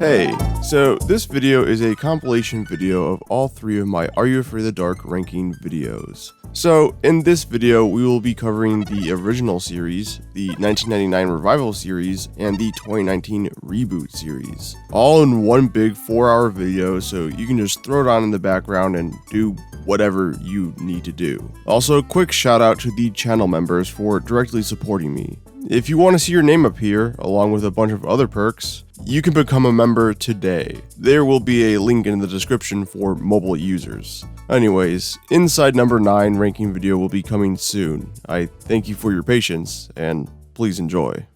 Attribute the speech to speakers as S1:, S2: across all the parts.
S1: Hey, so this video is a compilation video of all three of my Are You Afraid of the Dark ranking videos. So in this video, we will be covering the original series, the 1999 Revival series, and the 2019 Reboot series. All in one big 4-hour video, so you can just throw it on in the background and do whatever you need to do. Also, a quick shout out to the channel members for directly supporting me. If you want to see your name appear, along with a bunch of other perks, you can become a member today. There will be a link in the description for mobile users. Anyways, Inside Number 9 ranking video will be coming soon. I thank you for your patience, and please enjoy.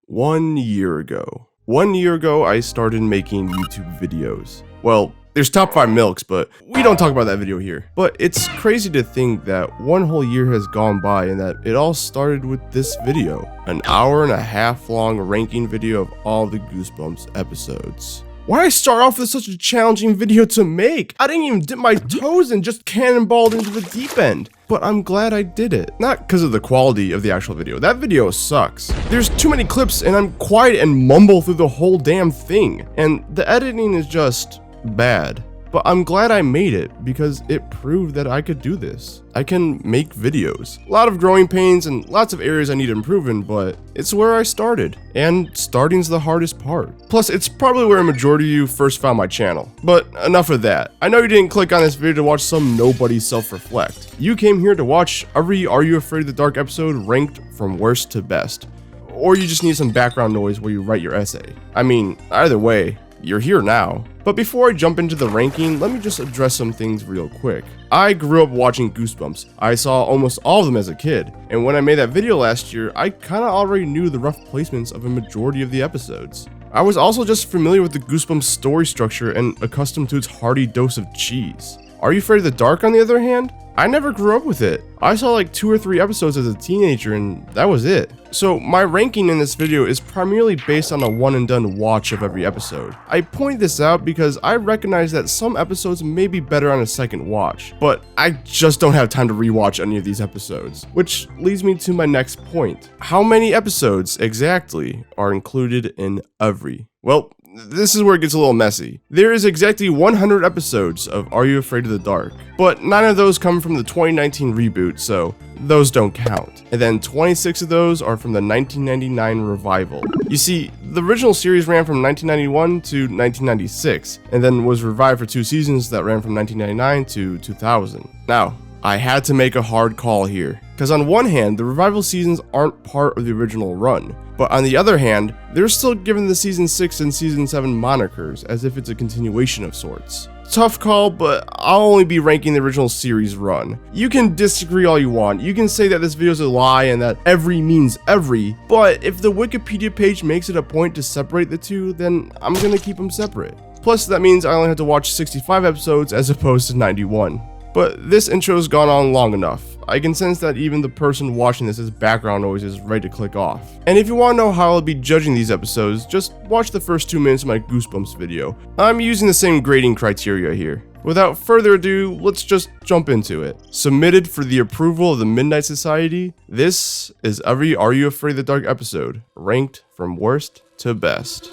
S1: 1 year ago. 1 year ago, I started making YouTube videos. Well, there's top 5 milks, but we don't talk about that video here. But it's crazy to think that 1 whole year has gone by and that it all started with this video. An 1.5 hour long ranking video of all the Goosebumps episodes. Why did I start off with such a challenging video to make? I didn't even dip my toes in, just cannonballed into the deep end. But I'm glad I did it. Not because of the quality of the actual video. That video sucks. There's too many clips and I'm quiet and mumble through the whole damn thing. And the editing is just bad. But I'm glad I made it because it proved that I could do this. I can make videos. A lot of growing pains and lots of areas I need to improve in, but it's where I started. And starting's the hardest part. Plus, it's probably where a majority of you first found my channel. But enough of that. I know you didn't click on this video to watch some nobody self-reflect. You came here to watch every Are You Afraid of the Dark episode ranked from worst to best. Or you just need some background noise while you write your essay. I mean, either way, you're here now. But before I jump into the ranking, let me just address some things real quick. I grew up watching Goosebumps. I saw almost all of them as a kid, and when I made that video last year, I kinda already knew the rough placements of a majority of the episodes. I was also just familiar with the Goosebumps story structure and accustomed to its hearty dose of cheese. Are You Afraid of the Dark, on the other hand? I never grew up with it. I saw like 2 or 3 episodes as a teenager and that was it. So my ranking in this video is primarily based on a one and done watch of every episode. I point this out because I recognize that some episodes may be better on a second watch, but I just don't have time to rewatch any of these episodes. Which leads me to my next point. How many episodes exactly are included in every? Well, this is where it gets a little messy. There is exactly 100 episodes of Are You Afraid of the Dark, but 9 of those come from the 2019 reboot, so those don't count. And then 26 of those are from the 1999 Revival. You see, the original series ran from 1991 to 1996, and then was revived for 2 seasons that ran from 1999 to 2000. Now, I had to make a hard call here, because on one hand, the Revival seasons aren't part of the original run, but on the other hand, they're still given the Season 6 and Season 7 monikers, as if it's a continuation of sorts. Tough call, but I'll only be ranking the original series run. You can disagree all you want, you can say that this video is a lie and that every means every, but if the Wikipedia page makes it a point to separate the two, then I'm gonna keep them separate. Plus, that means I only have to watch 65 episodes as opposed to 91. But this intro's gone on long enough. I can sense that even the person watching this as background noise is ready to click off. And if you want to know how I'll be judging these episodes, just watch the first 2 minutes of my Goosebumps video. I'm using the same grading criteria here. Without further ado, let's just jump into it. Submitted for the approval of the Midnight Society, this is every Are You Afraid of the Dark episode, ranked from worst to best.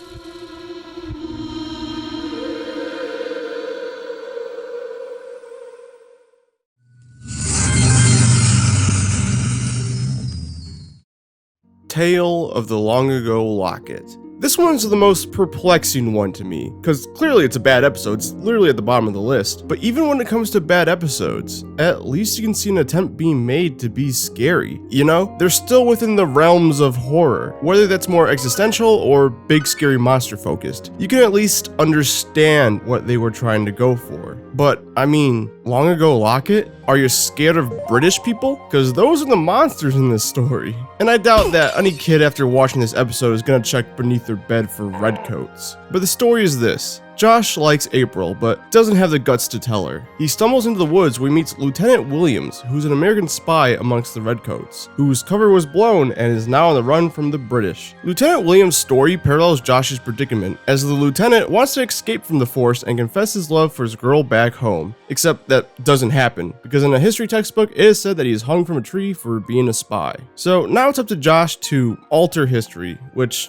S1: Tale of the Long Ago Locket. This one's the most perplexing one to me, because clearly it's a bad episode, it's literally at the bottom of the list. But even when it comes to bad episodes, at least you can see an attempt being made to be scary. You know, they're still within the realms of horror, whether that's more existential or big scary monster focused. You can at least understand what they were trying to go for. But, I mean, Long Ago Locket? Are you scared of British people? Because those are the monsters in this story. And I doubt that any kid after watching this episode is gonna check beneath their bed for redcoats. But the story is this. Josh likes April, but doesn't have the guts to tell her. He stumbles into the woods where he meets Lieutenant Williams, who's an American spy amongst the Redcoats, whose cover was blown and is now on the run from the British. Lieutenant Williams' story parallels Josh's predicament, as the lieutenant wants to escape from the force and confess his love for his girl back home. Except that doesn't happen, because in a history textbook it is said that he is hung from a tree for being a spy. So now it's up to Josh to alter history, which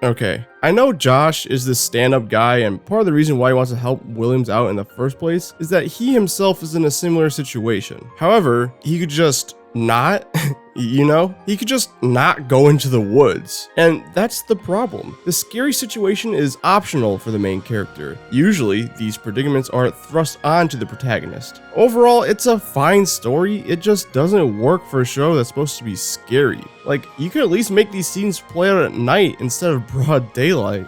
S1: Okay, I know Josh is this stand-up guy, and part of the reason why he wants to help Williams out in the first place is that he himself is in a similar situation. However, he could just not, he could just not go into the woods. And that's the problem. The scary situation is optional for the main character. Usually, these predicaments are thrust onto the protagonist. Overall, it's a fine story, it just doesn't work for a show that's supposed to be scary. Like, you could at least make these scenes play out at night instead of broad daylight.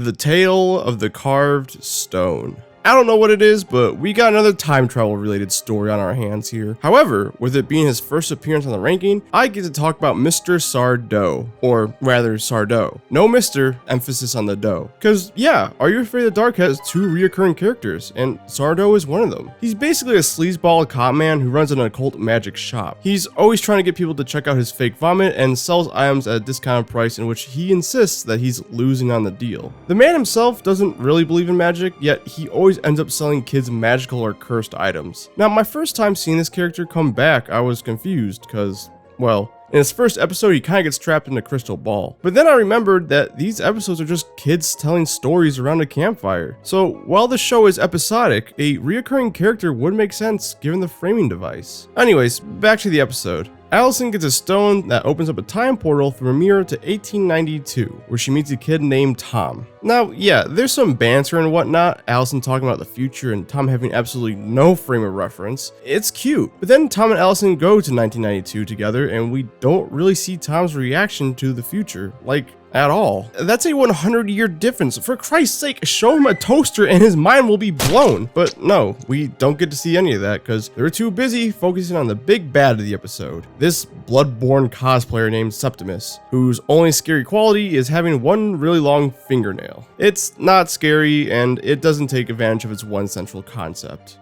S1: The Tale of the Carved Stone. I don't know what it is, but we got another time travel related story on our hands here. However, with it being his first appearance on the ranking, I get to talk about Mr. Sardo, or rather Sardo. No Mr., emphasis on the dough. Cause yeah, Are You Afraid of the Dark has 2 reoccurring characters, and Sardo is one of them. He's basically a sleazeball cop man who runs an occult magic shop. He's always trying to get people to check out his fake vomit and sells items at a discounted price in which he insists that he's losing on the deal. The man himself doesn't really believe in magic, yet he always ends up selling kids magical or cursed items. Now, my first time seeing this character come back, I was confused because, well, in his first episode, he kind of gets trapped in a crystal ball. But then I remembered that these episodes are just kids telling stories around a campfire. So while the show is episodic, a reoccurring character would make sense given the framing device. Anyways, back to the episode. Allison gets a stone that opens up a time portal through a mirror to 1892, where she meets a kid named Tom. Now, yeah, there's some banter and whatnot, Allison talking about the future and Tom having absolutely no frame of reference. It's cute. But then Tom and Allison go to 1992 together, and we don't really see Tom's reaction to the future, like, at all. That's a 100-year difference. For Christ's sake, show him a toaster and his mind will be blown. But no, we don't get to see any of that because they're too busy focusing on the big bad of the episode. This bloodborne cosplayer named Septimus, whose only scary quality is having one really long fingernail. It's not scary, and it doesn't take advantage of its one central concept.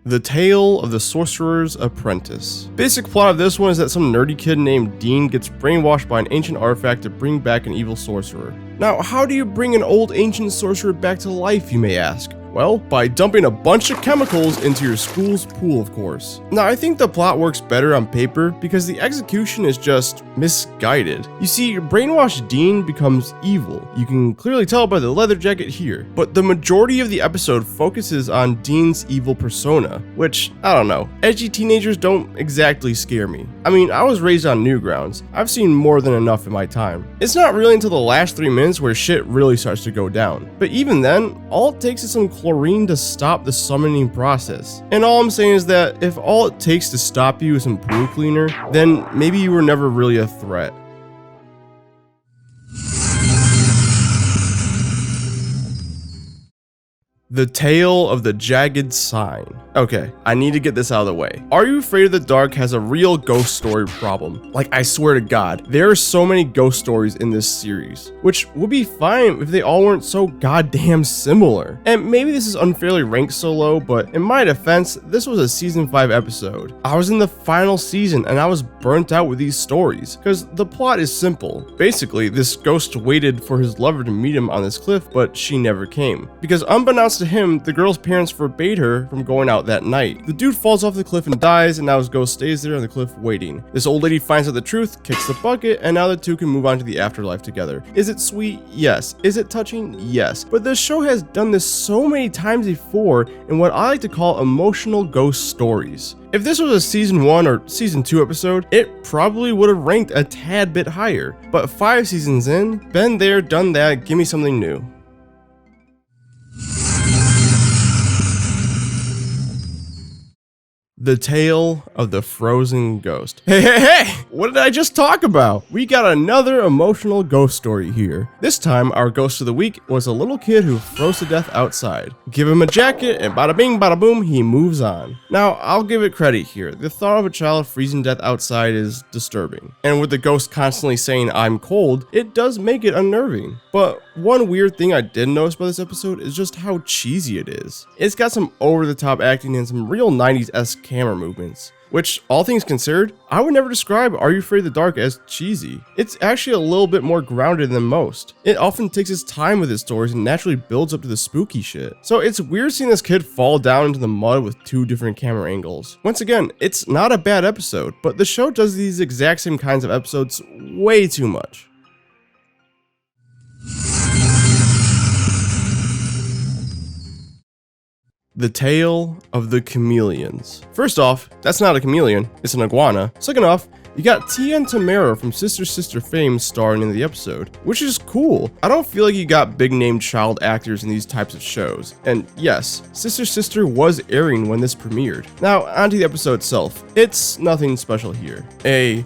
S1: The Tale of the Sorcerer's Apprentice. Basic plot of this one is that some nerdy kid named Dean gets brainwashed by an ancient artifact to bring back an evil sorcerer. Now, how do you bring an old ancient sorcerer back to life, you may ask? Well, by dumping a bunch of chemicals into your school's pool, of course. Now, I think the plot works better on paper because the execution is just misguided. You see, brainwashed Dean becomes evil. You can clearly tell by the leather jacket here. But the majority of the episode focuses on Dean's evil persona, which, I don't know, edgy teenagers don't exactly scare me. I mean, I was raised on Newgrounds. I've seen more than enough in my time. It's not really until the last 3 minutes where shit really starts to go down. But even then, all it takes is some chlorine to stop the summoning process. And all I'm saying is that if all it takes to stop you is some pool cleaner, then maybe you were never really a threat. The Tale of the Jagged Sign. Okay, I need to get this out of the way. Are You Afraid of the Dark has a real ghost story problem. Like, I swear to God, there are so many ghost stories in this series, which would be fine if they all weren't so goddamn similar. And maybe this is unfairly ranked so low, but in my defense, this was a season 5 episode. I was in the final season and I was burnt out with these stories, because the plot is simple. Basically, this ghost waited for his lover to meet him on this cliff, but she never came. Because unbeknownst to him, the girl's parents forbade her from going out that night. The dude falls off the cliff and dies, and now his ghost stays there on the cliff waiting. This old lady finds out the truth, kicks the bucket, and now the two can move on to the afterlife together. Is it sweet? Yes. Is it touching? Yes. But the show has done this so many times before in what I like to call emotional ghost stories. If this was a season 1 or season 2 episode, it probably would have ranked a tad bit higher. But 5 seasons in, been there, done that, give me something new. The Tale of the Frozen Ghost. Hey! What did I just talk about? We got another emotional ghost story here. This time, our ghost of the week was a little kid who froze to death outside. Give him a jacket, and bada bing, bada boom, he moves on. Now, I'll give it credit here. The thought of a child freezing to death outside is disturbing. And with the ghost constantly saying, "I'm cold," it does make it unnerving. But one weird thing I did notice about this episode is just how cheesy it is. It's got some over-the-top acting and some real 90s-esque camera movements, which, all things considered, I would never describe Are You Afraid of the Dark as cheesy. It's actually a little bit more grounded than most. It often takes its time with its stories and naturally builds up to the spooky shit. So it's weird seeing this kid fall down into the mud with 2 different camera angles. Once again, it's not a bad episode, but the show does these exact same kinds of episodes way too much. The Tale of the Chameleons. First off, that's not a chameleon, it's an iguana. Second off, you got Tia and Tamara from Sister fame starring in the episode, which is cool. I don't feel like you got big name child actors in these types of shows. And yes, Sister was airing when this premiered. Now, onto the episode itself. It's nothing special here. A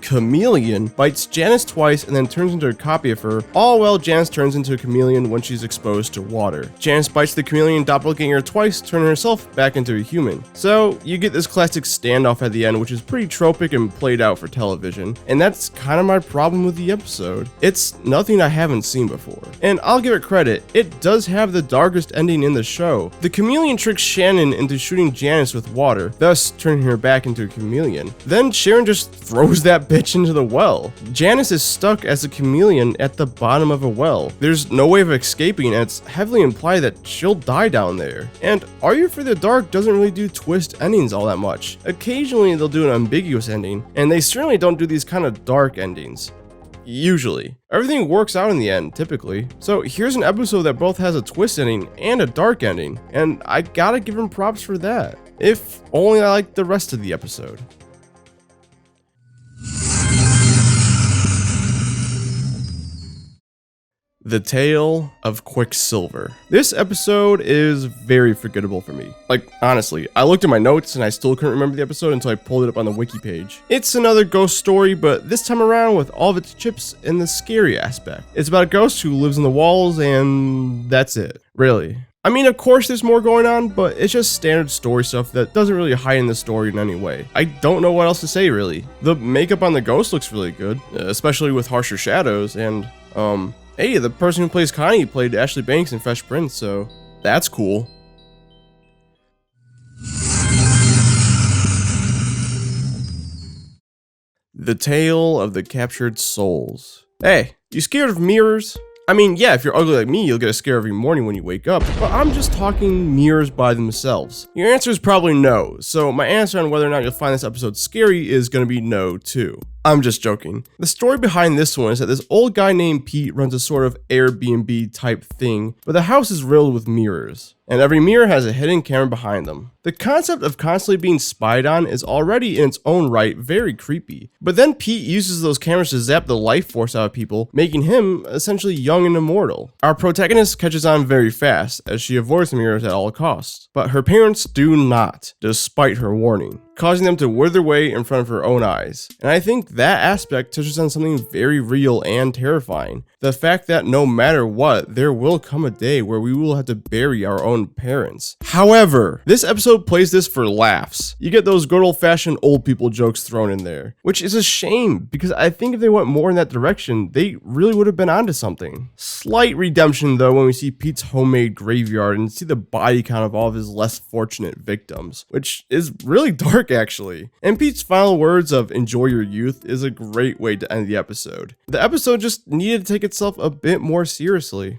S1: chameleon bites Janice twice and then turns into a copy of her, all while Janice turns into a chameleon when she's exposed to water. Janice bites the chameleon doppelganger twice, turning herself back into a human. So you get this classic standoff at the end, which is pretty tropic and played out for television, and that's kind of my problem with the episode. It's nothing I haven't seen before. And I'll give it credit, it does have the darkest ending in the show. The chameleon tricks Shannon into shooting Janice with water, thus turning her back into a chameleon. Then Sharon just throws that bitch into the well. Janice is stuck as a chameleon at the bottom of a well. There's no way of escaping, and it's heavily implied that she'll die down there. And Are You Afraid of the Dark doesn't really do twist endings all that much. Occasionally they'll do an ambiguous ending, and they certainly don't do these kind of dark endings. Usually. Everything works out in the end, typically. So here's an episode that both has a twist ending and a dark ending, and I gotta give him props for that. If only I liked the rest of the episode. The Tale of Quicksilver. This episode is very forgettable for me. Like, honestly, I looked at my notes and I still couldn't remember the episode until I pulled it up on the wiki page. It's another ghost story, but this time around with all of its chips and the scary aspect. It's about a ghost who lives in the walls, and that's it. Really. I mean, of course there's more going on, but it's just standard story stuff that doesn't really hide in the story in any way. I don't know what else to say, really. The makeup on the ghost looks really good, especially with harsher shadows, and, hey, the person who plays Connie played Ashley Banks in Fresh Prince, so that's cool. The Tale of the Captured Souls. Hey, you scared of mirrors? I mean, yeah, if you're ugly like me, you'll get a scare every morning when you wake up, but I'm just talking mirrors by themselves. Your answer is probably no, so my answer on whether or not you'll find this episode scary is gonna be no, too. I'm just joking. The story behind this one is that this old guy named Pete runs a sort of Airbnb type thing, but the house is riddled with mirrors, and every mirror has a hidden camera behind them. The concept of constantly being spied on is already in its own right very creepy, but then Pete uses those cameras to zap the life force out of people, making him essentially young and immortal. Our protagonist catches on very fast, as she avoids the mirrors at all costs, but her parents do not, despite her warning, causing them to wither away in front of her own eyes. And I think that aspect touches on something very real and terrifying. The fact that no matter what, there will come a day where we will have to bury our own parents. However, this episode plays this for laughs. You get those good old-fashioned old people jokes thrown in there, which is a shame because I think if they went more in that direction, they really would have been onto something. Slight redemption though when we see Pete's homemade graveyard and see the body count of all of his less fortunate victims, which is really dark actually. And Pete's final words of "enjoy your youth" is a great way to end the episode. The episode just needed to take itself a bit more seriously.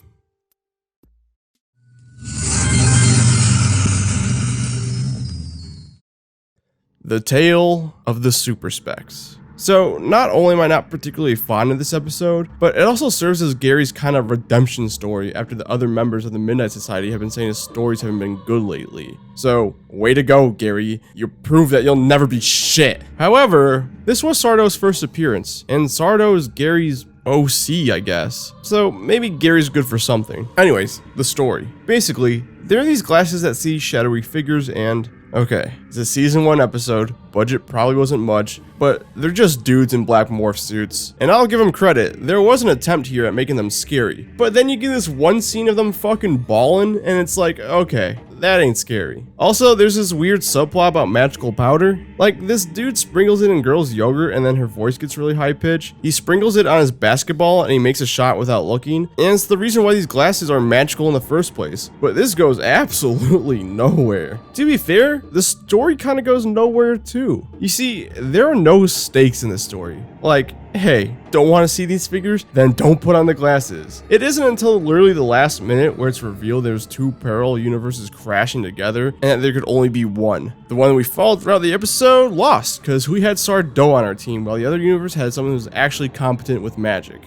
S1: The Tale of the Super Specs. So, not only am I not particularly fond of this episode, but it also serves as Gary's kind of redemption story after the other members of the Midnight Society have been saying his stories haven't been good lately. So, way to go, Gary. You proved that you'll never be shit. However, this was Sardo's first appearance, and Sardo is Gary's OC, I guess. So, maybe Gary's good for something. Anyways, the story. Basically, there are these glasses that see shadowy figures and... okay, it's a season 1 episode, budget probably wasn't much, but they're just dudes in black morph suits. And I'll give them credit, there was an attempt here at making them scary. But then you get this one scene of them fucking balling, and it's like, okay, that ain't scary. Also, there's this weird subplot about magical powder. Like, this dude sprinkles it in girls' yogurt and then her voice gets really high pitched. He sprinkles it on his basketball and he makes a shot without looking. And it's the reason why these glasses are magical in the first place. But this goes absolutely nowhere. To be fair, the story kind of goes nowhere too. You see, there are no stakes in this story. Like, hey, don't want to see these figures? Then don't put on the glasses. It isn't until literally the last minute where it's revealed there's two parallel universes crashing together and that there could only be one. The one that we followed throughout the episode lost because we had Sardo on our team while the other universe had someone who was actually competent with magic.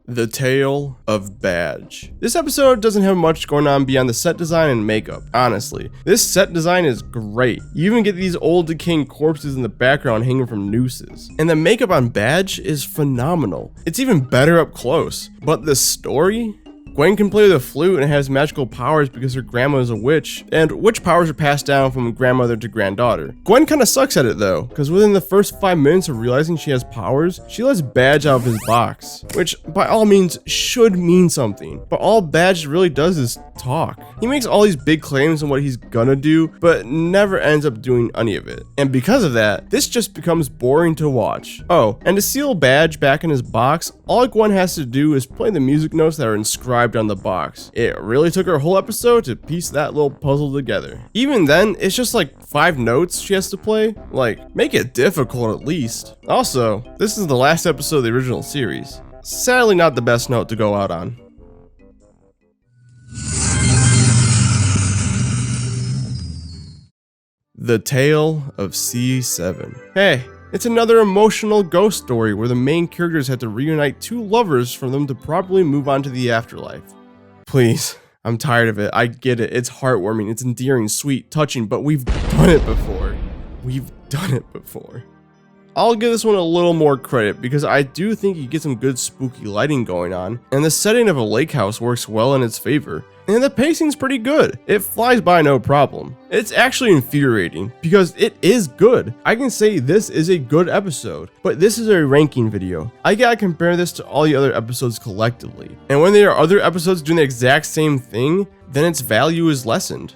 S1: The Tale of Badge. This episode doesn't have much going on beyond the set design and makeup, honestly. This set design is great. You even get these old decaying corpses in the background hanging from nooses. And the makeup on Badge is phenomenal. It's even better up close. But the story? Gwen can play the flute and has magical powers because her grandma is a witch, and witch powers are passed down from grandmother to granddaughter. Gwen kinda sucks at it though, because within the first 5 minutes of realizing she has powers, she lets Badge out of his box, which by all means should mean something, but all Badge really does is talk. He makes all these big claims on what he's gonna do, but never ends up doing any of it. And because of that, this just becomes boring to watch. Oh, and to seal Badge back in his box, all Gwen has to do is play the music notes that are inscribed on the box. It really took her a whole episode to piece that little puzzle together. Even then, it's just like 5 notes she has to play. Like, make it difficult at least. Also, this is the last episode of the original series. Sadly not the best note to go out on. The Tale of C7. Hey, it's another emotional ghost story where the main characters have to reunite two lovers for them to properly move on to the afterlife. Please, I'm tired of it. I get it. It's heartwarming, it's endearing, sweet, touching, but we've done it before. We've done it before. I'll give this one a little more credit because I do think you get some good spooky lighting going on, and the setting of a lake house works well in its favor. And the pacing's pretty good. It flies by no problem. It's actually infuriating because it is good. I can say this is a good episode, but this is a ranking video. I gotta compare this to all the other episodes collectively. And when there are other episodes doing the exact same thing, then its value is lessened.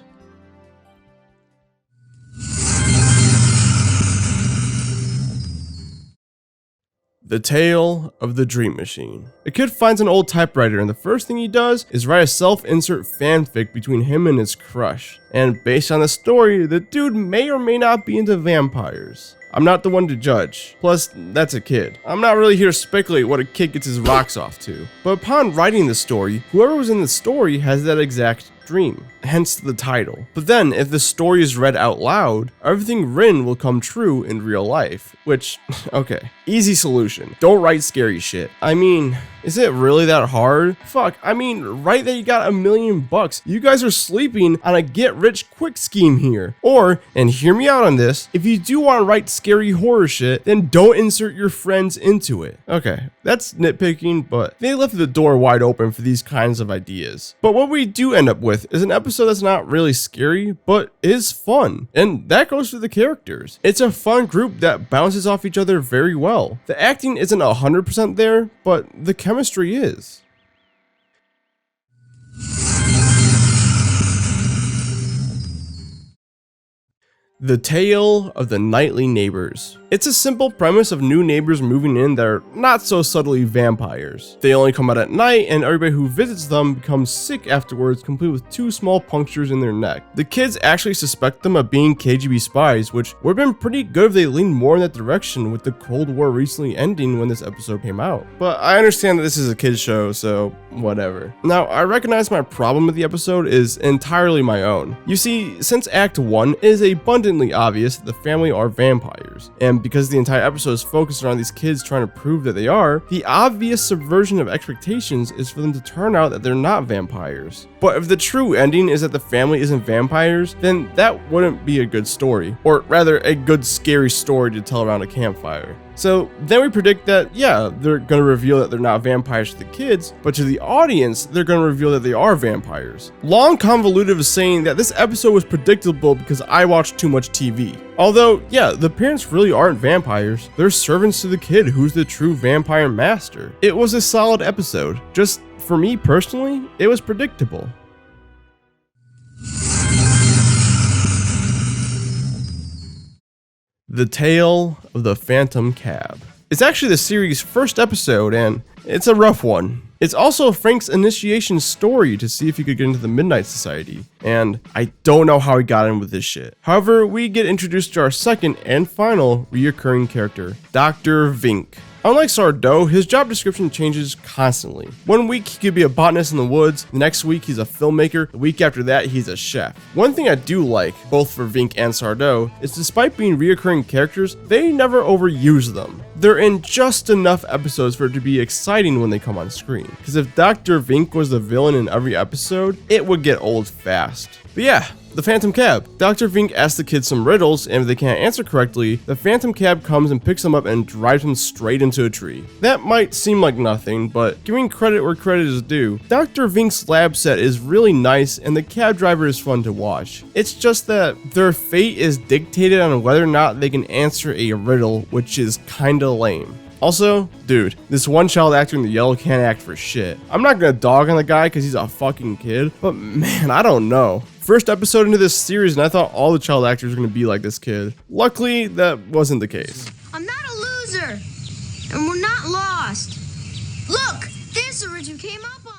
S1: The Tale of the Dream Machine. A kid finds an old typewriter and the first thing he does is write a self-insert fanfic between him and his crush. And based on the story, the dude may or may not be into vampires. I'm not the one to judge. Plus, that's a kid. I'm not really here to speculate what a kid gets his rocks off to. But upon writing the story, whoever was in the story has that exact dream, hence the title. But then, if the story is read out loud, everything written will come true in real life, which, okay, easy solution. Don't write scary shit. I mean, is it really that hard? Fuck, I mean, write that you got $1 million. You guys are sleeping on a get-rich-quick scheme here. Or, and hear me out on this, if you do want to write scary horror shit, then don't insert your friends into it. Okay, that's nitpicking, but they left the door wide open for these kinds of ideas. But what we do end up with is an episode that's not really scary, but is fun. And that goes for the characters. It's a fun group that bounces off each other very well. The acting isn't 100% there, but the chemistry is. The Tale of the Nightly Neighbors. It's a simple premise of new neighbors moving in that are not so subtly vampires. They only come out at night, and everybody who visits them becomes sick afterwards, complete with 2 small punctures in their neck. The kids actually suspect them of being KGB spies, which would have been pretty good if they leaned more in that direction with the Cold War recently ending when this episode came out. But I understand that this is a kids show, so whatever. Now, I recognize my problem with the episode is entirely my own. You see, since Act 1 is abundantly obvious that the family are vampires, and because the entire episode is focused around these kids trying to prove that they are, the obvious subversion of expectations is for them to turn out that they're not vampires. But if the true ending is that the family isn't vampires, then that wouldn't be a good story, or rather a good scary story to tell around a campfire. So then we predict that, yeah, they're gonna reveal that they're not vampires to the kids, but to the audience, they're gonna reveal that they are vampires. Long convoluted of saying that this episode was predictable because I watched too much TV. Although, yeah, the parents really aren't vampires. They're servants to the kid who's the true vampire master. It was a solid episode. Just, for me personally, it was predictable. The Tale of the Phantom Cab. It's actually the series' first episode, and it's a rough one. It's also Frank's initiation story to see if he could get into the Midnight Society, and I don't know how he got in with this shit. However, we get introduced to our second and final reoccurring character, Dr. Vink. Unlike Sardo, his job description changes constantly. One week he could be a botanist in the woods, the next week he's a filmmaker, the week after that he's a chef. One thing I do like, both for Vink and Sardo, is despite being reoccurring characters, they never overuse them. They're in just enough episodes for it to be exciting when they come on screen. Because if Dr. Vink was the villain in every episode, it would get old fast. But yeah, the Phantom Cab. Dr. Vink asks the kids some riddles, and if they can't answer correctly, the Phantom Cab comes and picks them up and drives them straight into a tree. That might seem like nothing, but giving credit where credit is due, Dr. Vink's lab set is really nice and the cab driver is fun to watch. It's just that their fate is dictated on whether or not they can answer a riddle, which is kinda lame. Also, dude, this one child actor in the yellow can't act for shit. I'm not gonna dog on the guy because he's a fucking kid, but man, I don't know. First episode into this series and I thought all the child actors were gonna be like this kid. Luckily, that wasn't the case.
S2: I'm not a loser, and we're not lost. Look, this is what you came up on.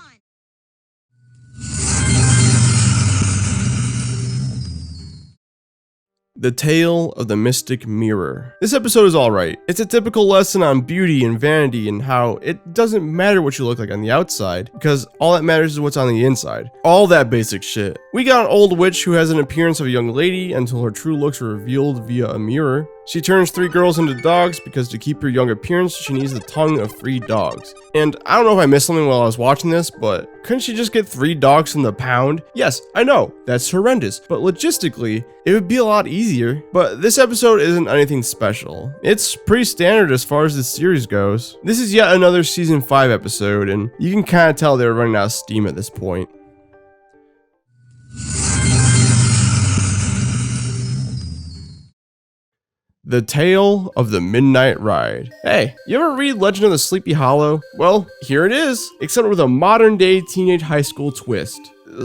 S1: The Tale of the Mystic Mirror. This episode is alright. It's a typical lesson on beauty and vanity and how it doesn't matter what you look like on the outside, because all that matters is what's on the inside. All that basic shit. We got an old witch who has an appearance of a young lady until her true looks are revealed via a mirror. She turns 3 girls into dogs because to keep her young appearance, she needs the tongue of 3 dogs. And I don't know if I missed something while I was watching this, but couldn't she just get 3 dogs from the pound? Yes, I know, that's horrendous, but logistically, it would be a lot easier. But this episode isn't anything special. It's pretty standard as far as the series goes. This is yet another season 5 episode, and you can kind of tell they're running out of steam at this point. The Tale of the Midnight Ride. Hey, you ever read Legend of the Sleepy Hollow? Well, here it is, except with a modern day teenage high school twist.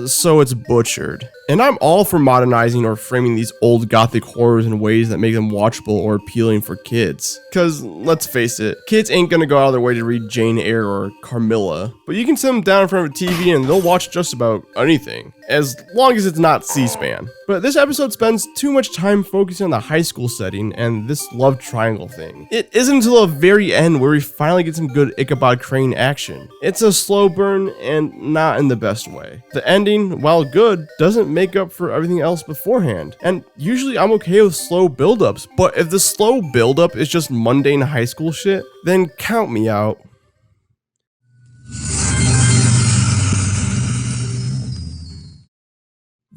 S1: So it's butchered. And I'm all for modernizing or framing these old gothic horrors in ways that make them watchable or appealing for kids. Cause let's face it, kids ain't gonna go out of their way to read Jane Eyre or Carmilla, but you can sit them down in front of a TV and they'll watch just about anything, as long as it's not C-SPAN. But this episode spends too much time focusing on the high school setting and this love triangle thing. It isn't until the very end where we finally get some good Ichabod Crane action. It's a slow burn and not in the best way. The ending, while good, doesn't make up for everything else beforehand. And usually I'm okay with slow buildups, but if the slow buildup is just mundane high school shit, then count me out.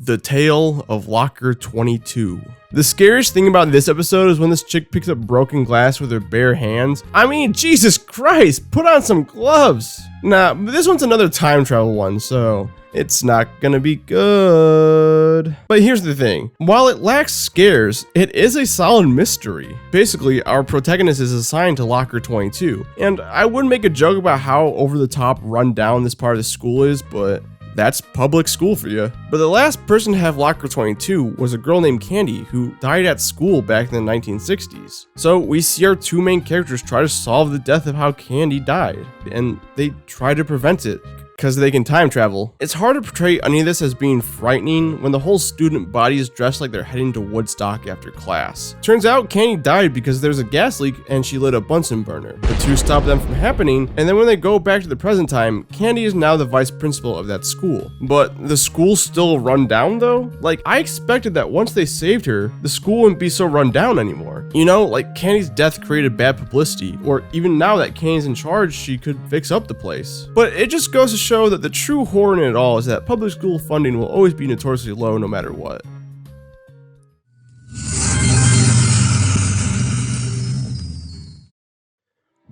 S1: The Tale of Locker 22. The scariest thing about this episode is when this chick picks up broken glass with her bare hands. I mean, Jesus Christ, put on some gloves. Nah, but this one's another time travel one, so it's not gonna be good. But here's the thing, while it lacks scares, it is a solid mystery. Basically, our protagonist is assigned to Locker 22, and I wouldn't make a joke about how over the top run down this part of the school is, but that's public school for you. But the last person to have Locker 22 was a girl named Candy who died at school back in the 1960s. So we see our 2 main characters try to solve the death of how Candy died, and they try to prevent it because they can time travel. It's hard to portray any of this as being frightening when the whole student body is dressed like they're heading to Woodstock after class. Turns out Candy died because there's a gas leak and she lit a Bunsen burner. The 2 stop them from happening, and then when they go back to the present time, Candy is now the vice principal of that school. But the school's still run down though? Like, I expected that once they saved her, the school wouldn't be so run down anymore. You know, like Candy's death created bad publicity, or even now that Candy's in charge, she could fix up the place. But it just goes to show that the true horror in it all is that public school funding will always be notoriously low no matter what.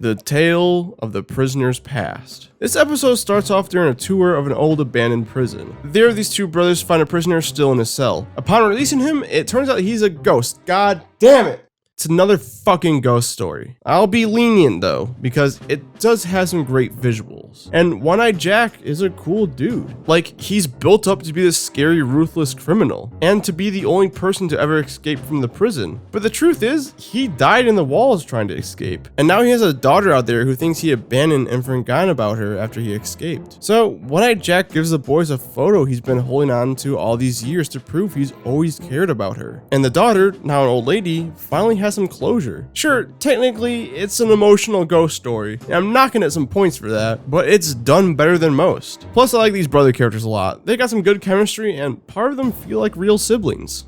S1: The Tale of the Prisoner's Past. This episode starts off during a tour of an old abandoned prison. There, these two brothers find a prisoner still in his cell. Upon releasing him, it turns out he's a ghost. God damn it! It's another fucking ghost story. I'll be lenient though, because it does have some great visuals. And One-Eyed Jack is a cool dude. Like, he's built up to be this scary, ruthless criminal, and to be the only person to ever escape from the prison. But the truth is, he died in the walls trying to escape. And now he has a daughter out there who thinks he abandoned and forgot about her after he escaped. So, One-Eyed Jack gives the boys a photo he's been holding on to all these years to prove he's always cared about her. And the daughter, now an old lady, finally has some closure. Sure, technically, it's an emotional ghost story, and I'm knocking at some points for that, but it's done better than most. Plus, I like these brother characters a lot. They got some good chemistry, and part of them feel like real siblings.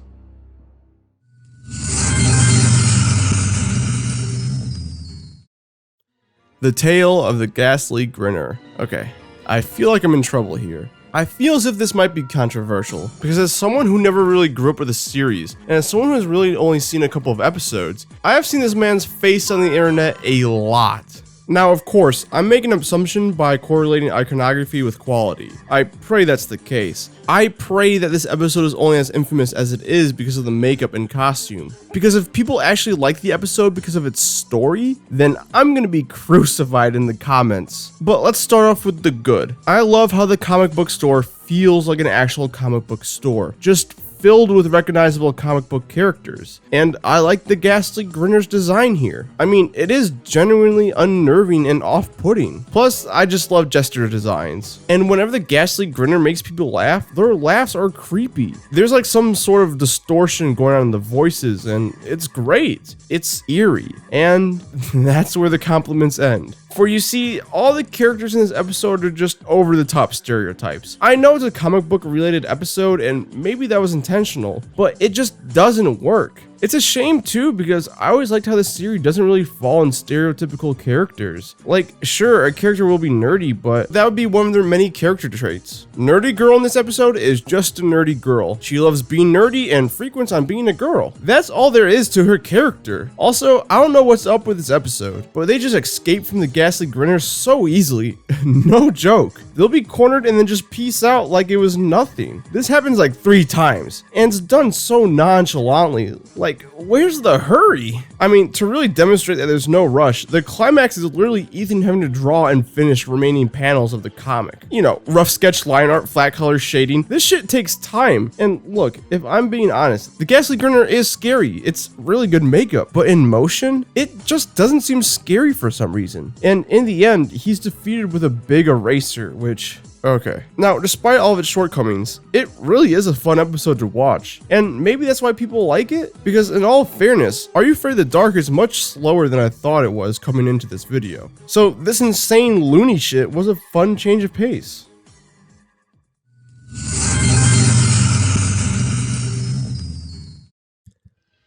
S1: The Tale of the Ghastly Grinner. Okay, I feel like I'm in trouble here. I feel as if this might be controversial, because as someone who never really grew up with the series, and as someone who has really only seen a couple of episodes, I have seen this man's face on the internet a lot. Now, of course, I'm making an assumption by correlating iconography with quality. I pray that's the case. I pray that this episode is only as infamous as it is because of the makeup and costume. Because if people actually like the episode because of its story, then I'm gonna be crucified in the comments. But let's start off with the good. I love how the comic book store feels like an actual comic book store. Just filled with recognizable comic book characters. And I like the Ghastly Grinner's design here. I mean, it is genuinely unnerving and off-putting. Plus, I just love gesture designs. And whenever the Ghastly Grinner makes people laugh, their laughs are creepy. There's like some sort of distortion going on in the voices, and it's great. It's eerie. And that's where the compliments end. For you see, all the characters in this episode are just over-the-top stereotypes. I know it's a comic book related episode, and maybe that was intentional, but it just doesn't work. It's a shame too, because I always liked how the series doesn't really fall in stereotypical characters. Like, sure, a character will be nerdy, but that would be one of their many character traits. Nerdy girl in this episode is just a nerdy girl. She loves being nerdy and frequents on being a girl. That's all there is to her character. Also, I don't know what's up with this episode, but they just escape from the Ghastly Grinner so easily. No joke. They'll be cornered and then just peace out like it was nothing. This happens like 3 times, and it's done so nonchalantly. Like, where's the hurry? I mean, to really demonstrate that there's no rush, the climax is literally Ethan having to draw and finish remaining panels of the comic. You know, rough sketch line art, flat color shading. This shit takes time. And look, if I'm being honest, the Ghastly Grinner is scary. It's really good makeup, but in motion, it just doesn't seem scary for some reason. And in the end, he's defeated with a big eraser, which... okay. Now, despite all of its shortcomings, it really is a fun episode to watch. And maybe that's why people like it? Because in all fairness, Are You Afraid of the Dark is much slower than I thought it was coming into this video. So this insane loony shit was a fun change of pace.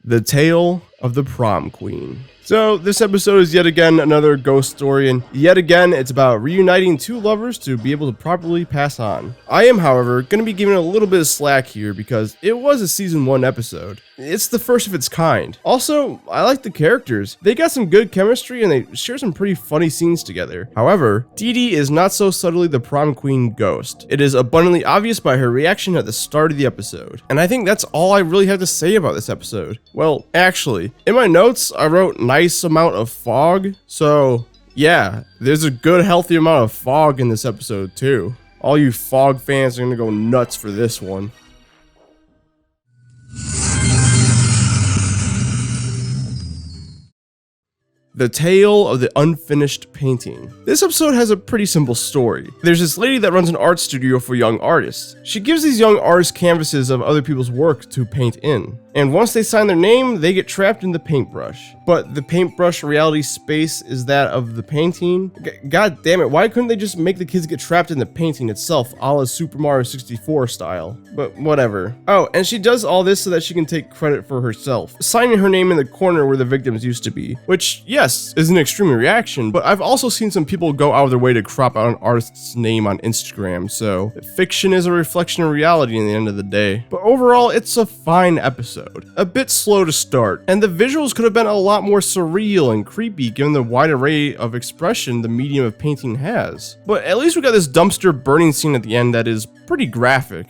S1: The Tale of the Prom Queen. So this episode is yet again another ghost story, and yet again it's about reuniting 2 lovers to be able to properly pass on. I am, however, going to be giving a little bit of slack here because it was a season 1 episode. It's the first of its kind. Also, I like the characters. They got some good chemistry and they share some pretty funny scenes together. However, Dee Dee is not so subtly the prom queen ghost. It is abundantly obvious by her reaction at the start of the episode. And I think that's all I really have to say about this episode. Well, actually, in my notes, I wrote nice amount of fog. So yeah, there's a good healthy amount of fog in this episode too. All you fog fans are gonna go nuts for this one. The Tale of the Unfinished Painting. This episode has a pretty simple story. There's this lady that runs an art studio for young artists. She gives these young artists canvases of other people's work to paint in. And once they sign their name, they get trapped in the paintbrush. But the paintbrush reality space is that of the painting. God damn it, why couldn't they just make the kids get trapped in the painting itself, a la Super Mario 64 style? But whatever. Oh, and she does all this so that she can take credit for herself, signing her name in the corner where the victims used to be. Which, yes, is an extreme reaction, but I've also seen some people go out of their way to crop out an artist's name on Instagram, so fiction is a reflection of reality in the end of the day. But overall, it's a fine episode. episode. A bit slow to start, and the visuals could have been a lot more surreal and creepy given the wide array of expression the medium of painting has. But at least we got this dumpster burning scene at the end that is pretty graphic.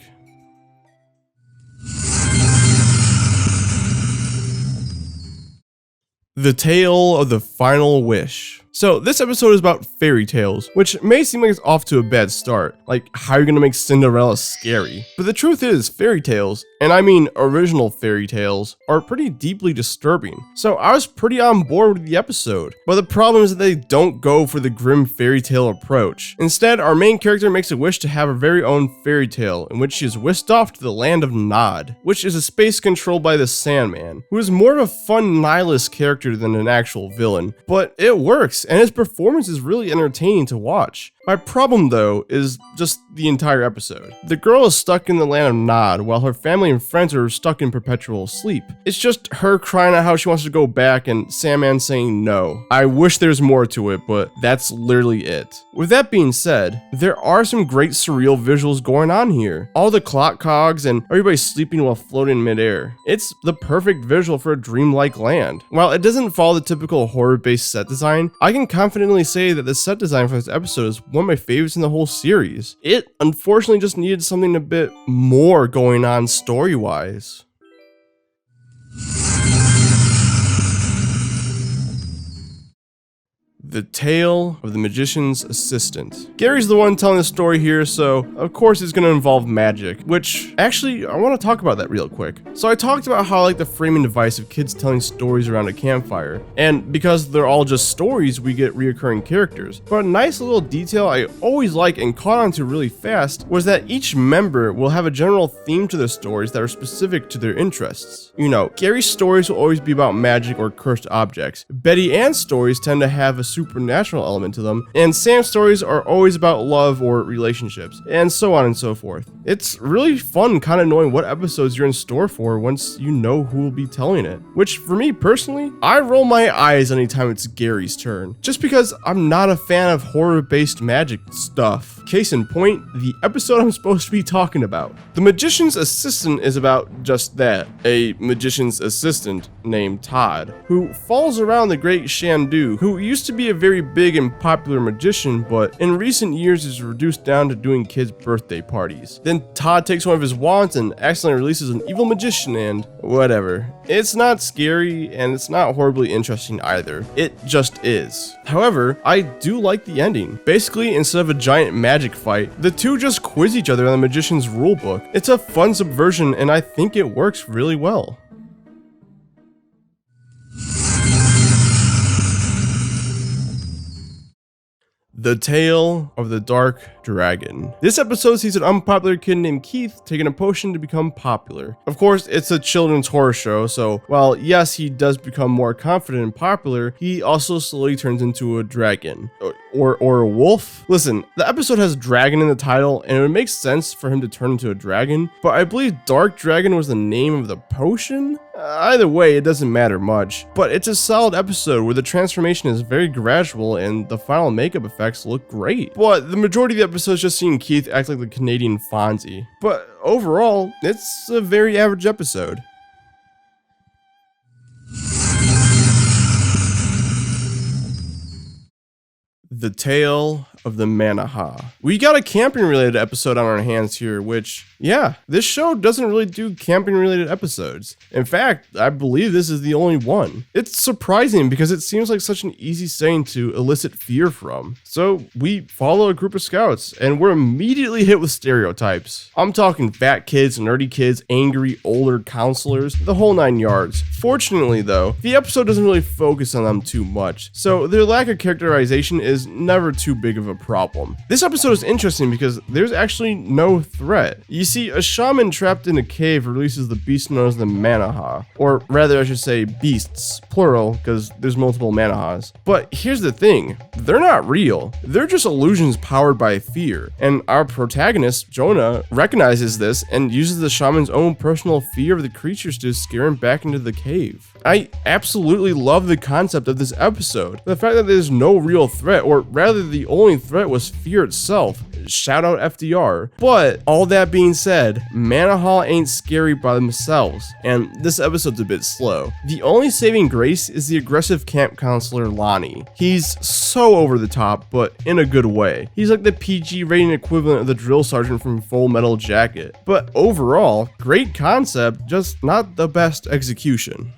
S1: The Tale of the Final Wish. So this episode is about fairy tales, which may seem like it's off to a bad start, like how you're gonna make Cinderella scary. But the truth is, fairy tales, and I mean original fairy tales, are pretty deeply disturbing. So I was pretty on board with the episode, but the problem is that they don't go for the grim fairy tale approach. Instead, our main character makes a wish to have her very own fairy tale, in which she is whisked off to the land of Nod, which is a space controlled by the Sandman, who is more of a fun nihilist character than an actual villain, but it works, and his performance is really entertaining to watch. My problem though is just the entire episode. The girl is stuck in the land of Nod while her family and friends are stuck in perpetual sleep. It's just her crying out how she wants to go back and Sandman saying no. I wish there's more to it, but that's literally it. With that being said, there are some great surreal visuals going on here. All the clock cogs and everybody sleeping while floating in midair. It's the perfect visual for a dreamlike land. While it doesn't follow the typical horror-based set design, I can confidently say that the set design for this episode is one of my favorites in the whole series. It unfortunately just needed something a bit more going on story-wise. The Tale of the Magician's Assistant. Gary's the one telling the story here, so of course it's going to involve magic, which actually I want to talk about that real quick. So I talked about how I like the framing device of kids telling stories around a campfire, and because they're all just stories, we get reoccurring characters. But a nice little detail I always like and caught on to really fast was that each member will have a general theme to their stories that are specific to their interests. You know, Gary's stories will always be about magic or cursed objects. Betty Ann's stories tend to have a supernatural element to them, and Sam's stories are always about love or relationships, and so on and so forth. It's really fun kind of knowing what episodes you're in store for once you know who will be telling it. Which, for me personally, I roll my eyes anytime it's Gary's turn, just because I'm not a fan of horror-based magic stuff. Case in point, the episode I'm supposed to be talking about. The Magician's Assistant is about just that, a magician's assistant named Todd, who follows around the great Shandu, who used to be a very big and popular magician, but in recent years is reduced down to doing kids' birthday parties. Then Todd takes one of his wands and accidentally releases an evil magician and whatever. It's not scary and it's not horribly interesting either. It just is. However, I do like the ending. Basically, instead of a giant magic fight, the two just quiz each other on the magician's rulebook. It's a fun subversion and I think it works really well. The Tale of the Dark Dragon. This episode sees an unpopular kid named Keith taking a potion to become popular. Of course, it's a children's horror show, so while yes, he does become more confident and popular, he also slowly turns into a dragon. Or a wolf? Listen, the episode has dragon in the title, and it would make sense for him to turn into a dragon, but I believe Dark Dragon was the name of the potion? Either way, it doesn't matter much, but it's a solid episode where the transformation is very gradual and the final makeup effects look great. But the majority of the episode is just seeing Keith act like the Canadian Fonzie. But overall, it's a very average episode. The Tale of the Manaha. We got a camping related episode on our hands here, which, yeah, this show doesn't really do camping related episodes. In fact, I believe this is the only one. It's surprising because it seems like such an easy saying to elicit fear from. So we follow a group of scouts and we're immediately hit with stereotypes. I'm talking fat kids, nerdy kids, angry older counselors, the whole 9 yards. Fortunately though, the episode doesn't really focus on them too much, so their lack of characterization is never too big of a problem. This episode is interesting because there's actually no threat. You see, a shaman trapped in a cave releases the beast known as the Manaha, or rather I should say beasts, plural, because there's multiple Manahas. But here's the thing, they're not real. They're just illusions powered by fear, and our protagonist, Jonah, recognizes this and uses the shaman's own personal fear of the creatures to scare him back into the cave. I absolutely love the concept of this episode. The fact that there's no real threat, or rather the only threat was fear itself, shout out FDR. But all that being said, Manahal ain't scary by themselves, and this episode's a bit slow. The only saving grace is the aggressive camp counselor Lonnie. He's so over the top, but in a good way. He's like the PG rating equivalent of the drill sergeant from Full Metal Jacket. But overall, great concept, just not the best execution.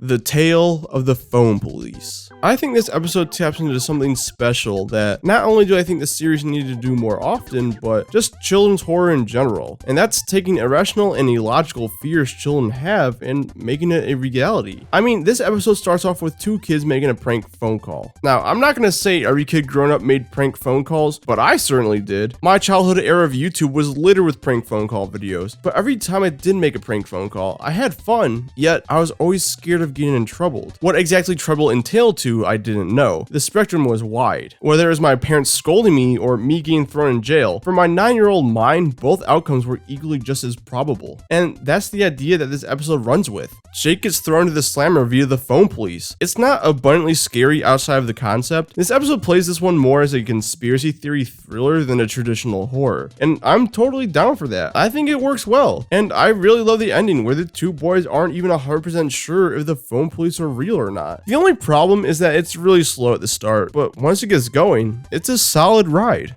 S1: The Tale of the Phone Police. I think this episode taps into something special that not only do I think the series needed to do more often, but just children's horror in general. And that's taking irrational and illogical fears children have and making it a reality. I mean, this episode starts off with two kids making a prank phone call. Now, I'm not gonna say every kid growing up made prank phone calls, but I certainly did. My childhood era of YouTube was littered with prank phone call videos, but every time I did make a prank phone call, I had fun, yet I was always scared of getting in trouble. What exactly trouble entailed to, I didn't know. The spectrum was wide. Whether it was my parents scolding me or me getting thrown in jail, for my 9-year-old mind, both outcomes were equally just as probable. And that's the idea that this episode runs with. Jake gets thrown to the slammer via the phone police. It's not abundantly scary outside of the concept. This episode plays this one more as a conspiracy theory thriller than a traditional horror, and I'm totally down for that. I think it works well, and I really love the ending where the two boys aren't even 100% sure if the phone police are real or not. The only problem is that it's really slow at the start, but once it gets going, it's a solid ride.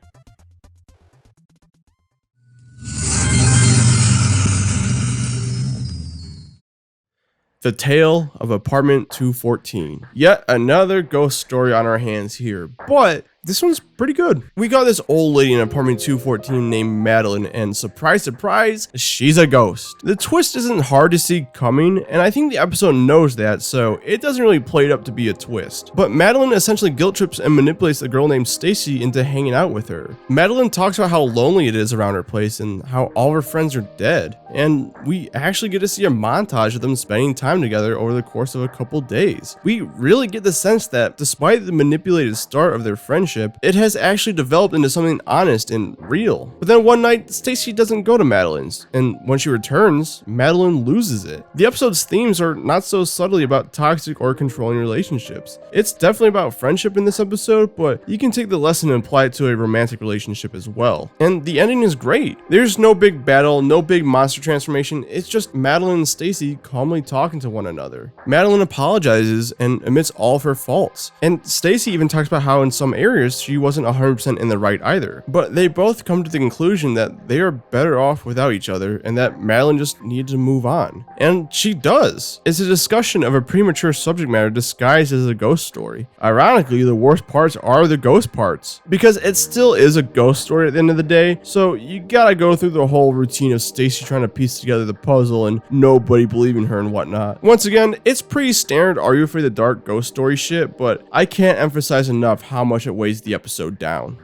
S1: The Tale of Apartment 214. Yet another ghost story on our hands here, but this one's pretty good. We got this old lady in apartment 214 named Madeline, and surprise, surprise, she's a ghost. The twist isn't hard to see coming, and I think the episode knows that, so it doesn't really play it up to be a twist. But Madeline essentially guilt trips and manipulates a girl named Stacy into hanging out with her. Madeline talks about how lonely it is around her place and how all her friends are dead, and we actually get to see a montage of them spending time together over the course of a couple days. We really get the sense that despite the manipulated start of their friendship, it has actually developed into something honest and real. But then one night, Stacy doesn't go to Madeline's, and when she returns, Madeline loses it. The episode's themes are not so subtly about toxic or controlling relationships. It's definitely about friendship in this episode, but you can take the lesson and apply it to a romantic relationship as well. And the ending is great. There's no big battle, no big monster transformation, it's just Madeline and Stacy calmly talking to one another. Madeline apologizes and admits all of her faults, and Stacy even talks about how in some areas she wasn't 100% in the right either. But they both come to the conclusion that they are better off without each other and that Madeline just needed to move on. And she does. It's a discussion of a premature subject matter disguised as a ghost story. Ironically, the worst parts are the ghost parts, because it still is a ghost story at the end of the day, so you gotta go through the whole routine of Stacy trying to piece together the puzzle and nobody believing her and whatnot. Once again, it's pretty standard Are You Afraid of the Dark ghost story shit, but I can't emphasize enough how much it weighs the episode down.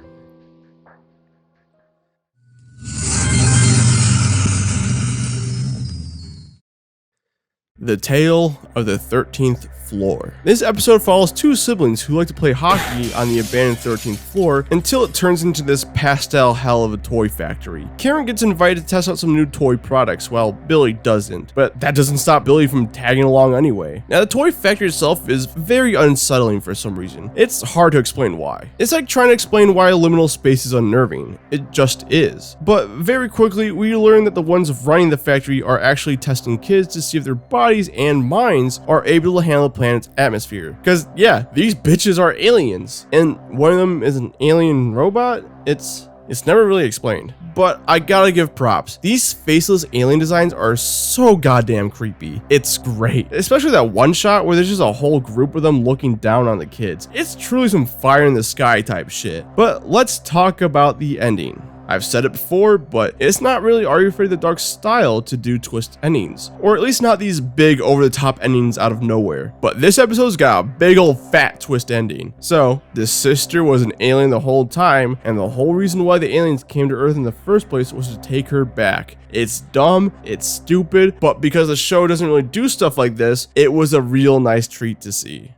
S1: The Tale of the 13th Floor. This episode follows two siblings who like to play hockey on the abandoned 13th floor until it turns into this pastel hell of a toy factory. Karen gets invited to test out some new toy products while Billy doesn't, but that doesn't stop Billy from tagging along anyway. Now the toy factory itself is very unsettling for some reason. It's hard to explain why. It's like trying to explain why a liminal space is unnerving. It just is. But very quickly we learn that the ones running the factory are actually testing kids to see if their bodies and minds are able to handle the planet's atmosphere. Because yeah, these bitches are aliens, and one of them is an alien robot. It's never really explained, but I gotta give props. These faceless alien designs are so goddamn creepy. It's great, especially that one shot where there's just a whole group of them looking down on the kids. It's truly some fire in the sky type shit. But let's talk about the ending. I've said it before, but it's not really Are You Afraid of the Dark style to do twist endings, or at least not these big over-the-top endings out of nowhere. But this episode's got a big old fat twist ending. So, this sister was an alien the whole time, and the whole reason why the aliens came to Earth in the first place was to take her back. It's dumb, it's stupid, but because the show doesn't really do stuff like this, it was a real nice treat to see.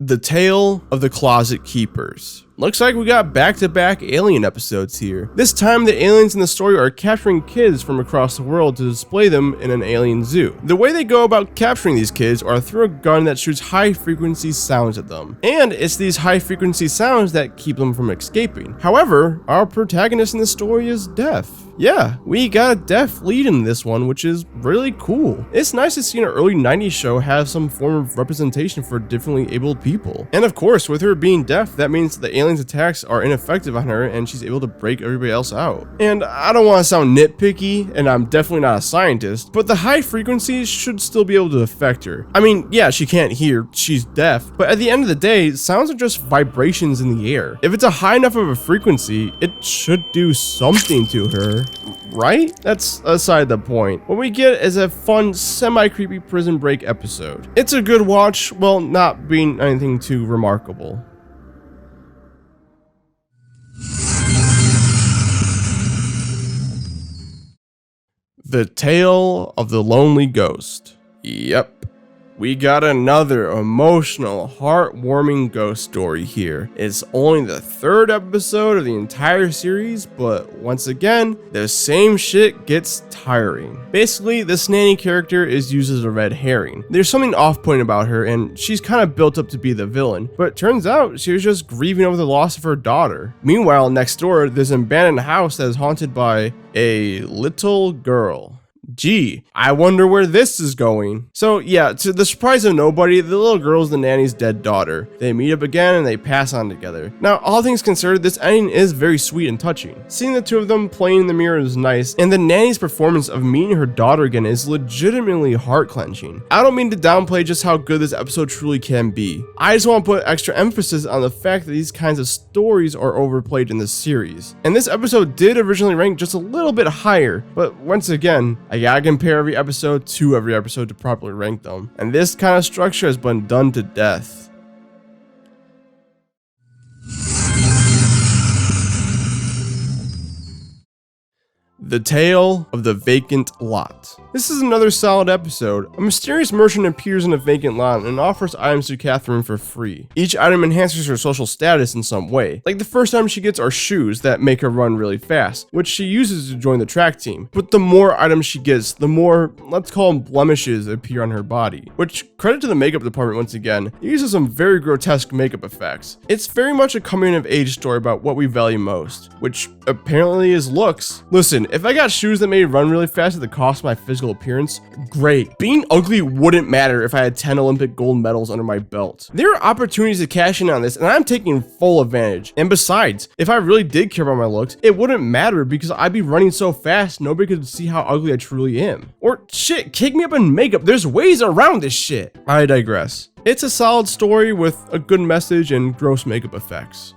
S1: The Tale of the Closet Keepers. Looks like we got back-to-back alien episodes here. This time the aliens in the story are capturing kids from across the world to display them in an alien zoo. The way they go about capturing these kids are through a gun that shoots high-frequency sounds at them. And it's these high-frequency sounds that keep them from escaping. However, our protagonist in the story is deaf. Yeah, we got a deaf lead in this one, which is really cool. It's nice to see an early 90s show have some form of representation for differently abled people. And of course, with her being deaf, that means the aliens' attacks are ineffective on her and she's able to break everybody else out. And I don't want to sound nitpicky, and I'm definitely not a scientist, but the high frequencies should still be able to affect her. I mean, yeah, she can't hear, she's deaf, but at the end of the day, sounds are just vibrations in the air. If it's a high enough of a frequency, it should do something to her. Right? That's aside the point. What we get is a fun, semi-creepy prison break episode. It's a good watch, while not being anything too remarkable. The Tale of the Lonely Ghost. Yep. We got another emotional, heartwarming ghost story here. It's only the third episode of the entire series, but once again, the same shit gets tiring. Basically, this nanny character is used as a red herring. There's something off-putting about her, and she's kind of built up to be the villain, but it turns out she was just grieving over the loss of her daughter. Meanwhile, next door, there's an abandoned house that is haunted by a little girl. Gee, I wonder where this is going. So yeah, to the surprise of nobody, the little girl is the nanny's dead daughter. They meet up again and they pass on together. Now, all things considered, this ending is very sweet and touching. Seeing the two of them playing in the mirror is nice, and the nanny's performance of meeting her daughter again is legitimately heart-clenching. I don't mean to downplay just how good this episode truly can be. I just want to put extra emphasis on the fact that these kinds of stories are overplayed in this series. And this episode did originally rank just a little bit higher, but once again, I gotta compare every episode to properly rank them. And this kind of structure has been done to death. The Tale of the Vacant Lot. This is another solid episode. A mysterious merchant appears in a vacant lot and offers items to Catherine for free. Each item enhances her social status in some way. Like the first item she gets are shoes that make her run really fast, which she uses to join the track team. But the more items she gets, the more, let's call them blemishes, appear on her body. Which, credit to the makeup department once again, it uses some very grotesque makeup effects. It's very much a coming of age story about what we value most, which apparently is looks. Listen, if I got shoes that made me run really fast at the cost of my physical appearance, great. Being ugly wouldn't matter if I had 10 Olympic gold medals under my belt. There are opportunities to cash in on this, and I'm taking full advantage. And besides, if I really did care about my looks, it wouldn't matter because I'd be running so fast nobody could see how ugly I truly am. Or shit, kick me up in makeup. There's ways around this shit. I digress. It's a solid story with a good message and gross makeup effects.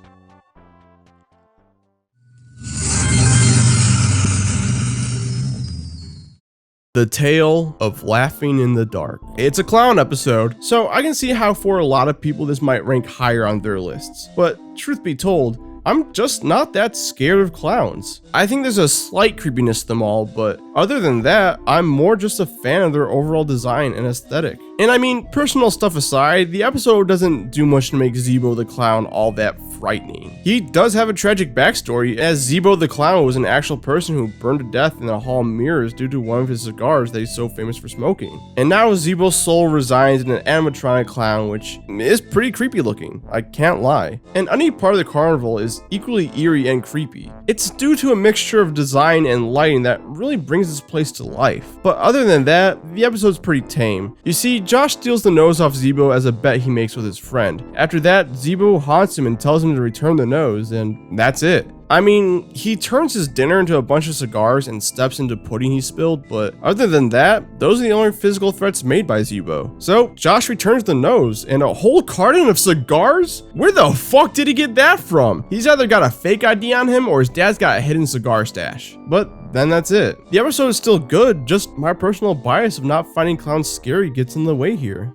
S1: The Tale of Laughing in the Dark. It's a clown episode, so I can see how for a lot of people this might rank higher on their lists. But truth be told, I'm just not that scared of clowns. I think there's a slight creepiness to them all, but other than that, I'm more just a fan of their overall design and aesthetic. And I mean, personal stuff aside, the episode doesn't do much to make Zeebo the Clown all that frightening. He does have a tragic backstory, as Zeebo the Clown was an actual person who burned to death in a hall of mirrors due to one of his cigars that he's so famous for smoking. And now Zeebo's soul resides in an animatronic clown, which is pretty creepy looking, I can't lie. And any part of the carnival is equally eerie and creepy. It's due to a mixture of design and lighting that really brings this place to life. But other than that, the episode's pretty tame. You see, Josh steals the nose off Zeebo as a bet he makes with his friend. After that, Zeebo haunts him and tells him to return the nose, and that's it. I mean, he turns his dinner into a bunch of cigars and steps into pudding he spilled, but other than that, those are the only physical threats made by Zeebo. So, Josh returns the nose, and a whole carton of cigars? Where the fuck did he get that from? He's either got a fake ID on him or his dad's got a hidden cigar stash. But then that's it. The episode is still good, just my personal bias of not finding clowns scary gets in the way here.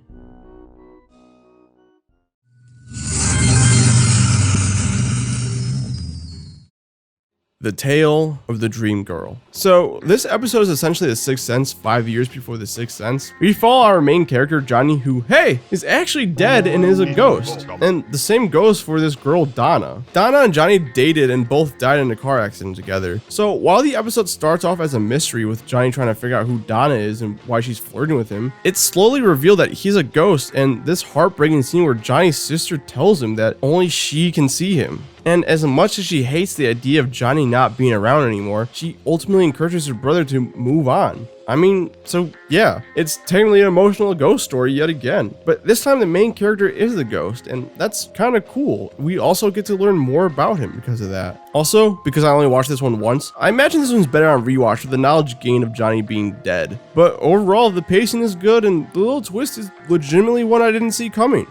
S1: The Tale of the Dream Girl. So this episode is essentially The Sixth Sense 5 years before The Sixth Sense. We follow our main character Johnny, who, hey, is actually dead and is a ghost. And the same goes for this girl Donna. Donna and Johnny dated and both died in a car accident together. So while the episode starts off as a mystery with Johnny trying to figure out who Donna is and why she's flirting with him, it's slowly revealed that he's a ghost, and this heartbreaking scene where Johnny's sister tells him that only she can see him. And as much as she hates the idea of Johnny not being around anymore, she ultimately encourages her brother to move on. I mean, so yeah, it's technically an emotional ghost story yet again. But this time the main character is the ghost, and that's kind of cool. We also get to learn more about him because of that. Also, because I only watched this one once, I imagine this one's better on rewatch with the knowledge gain of Johnny being dead. But overall, the pacing is good, and the little twist is legitimately one I didn't see coming.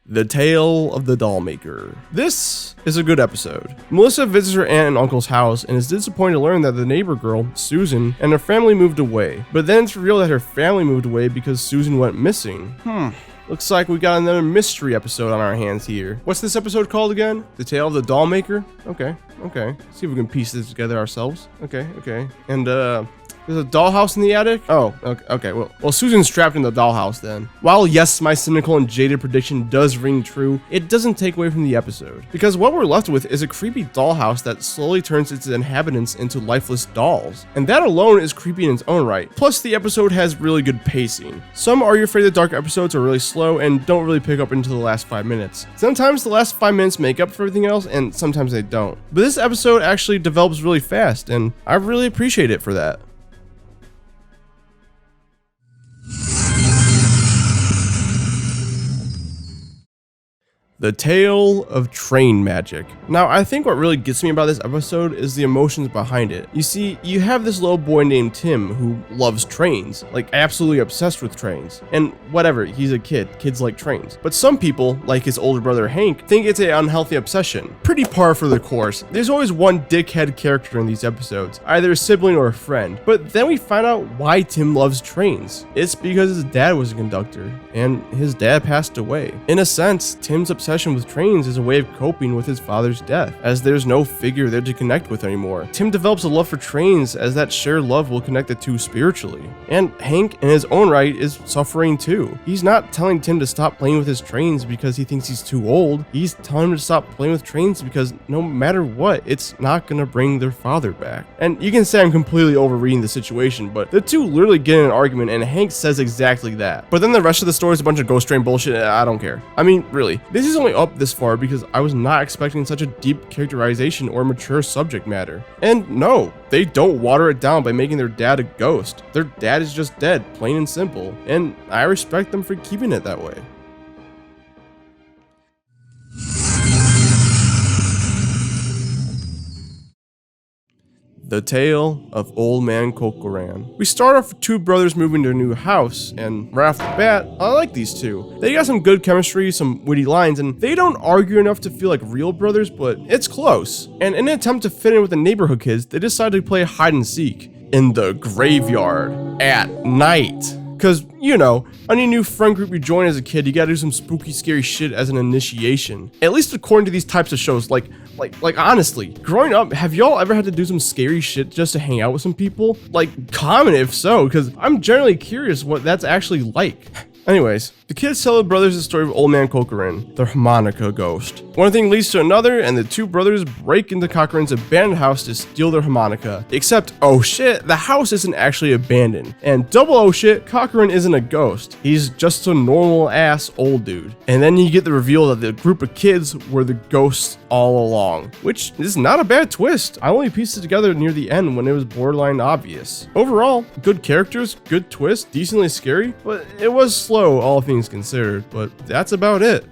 S1: The Tale of the Doll Maker. This is a good episode. Melissa visits her aunt and uncle's house and is disappointed to learn that the neighbor girl, Susan, and her family moved away. But then it's revealed that her family moved away because Susan went missing. Looks like we got another mystery episode on our hands here. What's this episode called again? The Tale of the Doll Maker? Okay. See if we can piece this together ourselves. Okay. And there's a dollhouse in the attic? Oh, okay. Well, Susan's trapped in the dollhouse then. While yes, my cynical and jaded prediction does ring true, it doesn't take away from the episode. Because what we're left with is a creepy dollhouse that slowly turns its inhabitants into lifeless dolls. And that alone is creepy in its own right. Plus, the episode has really good pacing. Some Are You Afraid of the Dark episodes are really slow and don't really pick up into the last 5 minutes. Sometimes the last 5 minutes make up for everything else, and sometimes they don't. But this episode actually develops really fast, and I really appreciate it for that. The Tale of Train Magic. Now, I think what really gets me about this episode is the emotions behind it. You see, you have this little boy named Tim who loves trains, like absolutely obsessed with trains. And whatever, he's a kid, kids like trains. But some people, like his older brother Hank, think it's an unhealthy obsession. Pretty par for the course. There's always one dickhead character in these episodes, either a sibling or a friend. But then we find out why Tim loves trains. It's because his dad was a conductor, and his dad passed away. In a sense, Tim's obsession with trains is a way of coping with his father's death, as there's no figure there to connect with anymore. Tim develops a love for trains, as that shared love will connect the two spiritually. And Hank, in his own right, is suffering too. He's not telling Tim to stop playing with his trains because he thinks he's too old. He's telling him to stop playing with trains because no matter what, it's not gonna bring their father back. And you can say I'm completely overreading the situation, but the two literally get in an argument and Hank says exactly that. But then the rest of the story is a bunch of ghost train bullshit, and I don't care. I mean, really, this is only up this far because I was not expecting such a deep characterization or mature subject matter. And no, they don't water it down by making their dad a ghost. Their dad is just dead, plain and simple, and I respect them for keeping it that way. The Tale of Old Man Kokoran. We start off with two brothers moving to a new house, and right off the bat, I like these two. They got some good chemistry, some witty lines, and they don't argue enough to feel like real brothers, but it's close. And in an attempt to fit in with the neighborhood kids, they decide to play hide and seek in the graveyard at night. Cause, you know, any new friend group you join as a kid, you gotta do some spooky, scary shit as an initiation. At least according to these types of shows, like honestly, growing up, have y'all ever had to do some scary shit just to hang out with some people? Like, comment if so, cause I'm generally curious what that's actually like. Anyways, the kids tell the brothers the story of Old Man Kokoran, the harmonica ghost. One thing leads to another, and the two brothers break into Kokoran's abandoned house to steal their harmonica. Except, oh shit, the house isn't actually abandoned. And double oh shit, Kokoran isn't a ghost. He's just a normal ass old dude. And then you get the reveal that the group of kids were the ghosts all along, which is not a bad twist. I only pieced it together near the end when it was borderline obvious. Overall, good characters, good twist, decently scary, but it was slow, all things considered, but that's about it.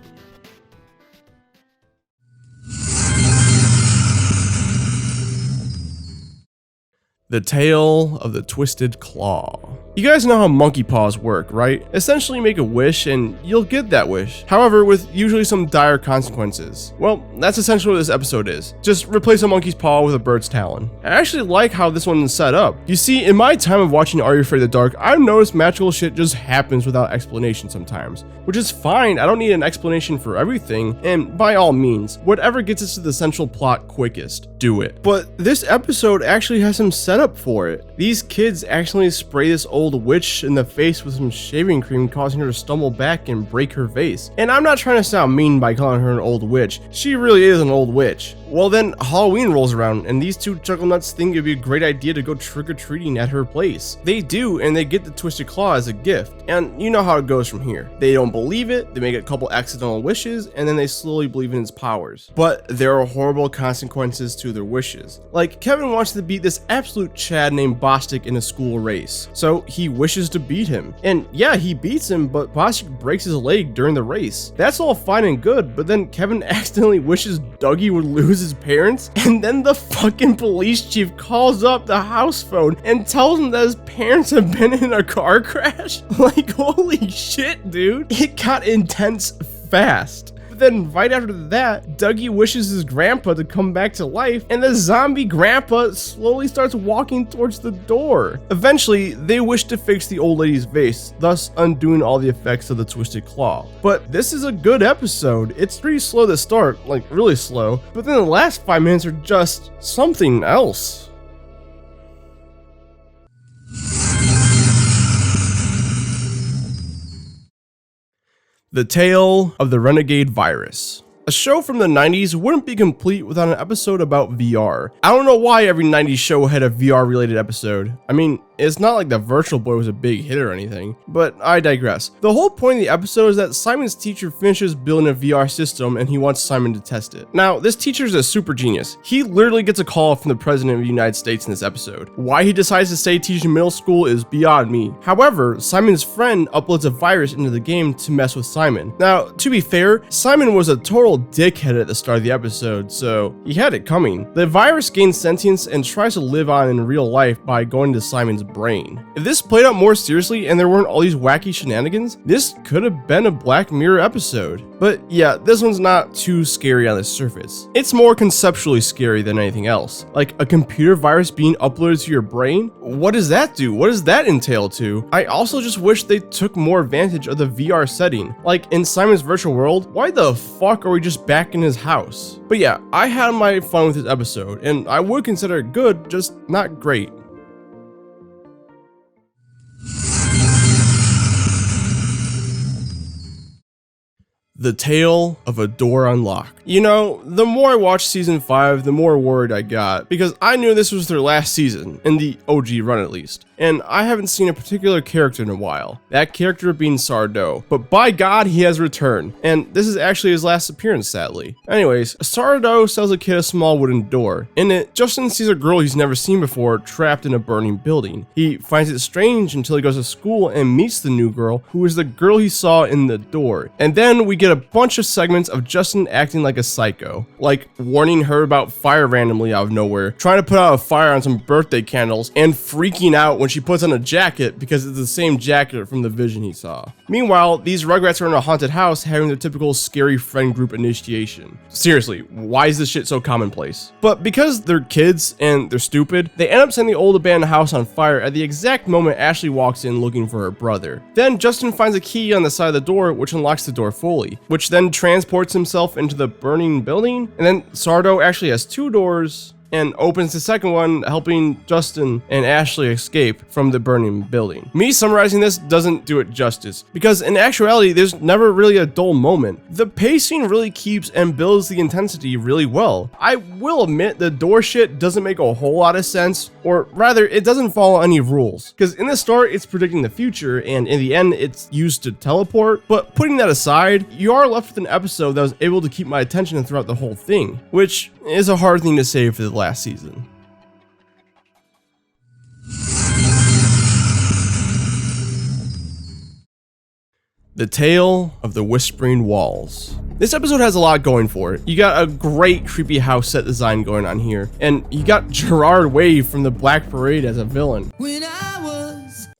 S1: The Tale of the Twisted Claw. You guys know how monkey paws work, right? Essentially make a wish and you'll get that wish. However, with usually some dire consequences. Well, that's essentially what this episode is. Just replace a monkey's paw with a bird's talon. I actually like how this one is set up. You see, in my time of watching Are You Afraid of the Dark, I've noticed magical shit just happens without explanation sometimes. Which is fine, I don't need an explanation for everything, and by all means, whatever gets us to the central plot quickest, do it. But this episode actually has some setup for it. These kids actually spray this old witch in the face with some shaving cream, causing her to stumble back and break her vase. And I'm not trying to sound mean by calling her an old witch. She really is an old witch. Well then, Halloween rolls around and these two chuckle nuts think it'd be a great idea to go trick-or-treating at her place. They do, and they get the Twisted Claw as a gift. And you know how it goes from here. They don't believe it, they make a couple accidental wishes, and then they slowly believe in its powers. But there are horrible consequences to their wishes. Like, Kevin wants to beat this absolute Chad named Bostic in a school race. So he wishes to beat him. And yeah, he beats him, but Bostic breaks his leg during the race. That's all fine and good, but then Kevin accidentally wishes Dougie would lose his parents, and then the fucking police chief calls up the house phone and tells him that his parents have been in a car crash. Like, holy shit, dude. It got intense fast. But then right after that, Dougie wishes his grandpa to come back to life, and the zombie grandpa slowly starts walking towards the door. Eventually, they wish to fix the old lady's vase, thus undoing all the effects of the Twisted Claw. But this is a good episode. It's pretty slow to start, like really slow, but then the last 5 minutes are just something else. The Tale of the Renegade Virus. A show from the 90s wouldn't be complete without an episode about VR. I don't know why every 90s show had a VR related episode. I mean, it's not like the Virtual Boy was a big hit or anything, but I digress. The whole point of the episode is that Simon's teacher finishes building a VR system and he wants Simon to test it. Now, this teacher is a super genius. He literally gets a call from the President of the United States in this episode. Why he decides to stay teaching middle school is beyond me. However, Simon's friend uploads a virus into the game to mess with Simon. Now, to be fair, Simon was a total dickhead at the start of the episode, so he had it coming. The virus gains sentience and tries to live on in real life by going to Simon's brain. If this played out more seriously and there weren't all these wacky shenanigans, this could have been a Black Mirror episode. But yeah, this one's not too scary on the surface. It's more conceptually scary than anything else. Like a computer virus being uploaded to your brain? What does that do? What does that entail to? I also just wish they took more advantage of the VR setting. Like in Simon's virtual world, why the fuck are we just back in his house? But yeah, I had my fun with this episode, and I would consider it good, just not great. The Tale of a Door Unlocked. You know, the more I watched season 5, the more worried I got, because I knew this was their last season, in the OG run at least, and I haven't seen a particular character in a while, that character being Sardo, but by God, he has returned, and this is actually his last appearance, sadly. Anyways, Sardo sells a kid a small wooden door. In it, Justin sees a girl he's never seen before trapped in a burning building. He finds it strange until he goes to school and meets the new girl, who is the girl he saw in the door, and then we get a bunch of segments of Justin acting like a psycho, like warning her about fire randomly out of nowhere, trying to put out a fire on some birthday candles, and freaking out when she puts on a jacket because it's the same jacket from the vision he saw. Meanwhile, these Rugrats are in a haunted house having their typical scary friend group initiation. Seriously, why is this shit so commonplace? But because they're kids and they're stupid, they end up setting the old abandoned house on fire at the exact moment Ashley walks in looking for her brother. Then Justin finds a key on the side of the door which unlocks the door fully, which then transports himself into the burning building, and then Sardo actually has 2 doors and opens the second one, helping Justin and Ashley escape from the burning building. Me summarizing this doesn't do it justice, because in actuality, there's never really a dull moment. The pacing really keeps and builds the intensity really well. I will admit the door shit doesn't make a whole lot of sense, or rather, it doesn't follow any rules, because in the start, it's predicting the future, and in the end, it's used to teleport. But putting that aside, you are left with an episode that was able to keep my attention throughout the whole thing, which is a hard thing to say for the last season. The Tale of the Whispering Walls. This episode has a lot going for it. You got a great creepy house set design going on here, and you got Gerard Way from the Black Parade as a villain.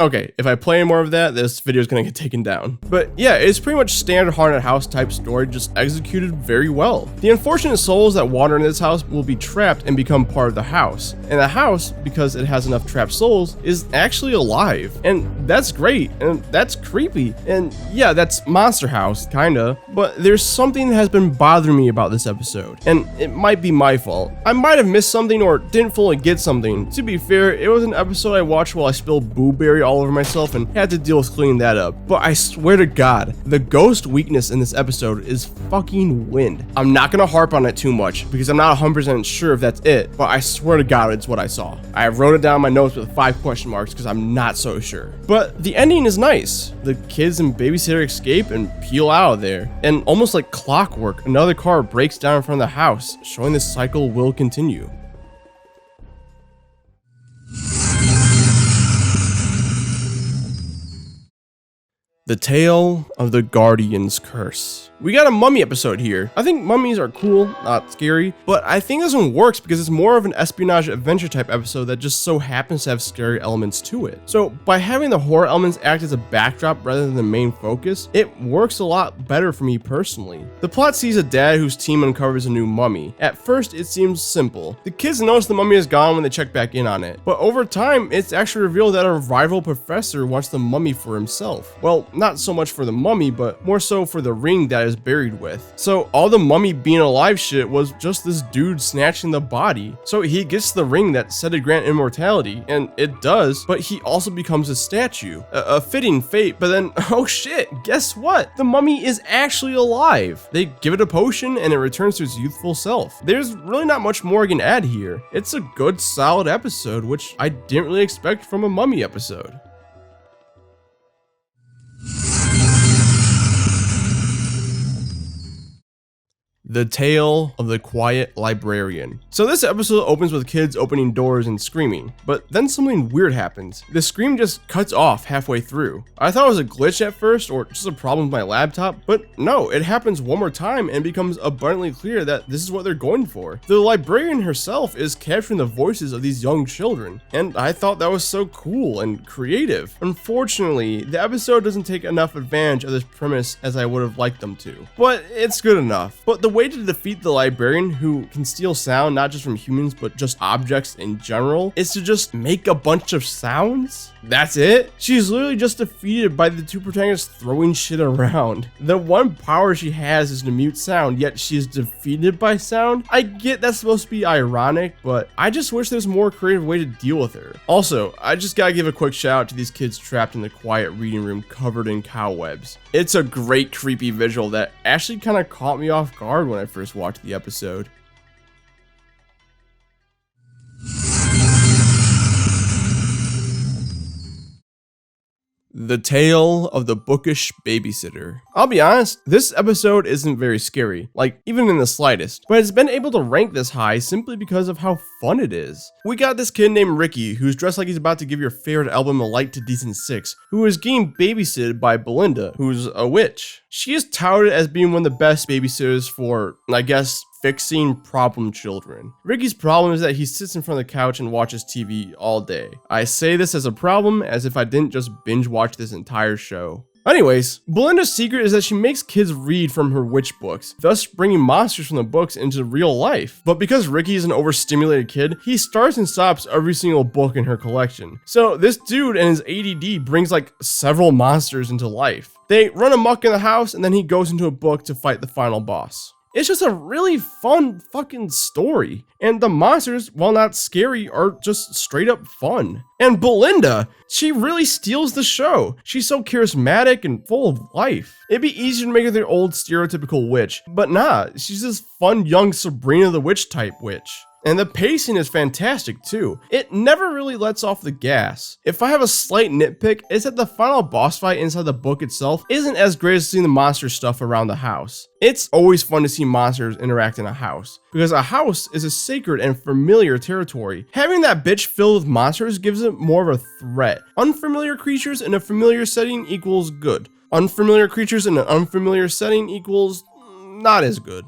S1: Okay, if I play any more of that, this video is gonna get taken down. But yeah, it's pretty much standard haunted house type story, just executed very well. The unfortunate souls that wander in this house will be trapped and become part of the house. And the house, because it has enough trapped souls, is actually alive. And that's great, and that's creepy. And yeah, that's Monster House, kinda. But there's something that has been bothering me about this episode, and it might be my fault. I might have missed something or didn't fully get something. To be fair, it was an episode I watched while I spilled blueberry all over myself and had to deal with cleaning that up. But I swear to God, the ghost weakness in this episode is fucking wind. I'm not gonna harp on it too much because I'm not 100% sure if that's it, but I swear to God it's what I saw. I wrote it down in my notes with 5 question marks because I'm not so sure. But the ending is nice. The kids and babysitter escape and peel out of there. And almost like clockwork, another car breaks down in front of the house, showing this cycle will continue. The Tale of the Guardian's Curse. We got a mummy episode here. I think mummies are cool, not scary, but I think this one works because it's more of an espionage adventure type episode that just so happens to have scary elements to it. So by having the horror elements act as a backdrop rather than the main focus, it works a lot better for me personally. The plot sees a dad whose team uncovers a new mummy. At first, it seems simple. The kids notice the mummy is gone when they check back in on it, but over time, it's actually revealed that a rival professor wants the mummy for himself. Well, not so much for the mummy, but more so for the ring that is buried with. So all the mummy being alive shit was just this dude snatching the body. So he gets the ring that said to grant immortality, and it does, but he also becomes a statue. A fitting fate, but then, oh shit, guess what? The mummy is actually alive. They give it a potion and it returns to its youthful self. There's really not much more I can add here. It's a good, solid episode, which I didn't really expect from a mummy episode. The Tale of the Quiet Librarian. So this episode opens with kids opening doors and screaming, but then something weird happens. The scream just cuts off halfway through. I thought it was a glitch at first or just a problem with my laptop, but no, it happens one more time and becomes abundantly clear that this is what they're going for. The librarian herself is capturing the voices of these young children, and I thought that was so cool and creative. Unfortunately, the episode doesn't take enough advantage of this premise as I would have liked them to, but it's good enough. But the way to defeat the librarian, who can steal sound not just from humans but just objects in general, is to just make a bunch of sounds. That's it. She's literally just defeated by the two protagonists throwing shit around. The one power she has is to mute sound, yet she is defeated by sound. I get that's supposed to be ironic, but I just wish there's a more creative way to deal with her. Also, I just gotta give a quick shout out to these kids trapped in the quiet reading room covered in cobwebs. It's a great creepy visual that actually kind of caught me off guard when I first watched the episode. The Tale of the Bookish Babysitter. I'll be honest, this episode isn't very scary, like even in the slightest, but it's been able to rank this high simply because of how fun it is. We got this kid named Ricky who's dressed like he's about to give your favorite album a light to decent 6, who is getting babysitted by Belinda, who's a witch. She is touted as being one of the best babysitters for, I guess, fixing problem children. Ricky's problem is that he sits in front of the couch and watches TV all day. I say this as a problem as if I didn't just binge watch this entire show. Anyways, Belinda's secret is that she makes kids read from her witch books, thus bringing monsters from the books into real life. But because Ricky is an overstimulated kid, he starts and stops every single book in her collection. So this dude and his ADD brings like several monsters into life. They run amok in the house and then he goes into a book to fight the final boss. It's just a really fun fucking story. And the monsters, while not scary, are just straight up fun. And Belinda, she really steals the show. She's so charismatic and full of life. It'd be easier to make her the old stereotypical witch, but nah, she's this fun young Sabrina the Witch type witch. And the pacing is fantastic too. It never really lets off the gas. If I have a slight nitpick, it's that the final boss fight inside the book itself isn't as great as seeing the monster stuff around the house. It's always fun to see monsters interact in a house, because a house is a sacred and familiar territory. Having that bitch filled with monsters gives it more of a threat. Unfamiliar creatures in a familiar setting equals good. Unfamiliar creatures in an unfamiliar setting equals not as good.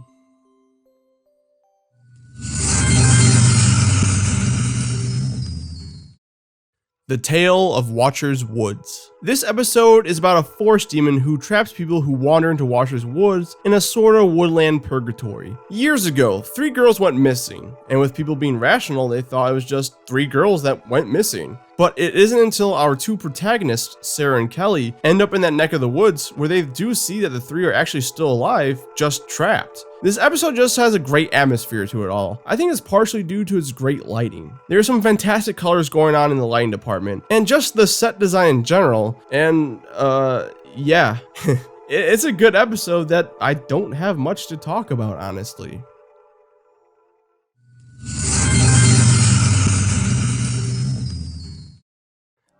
S1: The Tale of Watcher's Woods. This episode is about a forest demon who traps people who wander into Watcher's Woods in a sort of woodland purgatory. Years ago, 3 girls went missing, and with people being rational, they thought it was just 3 girls that went missing. But it isn't until our 2 protagonists, Sarah and Kelly, end up in that neck of the woods where they do see that the 3 are actually still alive, just trapped. This episode just has a great atmosphere to it all. I think it's partially due to its great lighting. There's some fantastic colors going on in the lighting department, and just the set design in general, and yeah. It's a good episode that I don't have much to talk about, honestly.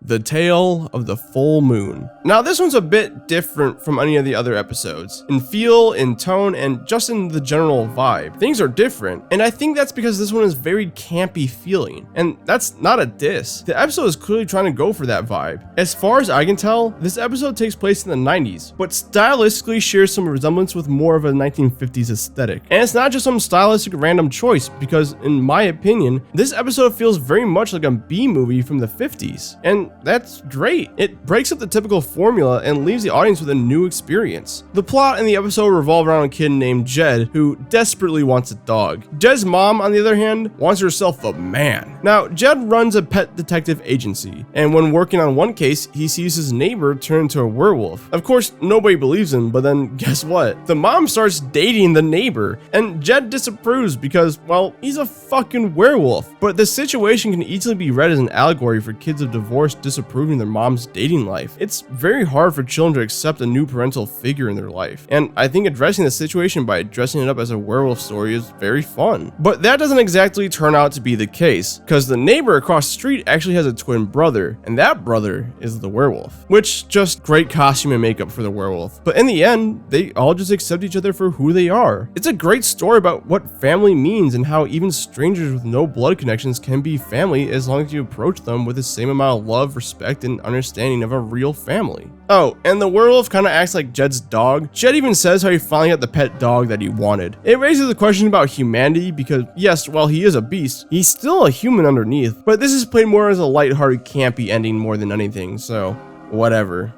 S1: The Tale of the Full Moon. Now this one's a bit different from any of the other episodes. In feel, in tone, and just in the general vibe. Things are different, and I think that's because this one is very campy feeling, and that's not a diss. The episode is clearly trying to go for that vibe. As far as I can tell, this episode takes place in the 90s, but stylistically shares some resemblance with more of a 1950s aesthetic. And it's not just some stylistic random choice, because in my opinion, this episode feels very much like a B-movie from the 50s. And that's great. It breaks up the typical formula and leaves the audience with a new experience. The plot in the episode revolves around a kid named Jed who desperately wants a dog. Jed's mom, on the other hand, wants herself a man. Now, Jed runs a pet detective agency, and when working on one case, he sees his neighbor turn into a werewolf. Of course, nobody believes him, but then guess what? The mom starts dating the neighbor, and Jed disapproves because, well, he's a fucking werewolf. But the situation can easily be read as an allegory for kids of divorced disapproving their mom's dating life. It's very hard for children to accept a new parental figure in their life, and I think addressing the situation by dressing it up as a werewolf story is very fun. But that doesn't exactly turn out to be the case, because the neighbor across the street actually has a twin brother, and that brother is the werewolf. Which, just great costume and makeup for the werewolf. But in the end, they all just accept each other for who they are. It's a great story about what family means and how even strangers with no blood connections can be family as long as you approach them with the same amount of love, respect, and understanding of a real family. Oh, and the werewolf kind of acts like Jed's dog. Jed even says how he finally got the pet dog that he wanted. It raises the question about humanity because, yes, while he is a beast, he's still a human underneath. But this is played more as a lighthearted, campy ending more than anything, so whatever.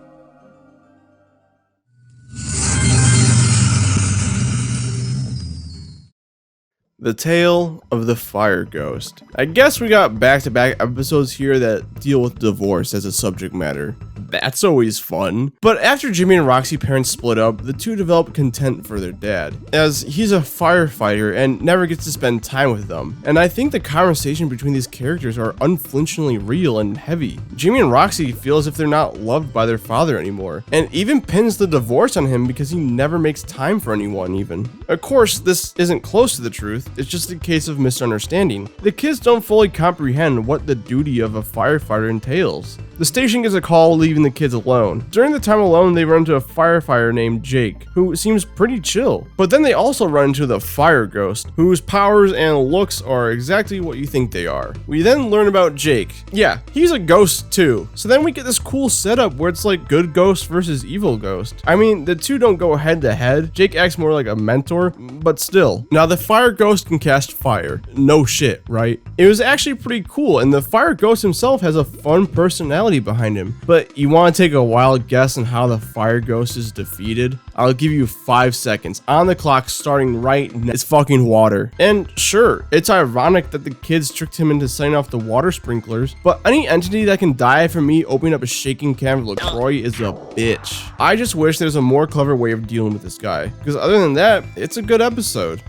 S1: The Tale of the Fire Ghost. I guess we got back-to-back episodes here that deal with divorce as a subject matter. That's always fun. But after Jimmy and Roxy's parents split up, the 2 develop contempt for their dad, as he's a firefighter and never gets to spend time with them. And I think the conversation between these characters are unflinchingly real and heavy. Jimmy and Roxy feel as if they're not loved by their father anymore, and even pins the divorce on him because he never makes time for anyone even. Of course, this isn't close to the truth. It's just a case of misunderstanding. The kids don't fully comprehend what the duty of a firefighter entails. The station gets a call leaving the kids alone. During the time alone, they run into a firefighter named Jake, who seems pretty chill. But then they also run into the fire ghost, whose powers and looks are exactly what you think they are. We then learn about Jake. Yeah, he's a ghost too. So then we get this cool setup where it's like good ghost versus evil ghost. I mean, the 2 don't go head to head. Jake acts more like a mentor, but still. Now the fire ghost can cast fire. No shit, right? It was actually pretty cool, and the fire ghost himself has a fun personality behind him. But you want to take a wild guess on how the fire ghost is defeated? I'll give you 5 seconds on the clock starting right now. It's fucking water. And sure, it's ironic that the kids tricked him into setting off the water sprinklers, but any entity that can die from me opening up a shaking can of LaCroix is a bitch. I just wish there's a more clever way of dealing with this guy, because other than that, it's a good episode.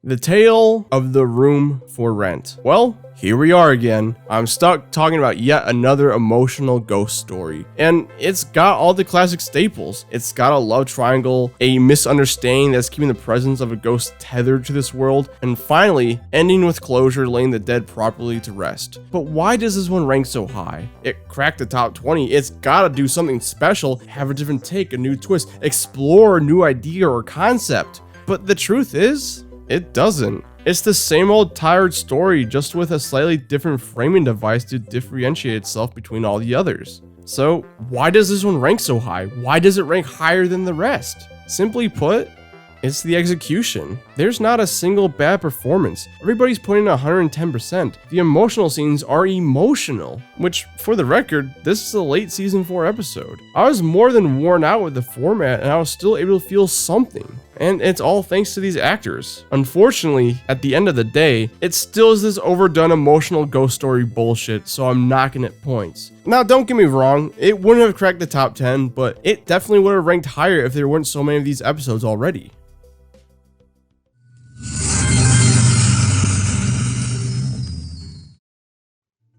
S1: The Tale of the Room for Rent. Well, here we are again. I'm stuck talking about yet another emotional ghost story. And it's got all the classic staples. It's got a love triangle, a misunderstanding that's keeping the presence of a ghost tethered to this world, and finally, ending with closure, laying the dead properly to rest. But why does this one rank so high? It cracked the top 20. It's gotta do something special, have a different take, a new twist, explore a new idea or concept. But the truth is, it doesn't. It's the same old tired story, just with a slightly different framing device to differentiate itself between all the others. So why does this one rank so high? Why does it rank higher than the rest? Simply put, it's the execution. There's not a single bad performance. Everybody's putting 110%. The emotional scenes are emotional, which, for the record, this is a late season 4 episode. I was more than worn out with the format, and I was still able to feel something. And it's all thanks to these actors. Unfortunately, at the end of the day, it still is this overdone emotional ghost story bullshit, so I'm knocking it points. Now, don't get me wrong, it wouldn't have cracked the top 10, but it definitely would have ranked higher if there weren't so many of these episodes already.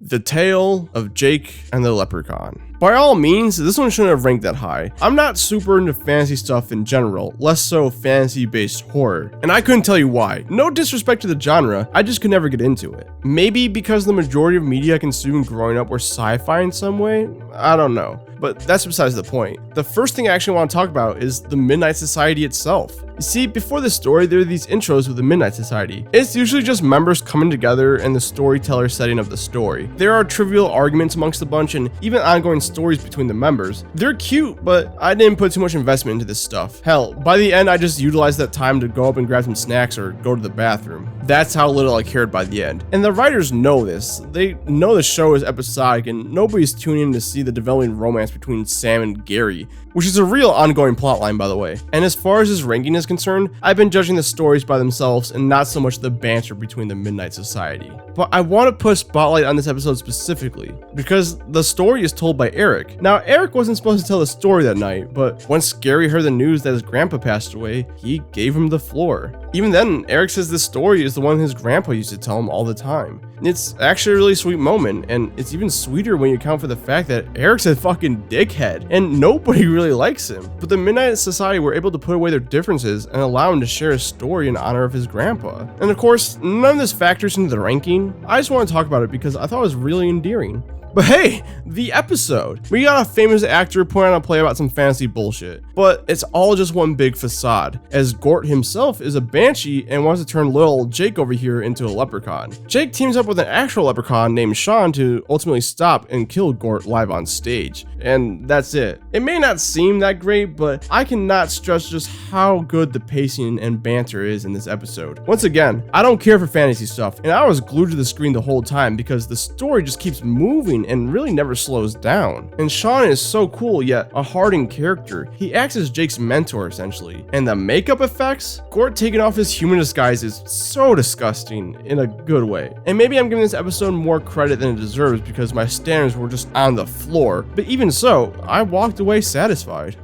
S1: The Tale of Jake and the Leprechaun. By all means, this one shouldn't have ranked that high. I'm not super into fantasy stuff in general, less so fantasy-based horror, and I couldn't tell you why. No disrespect to the genre, I just could never get into it. Maybe because the majority of media I consumed growing up were sci-fi in some way? I don't know, but that's besides the point. The first thing I actually want to talk about is the Midnight Society itself. You see, before the story, there are these intros with the Midnight Society. It's usually just members coming together and the storyteller setting up the story. There are trivial arguments amongst the bunch and even ongoing stories between the members. They're cute, but I didn't put too much investment into this stuff. Hell, by the end I just utilized that time to go up and grab some snacks or go to the bathroom. That's how little I cared by the end. And the writers know this. They know the show is episodic and nobody's tuning in to see the developing romance between Sam and Gary, which is a real ongoing plotline, by the way. And as far as his ranking is concerned, I've been judging the stories by themselves and not so much the banter between the Midnight Society. But I want to put a spotlight on this episode specifically because the story is told by Eric. Now, Eric wasn't supposed to tell the story that night, but once Gary heard the news that his grandpa passed away, he gave him the floor. Even then, Eric says this story is the one his grandpa used to tell him all the time. It's actually a really sweet moment, and it's even sweeter when you account for the fact that Eric's a fucking dickhead, and nobody really likes him. But the Midnight Society were able to put away their differences and allow him to share a story in honor of his grandpa. And of course, none of this factors into the ranking. I just want to talk about it because I thought it was really endearing. But hey, the episode. We got a famous actor putting on a play about some fantasy bullshit. But it's all just one big facade, as Gort himself is a banshee and wants to turn little Jake over here into a leprechaun. Jake teams up with an actual leprechaun named Sean to ultimately stop and kill Gort live on stage. And that's it. It may not seem that great, but I cannot stress just how good the pacing and banter is in this episode. Once again, I don't care for fantasy stuff, and I was glued to the screen the whole time because the story just keeps moving and really never slows down. And Sean is so cool, yet a hardened character. He acts as Jake's mentor essentially. And the makeup effects? Gort taking off his human disguise is so disgusting in a good way. And maybe I'm giving this episode more credit than it deserves because my standards were just on the floor. But even so, I walked away satisfied.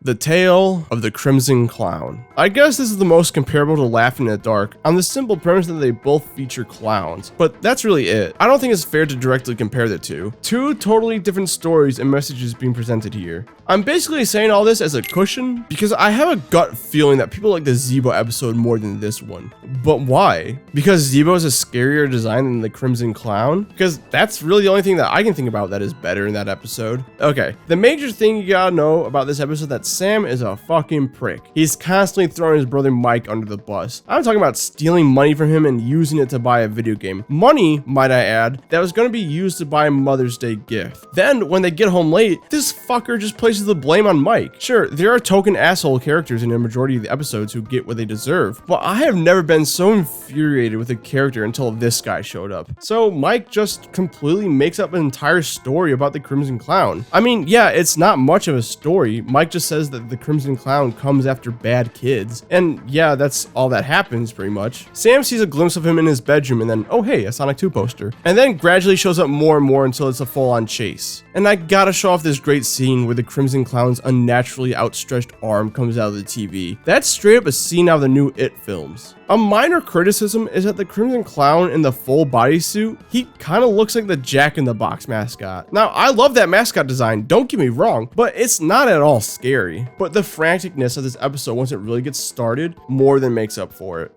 S1: The Tale of the Crimson Clown. I guess this is the most comparable to Laughing in the Dark on the simple premise that they both feature clowns, but that's really it. I don't think it's fair to directly compare the two. Two totally different stories and messages being presented here. I'm basically saying all this as a cushion because I have a gut feeling that people like the Zebo episode more than this one. But why? Because Zebo is a scarier design than the Crimson Clown? Because that's really the only thing that I can think about that is better in that episode. Okay, the major thing you gotta know about this episode that Sam is a fucking prick. He's constantly throwing his brother Mike under the bus. I'm talking about stealing money from him and using it to buy a video game. Money, might I add, that was going to be used to buy a Mother's Day gift. Then, when they get home late, this fucker just places the blame on Mike. Sure, there are token asshole characters in a majority of the episodes who get what they deserve, but I have never been so infuriated with a character until this guy showed up. So Mike just completely makes up an entire story about the Crimson Clown. I mean, yeah, it's not much of a story. Mike just says that the Crimson Clown comes after bad kids. And yeah, that's all that happens pretty much. Sam sees a glimpse of him in his bedroom and then, oh hey, a Sonic 2 poster. And then gradually shows up more and more until it's a full-on chase. And I gotta show off this great scene where the Crimson Clown's unnaturally outstretched arm comes out of the TV. That's straight up a scene out of the new It films. A minor criticism is that the Crimson Clown in the full bodysuit, he kind of looks like the Jack in the Box mascot. Now, I love that mascot design, don't get me wrong, but it's not at all scary. But the franticness of this episode once it really gets started more than makes up for it.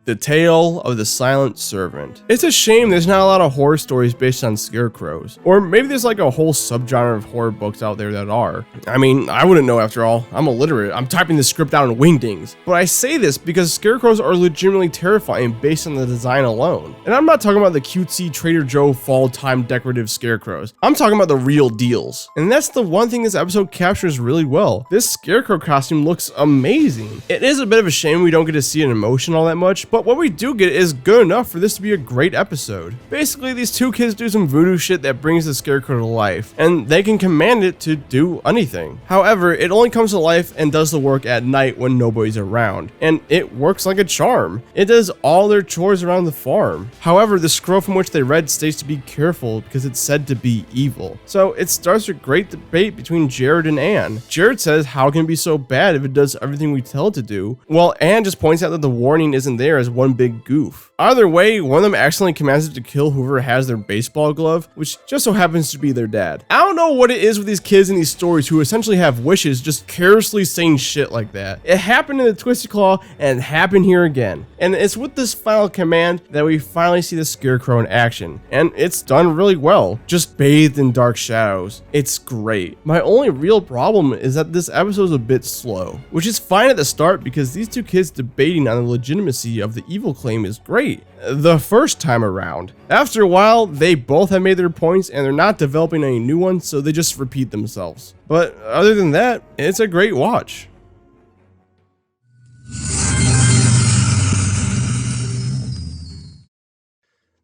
S1: The Tale of the Silent Servant. It's a shame there's not a lot of horror stories based on scarecrows. Or maybe there's like a whole subgenre of horror books out there that are. I mean, I wouldn't know after all. I'm illiterate. I'm typing the script out in wingdings. But I say this because scarecrows are legitimately terrifying based on the design alone. And I'm not talking about the cutesy Trader Joe fall time decorative scarecrows. I'm talking about the real deals. And that's the one thing this episode captures really well. This scarecrow costume looks amazing. It is a bit of a shame we don't get to see an emotion all that much, but what we do get is good enough for this to be a great episode. Basically, these two kids do some voodoo shit that brings the scarecrow to life, and they can command it to do anything. However, it only comes to life and does the work at night when nobody's around, and it works like a charm. It does all their chores around the farm. However, the scroll from which they read states to be careful because it's said to be evil. So it starts a great debate between Jared and Anne. Jared says, how can it be so bad if it does everything we tell it to do? Well, Anne just points out that the warning isn't there as one big goof. Either way, one of them accidentally commands it to kill whoever has their baseball glove, which just so happens to be their dad. I don't know what it is with these kids in these stories who essentially have wishes just carelessly saying shit like that. It happened in the Twisted Claw and it happened here again. And it's with this final command that we finally see the scarecrow in action. And it's done really well, just bathed in dark shadows. It's great. My only real problem is that this episode is a bit slow, which is fine at the start because these two kids debating on the legitimacy of the evil claim is great the first time around. After a while, they both have made their points and they're not developing any new ones, so they just repeat themselves. But other than that, it's a great watch.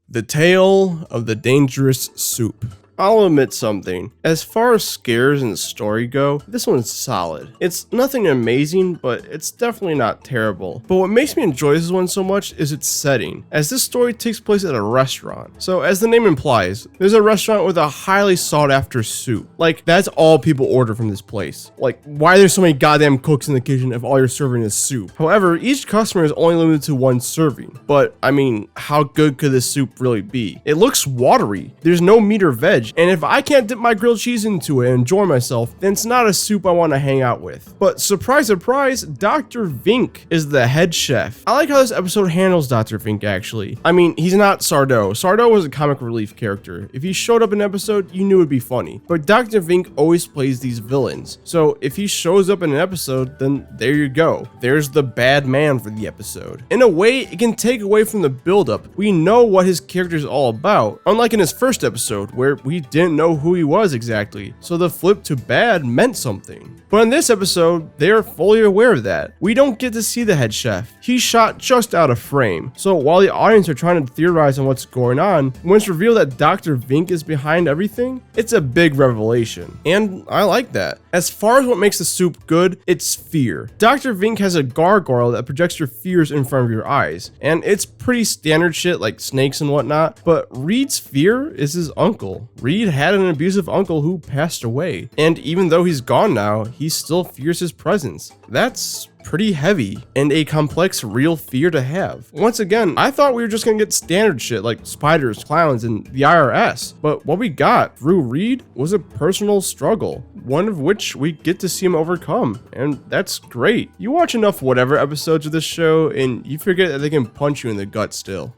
S1: The Tale of the Dangerous Soup. I'll admit something. As far as scares and story go, this one's solid. It's nothing amazing, but it's definitely not terrible. But what makes me enjoy this one so much is its setting, as this story takes place at a restaurant. So as the name implies, there's a restaurant with a highly sought after soup. Like, that's all people order from this place. Like, why are there so many goddamn cooks in the kitchen if all you're serving is soup? However, each customer is only limited to one serving. But, I mean, how good could this soup really be? It looks watery. There's no meat or veg. And if I can't dip my grilled cheese into it and enjoy myself, then it's not a soup I want to hang out with. But surprise, surprise, Dr. Vink is the head chef. I like how this episode handles Dr. Vink, actually. I mean, he's not Sardo. Sardo was a comic relief character. If he showed up in an episode, you knew it'd be funny. But Dr. Vink always plays these villains. So if he shows up in an episode, then there you go. There's the bad man for the episode. In a way, it can take away from the buildup. We know what his character is all about, unlike in his first episode, where we didn't know who he was exactly, so the flip to bad meant something. But in this episode, they are fully aware of that. We don't get to see the head chef. He's shot just out of frame. So while the audience are trying to theorize on what's going on, when it's revealed that Dr. Vink is behind everything, it's a big revelation. And I like that. As far as what makes the soup good, it's fear. Dr. Vink has a gargoyle that projects your fears in front of your eyes. And it's pretty standard shit like snakes and whatnot, but Reed's fear is his uncle. Reed had an abusive uncle who passed away, and even though he's gone now, he still fears his presence. That's pretty heavy and a complex real fear to have. Once again, I thought we were just gonna get standard shit like spiders, clowns, and the IRS, but what we got through Reed was a personal struggle, one of which we get to see him overcome, and that's great. You watch enough whatever episodes of this show and you forget that they can punch you in the gut still.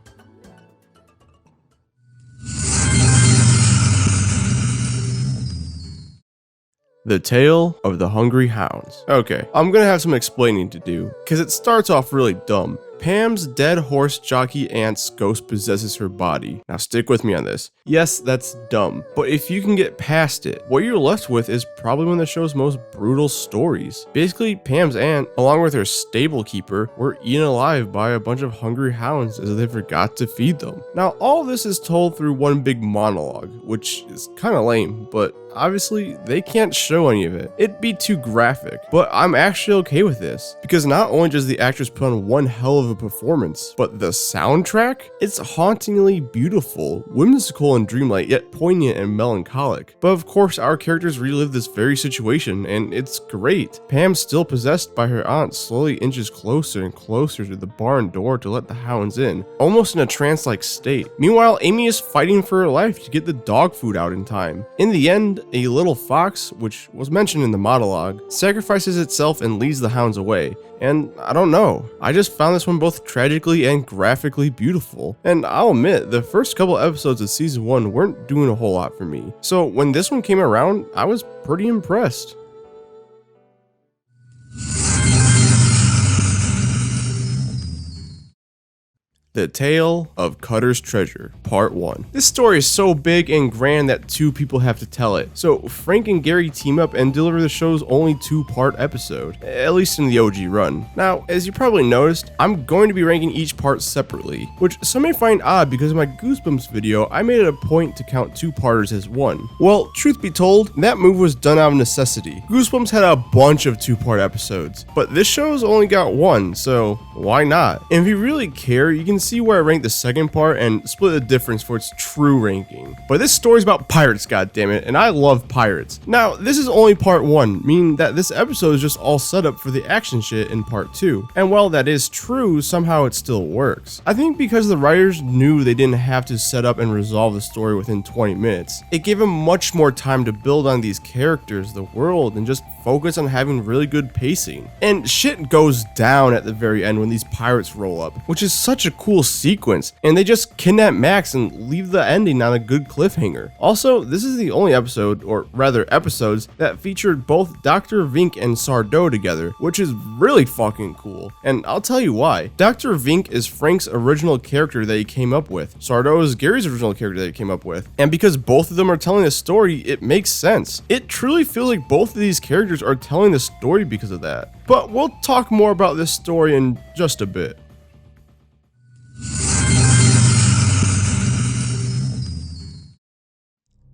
S1: The Tale of the Hungry Hounds. Okay, I'm gonna have some explaining to do, because it starts off really dumb. Pam's dead horse jockey aunt's ghost possesses her body. Now stick with me on this. Yes, that's dumb, but if you can get past it, what you're left with is probably one of the show's most brutal stories. Basically, Pam's aunt, along with her stable keeper, were eaten alive by a bunch of hungry hounds as they forgot to feed them. Now, all this is told through one big monologue, which is kinda lame, but obviously, they can't show any of it. It'd be too graphic, but I'm actually okay with this, because not only does the actress put on one hell of a performance, but the soundtrack? It's hauntingly beautiful, whimsical and dreamlike, yet poignant and melancholic. But of course, our characters relive this very situation, and it's great. Pam, still possessed by her aunt, slowly inches closer and closer to the barn door to let the hounds in, almost in a trance-like state. Meanwhile, Amy is fighting for her life to get the dog food out in time. In the end, a little fox, which was mentioned in the monologue, sacrifices itself and leads the hounds away. And I don't know, I just found this one one both tragically and graphically beautiful. And I'll admit, the first couple episodes of season 1 weren't doing a whole lot for me. So when this one came around, I was pretty impressed. The Tale of Cutter's Treasure, Part 1. This story is so big and grand that 2 people have to tell it. So Frank and Gary team up and deliver the show's only 2-part episode, at least in the OG run. Now, as you probably noticed, I'm going to be ranking each part separately, which some may find odd because in my Goosebumps video, I made it a point to count 2-parters as one. Well, truth be told, that move was done out of necessity. Goosebumps had a bunch of 2-part episodes, but this show's only got 1, so why not? And if you really care, you can see where I ranked the second part and split the difference for its true ranking. But this story's about pirates, goddammit, and I love pirates. Now, this is only part 1, meaning that this episode is just all set up for the action shit in part 2. And while that is true, somehow it still works. I think because the writers knew they didn't have to set up and resolve the story within 20 minutes, it gave them much more time to build on these characters, the world, and just focus on having really good pacing. And shit goes down at the very end when these pirates roll up, which is such a cool sequence, and they just kidnap Max and leave the ending on a good cliffhanger. Also, this is the only episode, or rather episodes, that featured both Dr. Vink and Sardo together, which is really fucking cool. And I'll tell you why. Dr. Vink is Frank's original character that he came up with. Sardo is Gary's original character that he came up with. And because both of them are telling a story, it makes sense. It truly feels like both of these characters are telling the story because of that. But we'll talk more about this story in just a bit.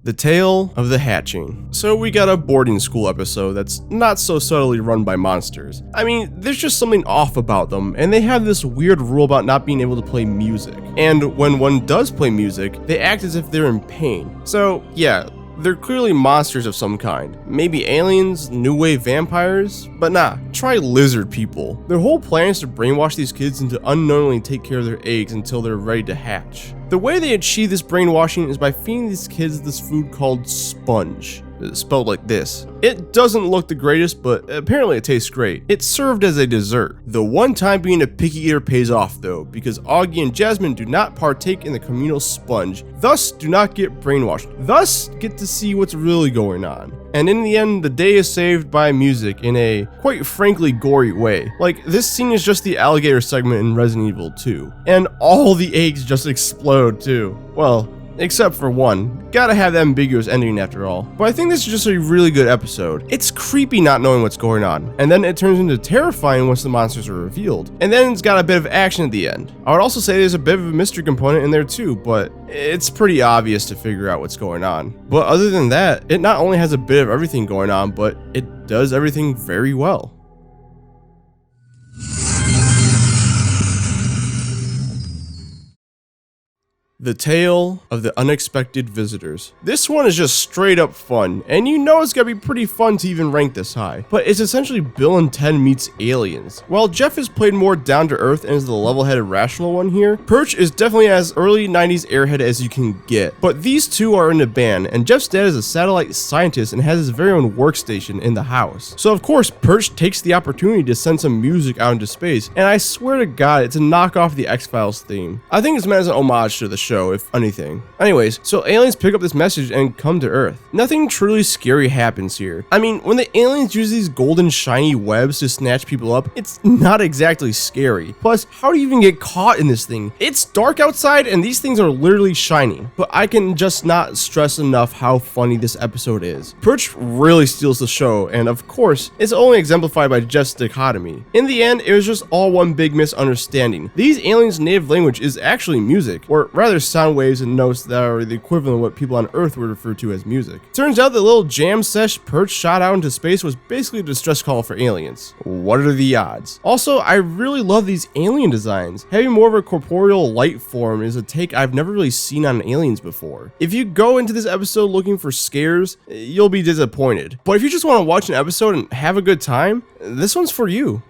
S1: The Tale of the Hatching. So we got a boarding school episode that's not so subtly run by monsters. I mean, there's just something off about them, and they have this weird rule about not being able to play music. And when one does play music, they act as if they're in pain. So yeah, they're clearly monsters of some kind. Maybe aliens, new wave vampires, but nah, try lizard people. Their whole plan is to brainwash these kids into unknowingly take care of their eggs until they're ready to hatch. The way they achieve this brainwashing is by feeding these kids this food called sponge. Spelled like this. It doesn't look the greatest, but apparently it tastes great. It's served as a dessert. The one time being a picky eater pays off though, because Augie and Jasmine do not partake in the communal sponge, thus do not get brainwashed, thus get to see what's really going on. And in the end, the day is saved by music in a, quite frankly, gory way. Like, this scene is just the alligator segment in Resident Evil 2. And all the eggs just explode too. Well, except for one. Gotta have that ambiguous ending after all. But I think this is just a really good episode. It's creepy not knowing what's going on, and then it turns into terrifying once the monsters are revealed. And then it's got a bit of action at the end. I would also say there's a bit of a mystery component in there too, but it's pretty obvious to figure out what's going on. But other than that, it not only has a bit of everything going on, but it does everything very well. The Tale of the Unexpected Visitors. This one is just straight up fun, and you know it's gonna be pretty fun to even rank this high. But it's essentially Bill and Ted meets aliens. While Jeff is played more down to earth and is the level-headed rational one here, Perch is definitely as early 90s airhead as you can get. But these two are in a band, and Jeff's dad is a satellite scientist and has his very own workstation in the house. So of course, Perch takes the opportunity to send some music out into space, and I swear to God, it's a knockoff of the X-Files theme. I think it's meant as an homage to the show, if anything. Anyways, so aliens pick up this message and come to Earth. Nothing truly scary happens here. I mean, when the aliens use these golden shiny webs to snatch people up, it's not exactly scary. Plus, how do you even get caught in this thing? It's dark outside and these things are literally shining. But I can just not stress enough how funny this episode is. Perch really steals the show, and of course, it's only exemplified by Jeff's dichotomy. In the end, it was just all one big misunderstanding. These aliens' native language is actually music, or rather sound waves and notes that are the equivalent of what people on Earth would refer to as music. Turns out the little jam sesh Perch shot out into space was basically a distress call for aliens. What are the odds? Also, I really love these alien designs. Having more of a corporeal light form is a take I've never really seen on aliens before. If you go into this episode looking for scares, you'll be disappointed. But if you just want to watch an episode and have a good time, this one's for you.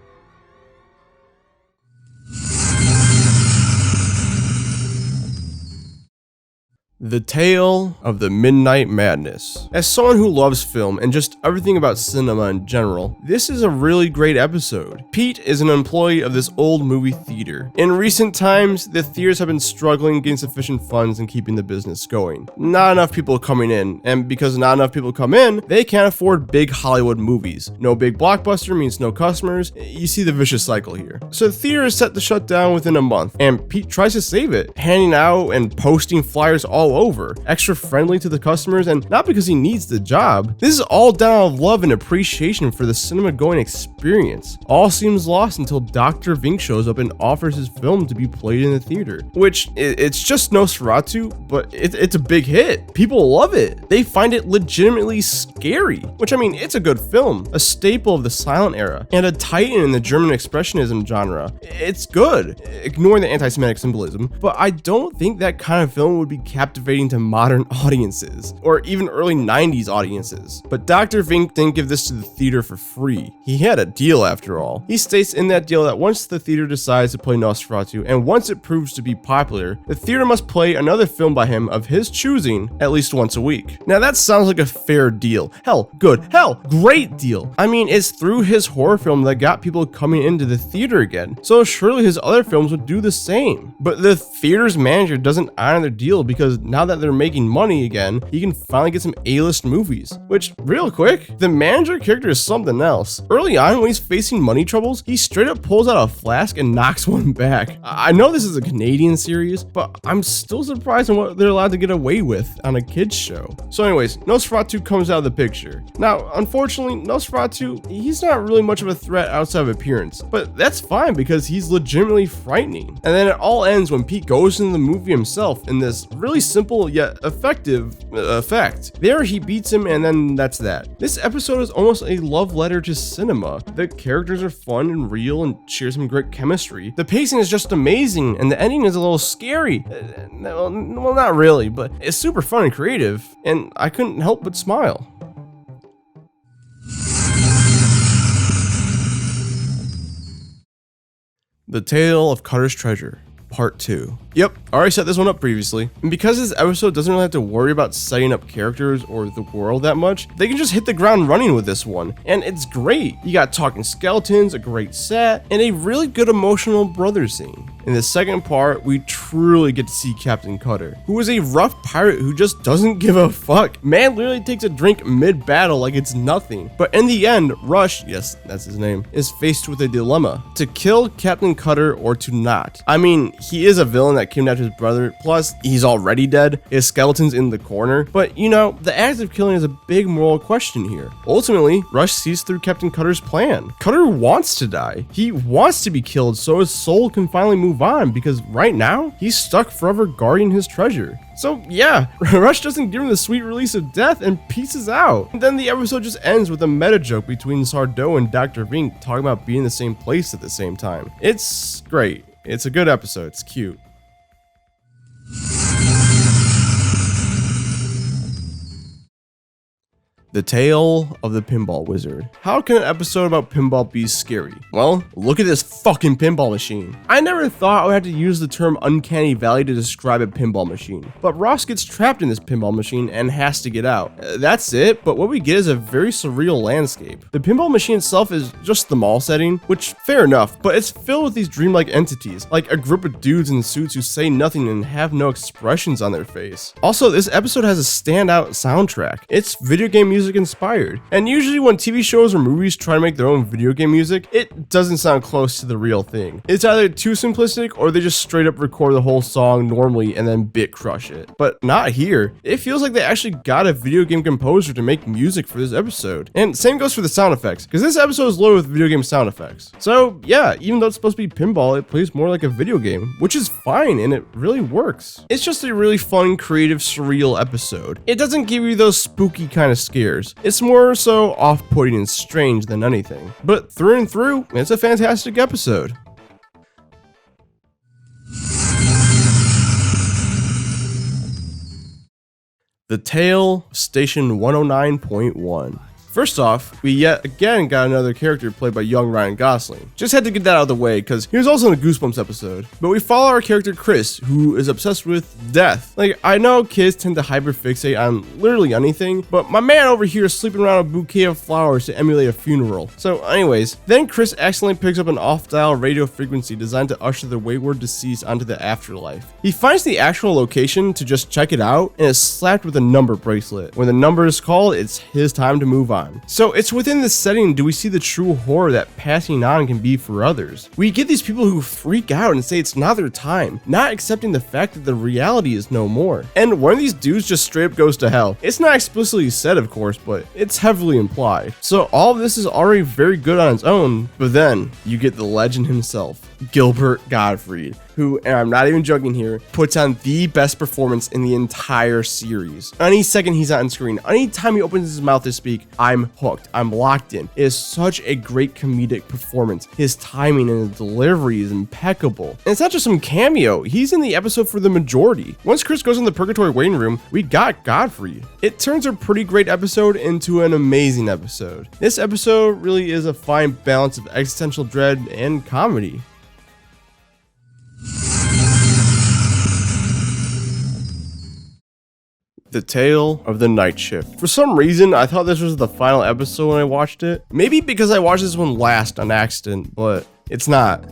S1: The Tale of the Midnight Madness. As someone who loves film and just everything about cinema in general, this is a really great episode. Pete is an employee of this old movie theater. In recent times, the theaters have been struggling getting sufficient funds and keeping the business going. Not enough people coming in, and because not enough people come in, they can't afford big Hollywood movies. No big blockbuster means no customers. You see the vicious cycle here. So the theater is set to shut down within a month, and Pete tries to save it, handing out and posting flyers all over, extra friendly to the customers, and not because he needs the job. This is all done out of love and appreciation for the cinema going experience. All seems lost until Dr. Vink shows up and offers his film to be played in the theater, which it's just Nosferatu, but it's a big hit. People love it. They find it legitimately scary, which I mean, it's a good film, a staple of the silent era, and a titan in the German expressionism genre. It's good, ignoring the anti-Semitic symbolism, but I don't think that kind of film would be captivating to modern audiences, or even early 90s audiences. But Dr. Vink didn't give this to the theater for free. He had a deal after all. He states in that deal that once the theater decides to play Nosferatu, and once it proves to be popular, the theater must play another film by him of his choosing at least once a week. Now that sounds like a fair deal. Hell, good. Hell, great deal. I mean, it's through his horror film that got people coming into the theater again, so surely his other films would do the same. But the theater's manager doesn't honor their deal because now that they're making money again, he can finally get some A-list movies. Which, real quick, the manager character is something else. Early on, when he's facing money troubles, he straight up pulls out a flask and knocks one back. I know this is a Canadian series, but I'm still surprised on what they're allowed to get away with on a kids show. So anyways, Nosferatu comes out of the picture. Now, unfortunately, Nosferatu, he's not really much of a threat outside of appearance, but that's fine because he's legitimately frightening. And then it all ends when Pete goes into the movie himself in this really simple yet effective effect. There he beats him, and then that's that. This episode is almost a love letter to cinema. The characters are fun and real and share some great chemistry. The pacing is just amazing, and the ending is a little scary. Well, not really, but it's super fun and creative, and I couldn't help but smile. The Tale of Cutter's Treasure, Part 2. Yep, I already set this one up previously, and because this episode doesn't really have to worry about setting up characters or the world that much, they can just hit the ground running with this one, and it's great. You got talking skeletons, a great set, and a really good emotional brother scene. In the second part, we truly get to see Captain Cutter, who is a rough pirate who just doesn't give a fuck. Man literally takes a drink mid-battle like it's nothing. But in the end, Rush, yes, that's his name, is faced with a dilemma: to kill Captain Cutter or to not. I mean, he is a villain that kidnapped his brother, plus he's already dead, his skeleton's in the corner, but you know, the act of killing is a big moral question here. Ultimately, Rush sees through Captain Cutter's plan. Cutter wants to die. He wants to be killed so his soul can finally move on, because right now, he's stuck forever guarding his treasure. So yeah, Rush doesn't give him the sweet release of death and pieces out. And then the episode just ends with a meta joke between Sardo and Dr. Vink talking about being in the same place at the same time. It's great. It's a good episode. It's cute. The Tale of the Pinball Wizard. How can an episode about pinball be scary? Well, look at this fucking pinball machine. I never thought I would have to use the term uncanny valley to describe a pinball machine, but Ross gets trapped in this pinball machine and has to get out. That's it, but what we get is a very surreal landscape. The pinball machine itself is just the mall setting, which fair enough, but it's filled with these dreamlike entities, like a group of dudes in suits who say nothing and have no expressions on their face. Also, this episode has a standout soundtrack. It's video game music inspired, and usually when TV shows or movies try to make their own video game music, it doesn't sound close to the real thing. It's either too simplistic or they just straight up record the whole song normally and then bit crush it. But not here. It feels like they actually got a video game composer to make music for this episode. And same goes for the sound effects, because this episode is loaded with video game sound effects. So yeah, even though it's supposed to be pinball, it plays more like a video game, which is fine and it really works. It's just a really fun, creative, surreal episode. It doesn't give you those spooky kind of scares. It's more so off-putting and strange than anything. But through and through, it's a fantastic episode. The Tale of Station 109.1. First off, we yet again got another character played by young Ryan Gosling. Just had to get that out of the way because he was also in a Goosebumps episode. But we follow our character Chris, who is obsessed with death. Like, I know kids tend to hyperfixate on literally anything, but my man over here is sleeping around a bouquet of flowers to emulate a funeral. So anyways, then Chris accidentally picks up an off-dial radio frequency designed to usher the wayward deceased onto the afterlife. He finds the actual location to just check it out and is slapped with a number bracelet. When the number is called, it's his time to move on. So it's within this setting do we see the true horror that passing on can be for others. We get these people who freak out and say it's not their time, not accepting the fact that the reality is no more. And one of these dudes just straight up goes to hell. It's not explicitly said, of course, but it's heavily implied. So all of this is already very good on its own, but then you get the legend himself, Gilbert Gottfried, who, and I'm not even joking here, puts on the best performance in the entire series. Any second he's on screen, anytime he opens his mouth to speak, I'm hooked, I'm locked in. It is such a great comedic performance. His timing and his delivery is impeccable. And it's not just some cameo, he's in the episode for the majority. Once Chris goes in the purgatory waiting room, we got Godfrey. It turns a pretty great episode into an amazing episode. This episode really is a fine balance of existential dread and comedy. The Tale of the Night Shift. For some reason, I thought this was the final episode when I watched it. Maybe because I watched this one last on accident, but it's not.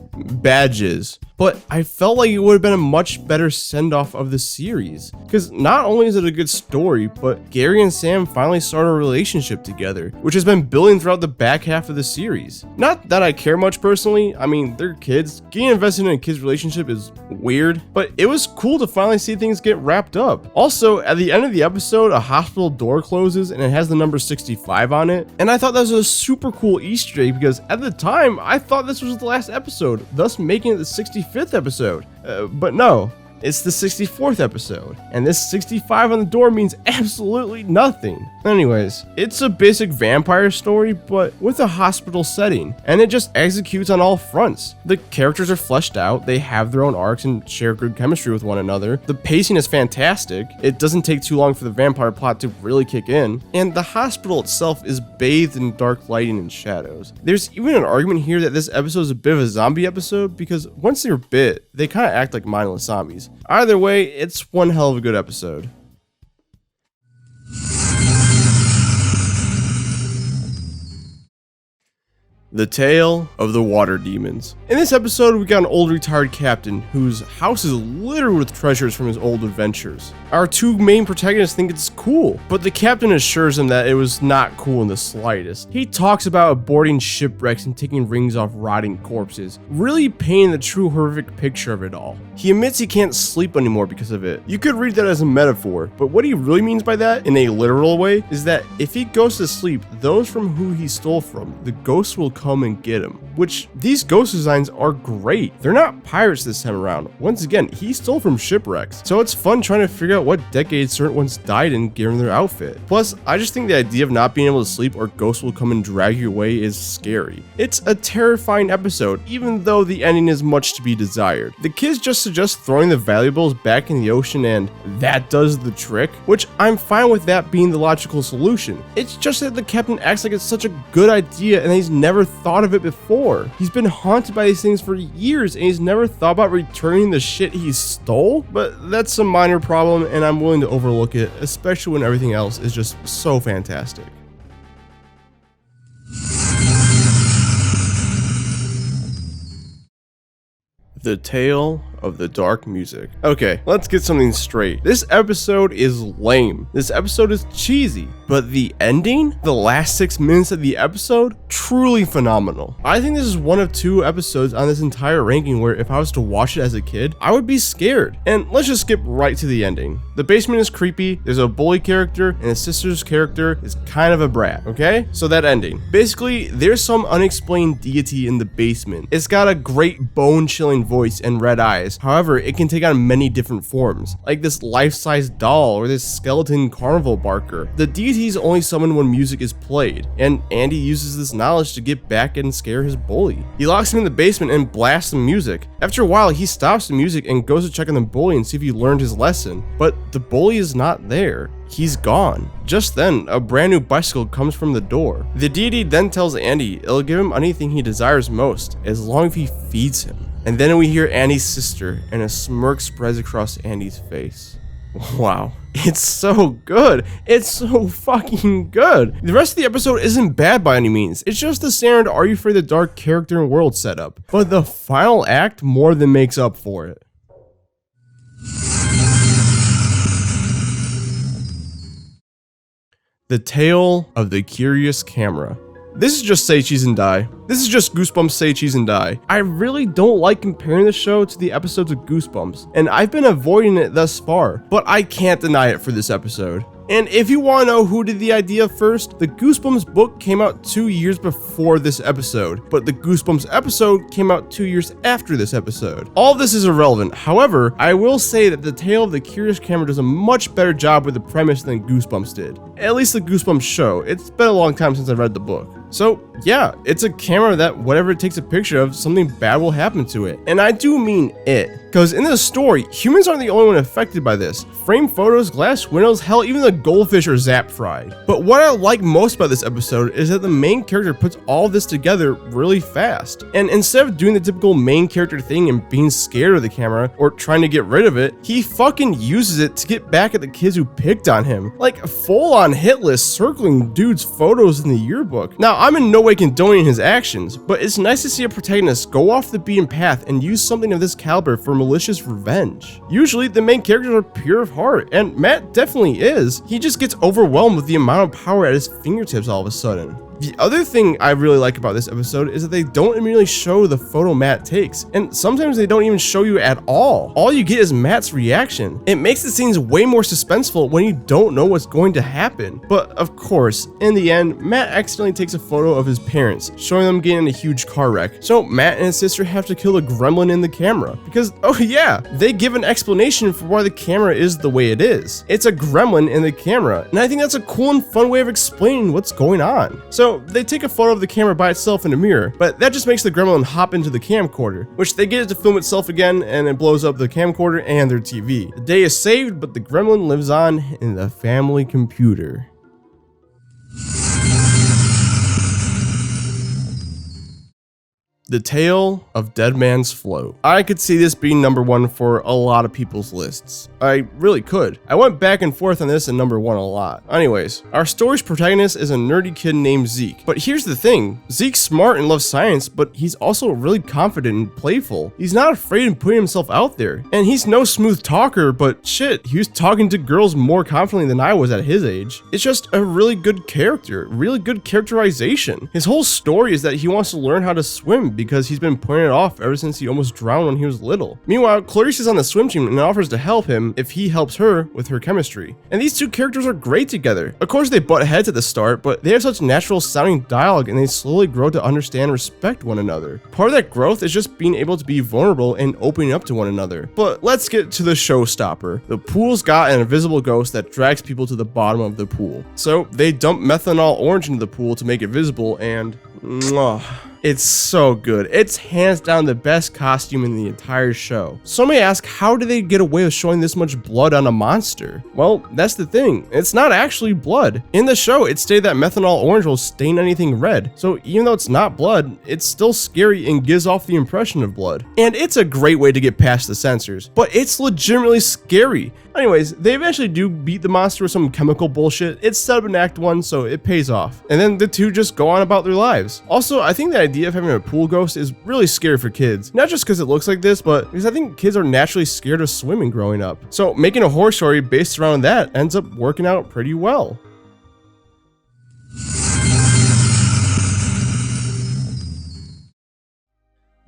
S1: Badges. But I felt like it would have been a much better send-off of the series. Because not only is it a good story, but Gary and Sam finally start a relationship together, which has been building throughout the back half of the series. Not that I care much personally, I mean, they're kids. Getting invested in a kid's relationship is weird, but it was cool to finally see things get wrapped up. Also, at the end of the episode, a hospital door closes and it has the number 65 on it. And I thought that was a super cool Easter egg because at the time, I thought this was the last episode, thus making it the 65th episode. But no, it's the 64th episode, and this 65 on the door means absolutely nothing. Anyways, it's a basic vampire story, but with a hospital setting, and it just executes on all fronts. The characters are fleshed out, they have their own arcs and share good chemistry with one another. The pacing is fantastic, it doesn't take too long for the vampire plot to really kick in, and the hospital itself is bathed in dark lighting and shadows. There's even an argument here that this episode is a bit of a zombie episode, because once they're bit, they kind of act like mindless zombies. Either way, it's one hell of a good episode. The Tale of the Water Demons. In this episode, we got an old retired captain whose house is littered with treasures from his old adventures. Our two main protagonists think it's cool, but the captain assures him that it was not cool in the slightest. He talks about aborting shipwrecks and taking rings off rotting corpses, really painting the true horrific picture of it all. He admits he can't sleep anymore because of it. You could read that as a metaphor, but what he really means by that, in a literal way, is that if he goes to sleep, those from who he stole from, the ghosts will come and get him. Which, these ghost designs are great. They're not pirates this time around. Once again, he stole from shipwrecks. So it's fun trying to figure out what decades certain ones died in given their outfit. Plus, I just think the idea of not being able to sleep or ghosts will come and drag you away is scary. It's a terrifying episode, even though the ending is much to be desired. The kids just suggest throwing the valuables back in the ocean and that does the trick, which I'm fine with that being the logical solution. It's just that the captain acts like it's such a good idea and he's never thought of it before. He's been haunted by these things for years and he's never thought about returning the shit he stole, but that's a minor problem and I'm willing to overlook it, especially when everything else is just so fantastic. The Tale of the Dark Music. Okay, let's get something straight. This episode is lame. This episode is cheesy, but the ending, the last 6 minutes of the episode, truly phenomenal. I think this is one of 2 episodes on this entire ranking where if I was to watch it as a kid, I would be scared. And let's just skip right to the ending. The basement is creepy, there's a bully character, and his sister's character is kind of a brat, okay? So that ending. Basically, there's some unexplained deity in the basement. It's got a great bone-chilling voice and red eyes, size. However, it can take on many different forms, like this life-size doll or this skeleton carnival barker. The deities only summon when music is played, and Andy uses this knowledge to get back and scare his bully. He locks him in the basement and blasts some music. After a while, he stops the music and goes to check on the bully and see if he learned his lesson, but the bully is not there. He's gone. Just then, a brand new bicycle comes from the door. The deity then tells Andy it'll give him anything he desires most, as long as he feeds him. And then we hear Andy's sister, and a smirk spreads across Andy's face. Wow. It's so good. It's so fucking good. The rest of the episode isn't bad by any means. It's just the standard Are You Afraid of the Dark character and world setup. But the final act more than makes up for it. The Tale of the Curious Camera. This is just Say Cheese and Die. This is just Goosebumps Say Cheese and Die. I really don't like comparing the show to the episodes of Goosebumps, and I've been avoiding it thus far, but I can't deny it for this episode. And if you want to know who did the idea first, the Goosebumps book came out 2 years before this episode, but the Goosebumps episode came out 2 years after this episode. All of this is irrelevant. However, I will say that the Tale of the Curious Camera does a much better job with the premise than Goosebumps did. At least the Goosebumps show. It's been a long time since I read the book. So yeah, it's a camera that whatever it takes a picture of, something bad will happen to it. And I do mean it. Because in this story, humans aren't the only one affected by this. Framed photos, glass windows, hell, even the goldfish are zap fried. But what I like most about this episode is that the main character puts all this together really fast. And instead of doing the typical main character thing and being scared of the camera or trying to get rid of it, he fucking uses it to get back at the kids who picked on him. Like full on hit list circling dudes' photos in the yearbook. Now, I'm in no way condoning his actions, but it's nice to see a protagonist go off the beaten path and use something of this caliber for malicious revenge. Usually, the main characters are pure of heart, and Matt definitely is. He just gets overwhelmed with the amount of power at his fingertips all of a sudden. The other thing I really like about this episode is that they don't immediately show the photo Matt takes, and sometimes they don't even show you at all. All you get is Matt's reaction. It makes the scenes way more suspenseful when you don't know what's going to happen. But of course, in the end, Matt accidentally takes a photo of his parents, showing them getting in a huge car wreck. So Matt and his sister have to kill the gremlin in the camera. Because, oh yeah, they give an explanation for why the camera is the way it is. It's a gremlin in the camera, and I think that's a cool and fun way of explaining what's going on. So they take a photo of the camera by itself in a mirror, but that just makes the gremlin hop into the camcorder, which they get it to film itself again, and it blows up the camcorder and their TV. The day is saved, but the gremlin lives on in the family computer. The Tale of Dead Man's Float. I could see this being number one for a lot of people's lists. I really could. I went back and forth on this and number one a lot. Anyways, our story's protagonist is a nerdy kid named Zeke. But here's the thing, Zeke's smart and loves science, but he's also really confident and playful. He's not afraid of putting himself out there. And he's no smooth talker, but shit, he was talking to girls more confidently than I was at his age. It's just a really good character, really good characterization. His whole story is that he wants to learn how to swim because he's been putting it off ever since he almost drowned when he was little. Meanwhile, Clarice is on the swim team and offers to help him if he helps her with her chemistry. And these two characters are great together. Of course they butt heads at the start, but they have such natural sounding dialogue and they slowly grow to understand and respect one another. Part of that growth is just being able to be vulnerable and opening up to one another. But let's get to the showstopper. The pool's got an invisible ghost that drags people to the bottom of the pool. So they dump methanol orange into the pool to make it visible, and it's so good. It's hands down the best costume in the entire show. Some may ask, how do they get away with showing this much blood on a monster? Well, that's the thing. It's not actually blood. In the show, it stated that methanol orange will stain anything red. So even though it's not blood, it's still scary and gives off the impression of blood. And it's a great way to get past the censors, but it's legitimately scary. Anyways, they eventually do beat the monster with some chemical bullshit. It's set up in Act 1, so it pays off. And then the two just go on about their lives. Also, I think the idea of having a pool ghost is really scary for kids. Not just because it looks like this, but because I think kids are naturally scared of swimming growing up. So making a horror story based around that ends up working out pretty well.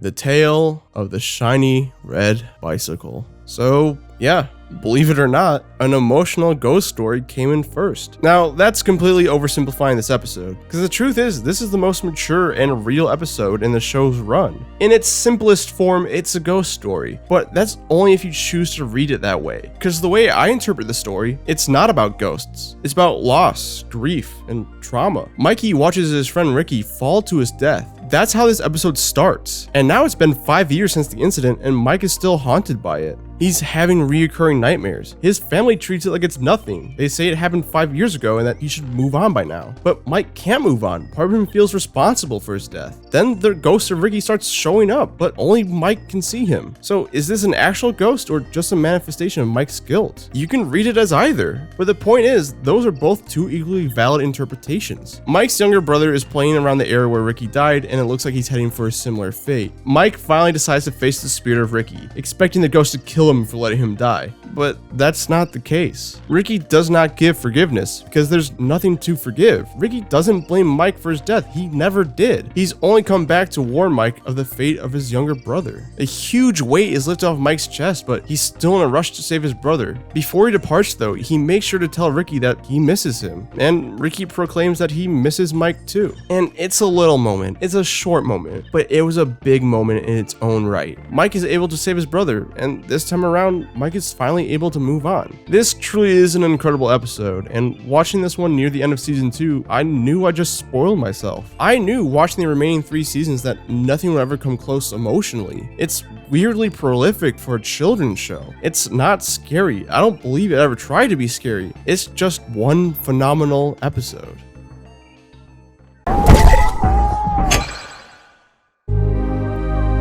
S1: The Tale of the Shiny Red Bicycle. So yeah, believe it or not, an emotional ghost story came in first. Now, that's completely oversimplifying this episode, because the truth is, this is the most mature and real episode in the show's run. In its simplest form, it's a ghost story, but that's only if you choose to read it that way. Because the way I interpret the story, it's not about ghosts. It's about loss, grief, and trauma. Mikey watches his friend Ricky fall to his death. That's how this episode starts. And now it's been 5 years since the incident and Mike is still haunted by it. He's having reoccurring nightmares. His family treats it like it's nothing. They say it happened 5 years ago and that he should move on by now. But Mike can't move on. Part of him feels responsible for his death. Then the ghost of Ricky starts showing up, but only Mike can see him. So is this an actual ghost or just a manifestation of Mike's guilt? You can read it as either, but the point is, those are both two equally valid interpretations. Mike's younger brother is playing around the area where Ricky died and it looks like he's heading for a similar fate. Mike finally decides to face the spirit of Ricky, expecting the ghost to kill him for letting him die. But that's not the case. Ricky does not give forgiveness because there's nothing to forgive. Ricky doesn't blame Mike for his death. He never did. He's only come back to warn Mike of the fate of his younger brother. A huge weight is lifted off Mike's chest, but he's still in a rush to save his brother. Before he departs though, he makes sure to tell Ricky that he misses him. And Ricky proclaims that he misses Mike too. And it's a little moment. It's a short moment, but it was a big moment in its own right. Mike is able to save his brother, and this time around, Mike is finally able to move on. This truly is an incredible episode, and watching this one near the end of season 2, I knew I just spoiled myself. I knew watching the remaining 3 seasons that nothing would ever come close emotionally. It's weirdly prolific for a children's show. It's not scary. I don't believe it ever tried to be scary. It's just one phenomenal episode.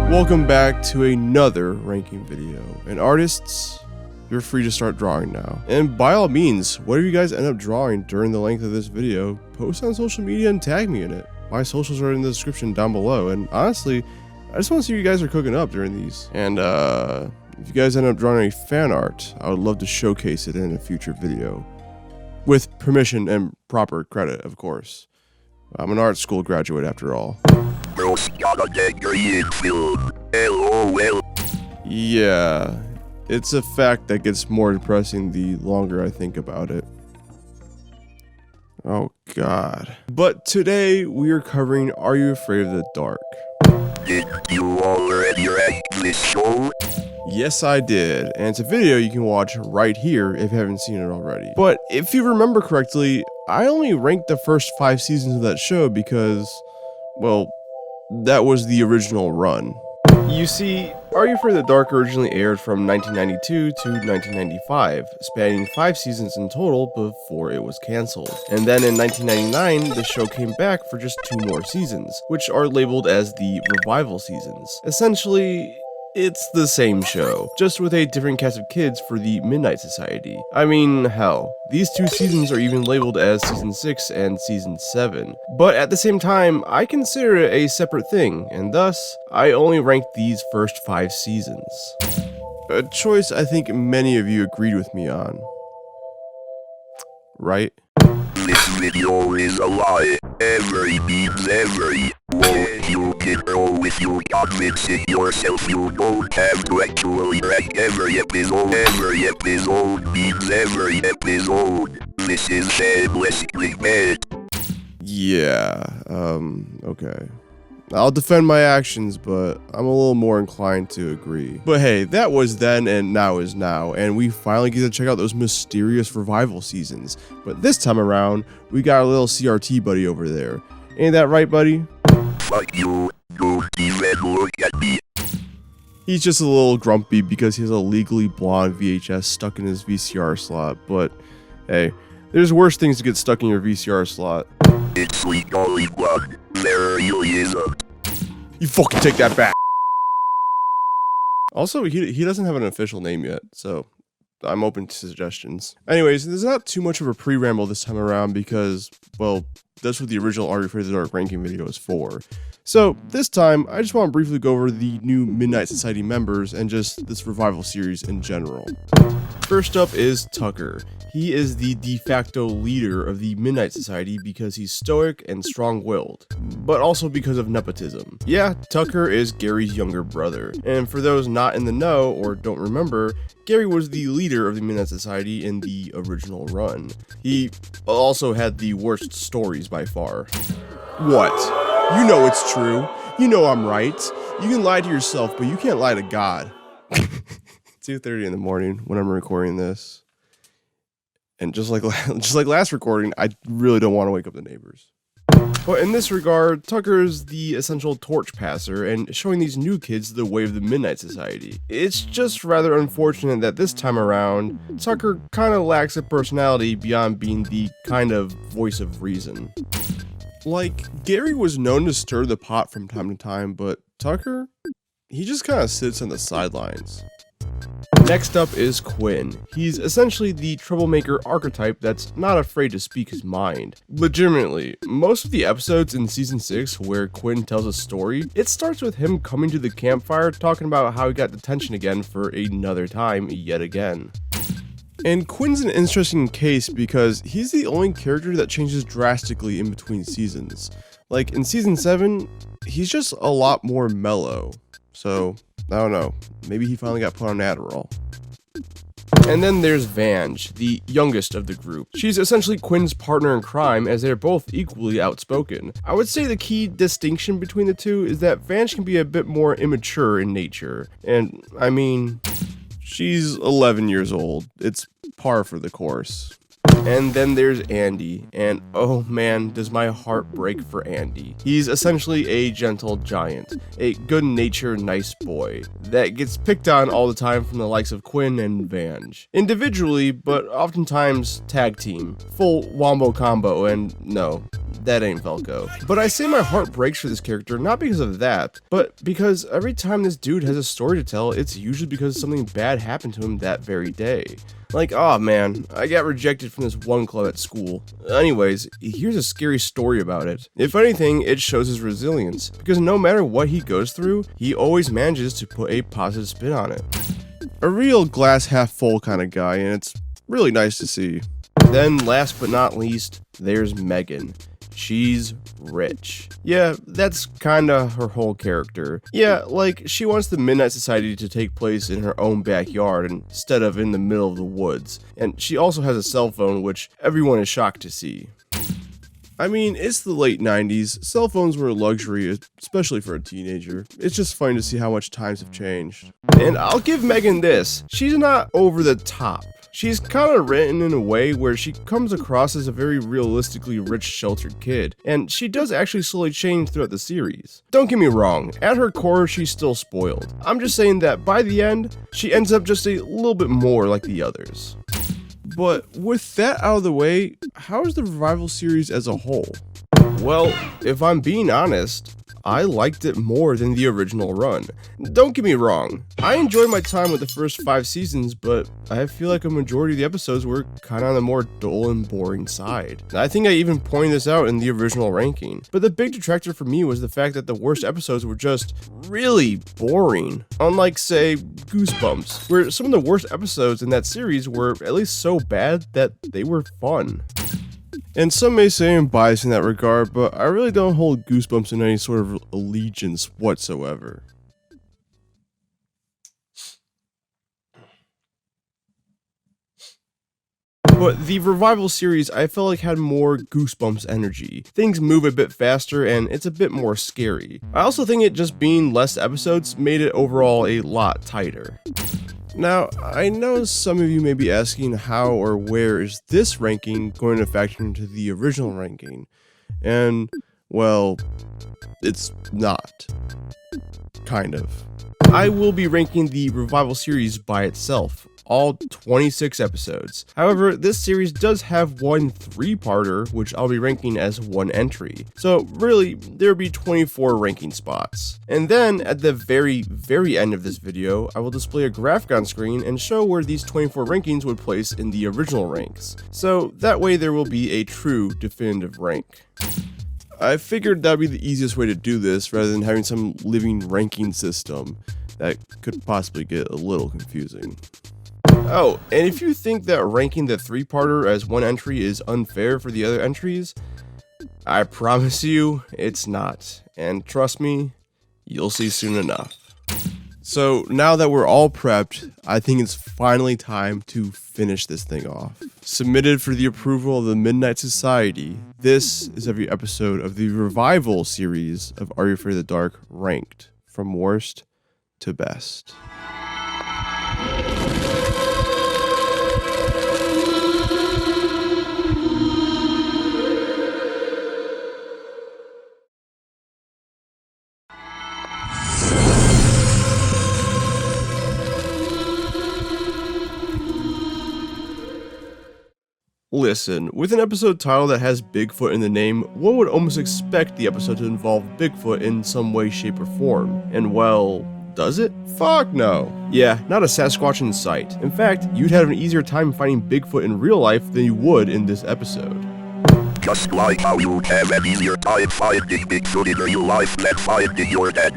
S1: Welcome back to another ranking video, and artists, you're free to start drawing now. And by all means, whatever you guys end up drawing during the length of this video, post on social media and tag me in it. My socials are in the description down below, and honestly, I just want to see what you guys are cooking up during these. And if you guys end up drawing any fan art, I would love to showcase it in a future video. With permission and proper credit, of course. I'm an art school graduate after all. Yeah, it's a fact that gets more depressing the longer I think about it. Oh god. But today we are covering Are You Afraid of the Dark?
S3: Did you already rank this show?
S1: Yes, I did, and it's a video you can watch right here if you haven't seen it already. But if you remember correctly, I only ranked the first 5 seasons of that show because, well, that was the original run. You see, Are You Afraid of the Dark originally aired from 1992 to 1995, spanning 5 seasons in total before it was cancelled. And then in 1999, the show came back for just 2 more seasons, which are labeled as the Revival seasons. Essentially, it's the same show, just with a different cast of kids for the Midnight Society. I mean, hell, these 2 seasons are even labeled as Season 6 and Season 7. But at the same time, I consider it a separate thing, and thus, I only ranked these first 5 seasons. A choice I think many of you agreed with me on. Right?
S3: This video is a lie. Every means every. Won't you can roll with you convincing yourself you don't have to actually rank every episode. Every episode means every episode. This is shameless clickbait.
S1: Yeah, okay. I'll defend my actions, but I'm a little more inclined to agree. But hey, that was then and now is now, and we finally get to check out those mysterious Revival seasons. But this time around, we got a little CRT buddy over there. Ain't that right, buddy?
S3: Fuck you, don't even look at me.
S1: He's just a little grumpy because he has a legally blonde VHS stuck in his VCR slot, but hey, there's worse things to get stuck in your VCR slot.
S3: It's legally blonde. There really isn't.
S1: You fucking take that back. Also, he doesn't have an official name yet, so I'm open to suggestions. Anyways, there's not too much of a pre-ramble this time around because, well, that's what the original Are You Afraid of the Dark ranking video is for. So this time, I just want to briefly go over the new Midnight Society members and just this Revival series in general. First up is Tucker. He is the de facto leader of the Midnight Society because he's stoic and strong-willed, but also because of nepotism. Yeah, Tucker is Gary's younger brother, and for those not in the know or don't remember, Gary was the leader of the Midnight Society in the original run. He also had the worst stories by far. What? You know it's true. You know I'm right. You can lie to yourself, but you can't lie to God. 2:30 in the morning when I'm recording this. And just like last recording, I really don't want to wake up the neighbors. But in this regard, Tucker is the essential torch passer and showing these new kids the way of the Midnight Society. It's just rather unfortunate that this time around, Tucker kind of lacks a personality beyond being the kind of voice of reason. Like, Gary was known to stir the pot from time to time, but Tucker, he just kind of sits on the sidelines. Next up is Quinn. He's essentially the troublemaker archetype that's not afraid to speak his mind. Legitimately, most of the episodes in season 6 where Quinn tells a story, it starts with him coming to the campfire talking about how he got detention again for another time yet again. And Quinn's an interesting case because he's the only character that changes drastically in between seasons. Like in season 7, he's just a lot more mellow. So, I don't know, maybe he finally got put on Adderall. And then there's Vange, the youngest of the group. She's essentially Quinn's partner in crime as they're both equally outspoken. I would say the key distinction between the two is that Vange can be a bit more immature in nature. And, I mean, she's 11 years old. It's par for the course. And then there's Andy, and oh man, does my heart break for Andy. He's essentially a gentle giant, a good-natured nice boy that gets picked on all the time from the likes of Quinn and Vange. Individually, but oftentimes tag team, full wombo combo, and no, that ain't Velcro. But I say my heart breaks for this character not because of that, but because every time this dude has a story to tell, it's usually because something bad happened to him that very day. Like, oh man, I got rejected from this one club at school. Anyways, here's a scary story about it. If anything, it shows his resilience, because no matter what he goes through, he always manages to put a positive spin on it. A real glass half full kind of guy, and it's really nice to see. Then last but not least, there's Megan. She's rich. Yeah, that's kinda her whole character. Yeah, like, she wants the Midnight Society to take place in her own backyard instead of in the middle of the woods. And she also has a cell phone, which everyone is shocked to see. I mean, it's the late 90s. Cell phones were a luxury, especially for a teenager. It's just funny to see how much times have changed. And I'll give Megan this. She's not over the top. She's kind of written in a way where she comes across as a very realistically rich, sheltered kid, and she does actually slowly change throughout the series. Don't get me wrong, at her core she's still spoiled. I'm just saying that by the end, she ends up just a little bit more like the others. But with that out of the way, how is the Revival series as a whole? Well, if I'm being honest, I liked it more than the original run. Don't get me wrong, I enjoyed my time with the first 5 seasons, but I feel like a majority of the episodes were kind of on the more dull and boring side. I think I even pointed this out in the original ranking, but the big detractor for me was the fact that the worst episodes were just really boring. Unlike, say, Goosebumps, where some of the worst episodes in that series were at least so bad that they were fun. And some may say I'm biased in that regard, but I really don't hold Goosebumps in any sort of allegiance whatsoever. But the Revival series I felt like had more Goosebumps energy. Things move a bit faster and it's a bit more scary. I also think it just being less episodes made it overall a lot tighter. Now, I know some of you may be asking how or where is this ranking going to factor into the original ranking, and, well, it's not. Kind of. I will be ranking the Revival series by itself, all 26 episodes. However, this series does have one 3-parter, which I'll be ranking as one entry. So really, there'll be 24 ranking spots. And then, at the very end of this video, I will display a graphic on screen and show where these 24 rankings would place in the original ranks. So that way there will be a true definitive rank. I figured that'd be the easiest way to do this rather than having some living ranking system that could possibly get a little confusing. Oh, and if you think that ranking the 3-parter as one entry is unfair for the other entries, I promise you it's not. And trust me, you'll see soon enough. So now that we're all prepped, I think it's finally time to finish this thing off. Submitted for the approval of the Midnight Society, this is every episode of the Revival series of Are You Afraid of the Dark, ranked from worst to best. Listen, with an episode title that has Bigfoot in the name, one would almost expect the episode to involve Bigfoot in some way, shape, or form. And well, does it? Fuck no. Yeah, not a Sasquatch in sight. In fact, you'd have an easier time finding Bigfoot in real life than you would in this episode.
S3: Just like how you have an easier time finding Bigfoot in real life than finding your dad.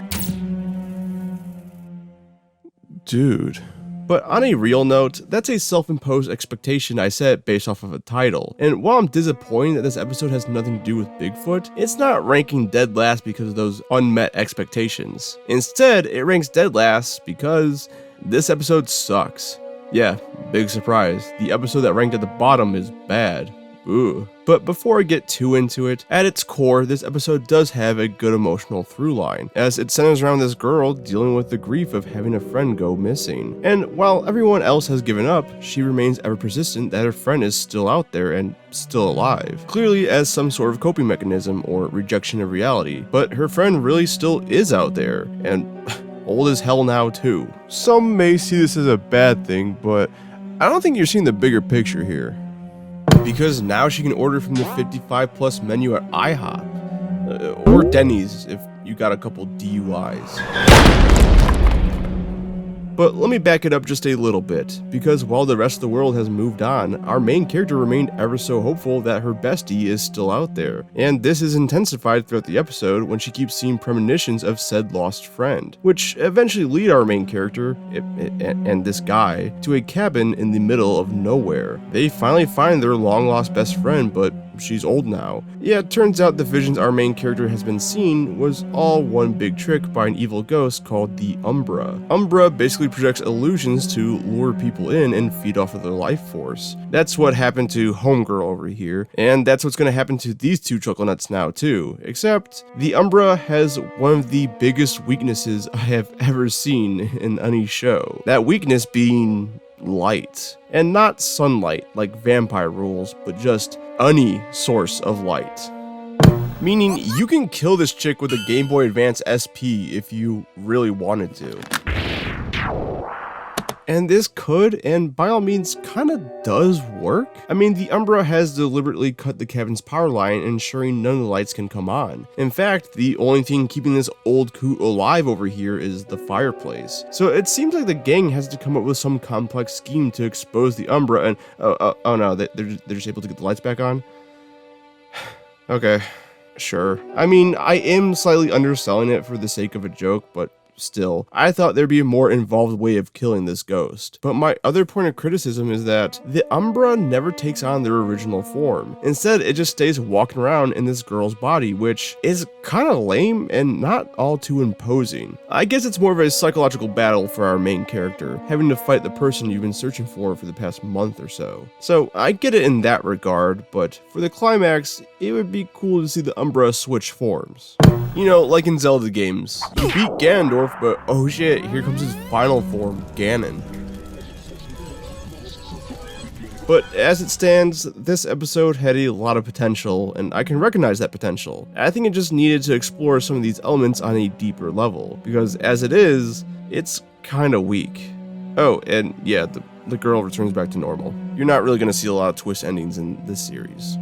S1: Dude. But on a real note, that's a self-imposed expectation I set based off of a title. And while I'm disappointed that this episode has nothing to do with Bigfoot, it's not ranking dead last because of those unmet expectations. Instead, it ranks dead last because this episode sucks. Yeah, big surprise. The episode that ranked at the bottom is bad. Ooh. But before I get too into it, at its core, this episode does have a good emotional through line, as it centers around this girl dealing with the grief of having a friend go missing. And while everyone else has given up, she remains ever persistent that her friend is still out there and still alive, clearly as some sort of coping mechanism or rejection of reality. But her friend really still is out there, and old as hell now too. Some may see this as a bad thing, but I don't think you're seeing the bigger picture here. Because now she can order from the 55 plus menu at IHOP, or Denny's if you got a couple DUIs. But let me back it up just a little bit, because while the rest of the world has moved on, our main character remained ever so hopeful that her bestie is still out there. And this is intensified throughout the episode when she keeps seeing premonitions of said lost friend, which eventually lead our main character, and this guy, to a cabin in the middle of nowhere. They finally find their long lost best friend, but she's old now. Yeah, it turns out the visions our main character has been seeing was all one big trick by an evil ghost called the Umbra. Umbra basically projects illusions to lure people in and feed off of their life force. That's what happened to Homegirl over here, and that's what's going to happen to these two chuckle nuts now too, except the Umbra has one of the biggest weaknesses I have ever seen in any show. That weakness being light. And not sunlight like vampire rules, but just any source of light. Meaning you can kill this chick with a Game Boy Advance SP if you really wanted to. And this could, and by all means, kinda does work. I mean, the Umbra has deliberately cut the cabin's power line, ensuring none of the lights can come on. In fact, the only thing keeping this old coot alive over here is the fireplace. So it seems like the gang has to come up with some complex scheme to expose the Umbra and, oh no, they're just able to get the lights back on? Okay, sure. I mean, I am slightly underselling it for the sake of a joke, but still, I thought there'd be a more involved way of killing this ghost. But my other point of criticism is that the Umbra never takes on their original form. Instead, it just stays walking around in this girl's body, which is kind of lame and not all too imposing. I guess it's more of a psychological battle for our main character, having to fight the person you've been searching for the past month or so. So I get it in that regard, but for the climax, it would be cool to see the Umbra switch forms. You know, like in Zelda games, you beat Ganondorf, but oh shit, here comes his final form, Ganon. But as it stands, this episode had a lot of potential, and I can recognize that potential. I think it just needed to explore some of these elements on a deeper level, because as it is, it's kinda weak. Oh, and yeah, the girl returns back to normal. You're not really gonna see a lot of twist endings in this series.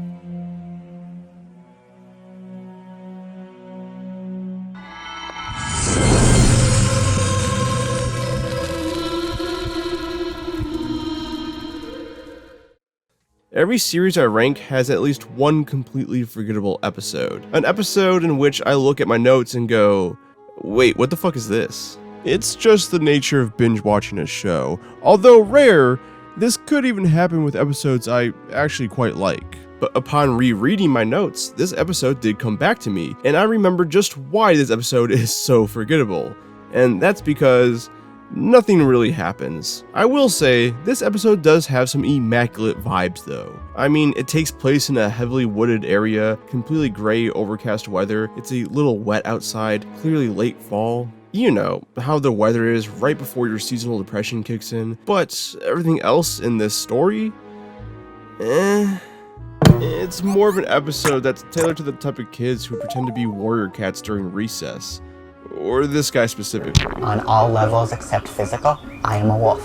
S1: Every series I rank has at least one completely forgettable episode. An episode in which I look at my notes and go, wait, what the fuck is this? It's just the nature of binge watching a show. Although rare, this could even happen with episodes I actually quite like. But upon rereading my notes, this episode did come back to me, and I remember just why this episode is so forgettable. And that's because nothing really happens. I will say, this episode does have some immaculate vibes though. I mean, it takes place in a heavily wooded area, completely gray, overcast weather, it's a little wet outside, clearly late fall. You know, how the weather is right before your seasonal depression kicks in, but everything else in this story? It's more of an episode that's tailored to the type of kids who pretend to be warrior cats during recess. Or this guy specifically.
S4: On all levels except physical, I am a wolf.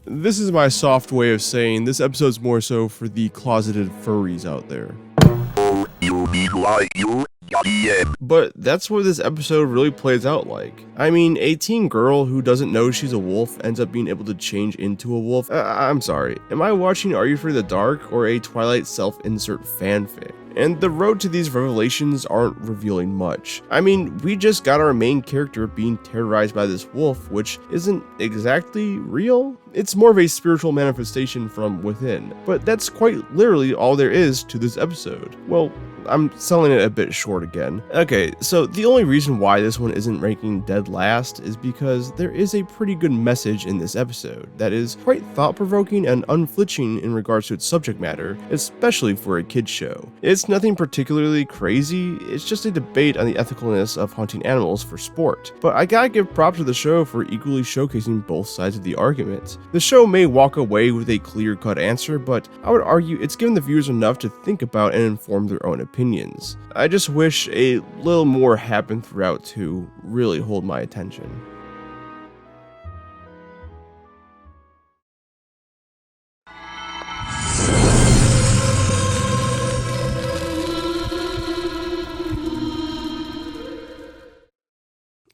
S1: This is my soft way of saying this episode's more so for the closeted furries out there.
S3: Oh, you mean like you? Yeah.
S1: But that's what this episode really plays out like. I mean, a teen girl who doesn't know she's a wolf ends up being able to change into a wolf. I'm sorry, am I watching Are You Afraid of the Dark or a Twilight self-insert fanfic? And the road to these revelations aren't revealing much. I mean, we just got our main character being terrorized by this wolf, which isn't exactly real. It's more of a spiritual manifestation from within. But that's quite literally all there is to this episode. Well, I'm selling it a bit short again. Okay, so the only reason why this one isn't ranking dead last is because there is a pretty good message in this episode that is quite thought-provoking and unflinching in regards to its subject matter, especially for a kid's show. It's nothing particularly crazy, it's just a debate on the ethicalness of hunting animals for sport. But I gotta give props to the show for equally showcasing both sides of the argument. The show may walk away with a clear-cut answer, but I would argue it's given the viewers enough to think about and inform their own opinions. I just wish a little more happened throughout to really hold my attention.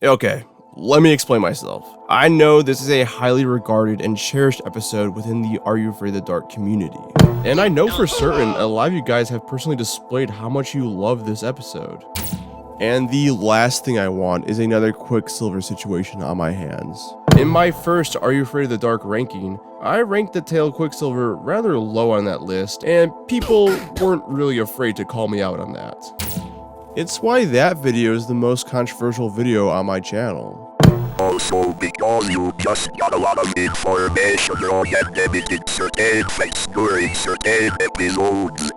S1: Okay, let me explain myself. I know this is a highly regarded and cherished episode within the Are You Afraid of the Dark community. And I know for certain a lot of you guys have personally displayed how much you love this episode. And the last thing I want is another Quicksilver situation on my hands. In my first Are You Afraid of the Dark ranking, I ranked the Tale Quicksilver rather low on that list, and people weren't really afraid to call me out on that. It's why that video is the most controversial video on my channel.
S3: Also because you just got a lot of information wrong and limited certain facts during certain episodes.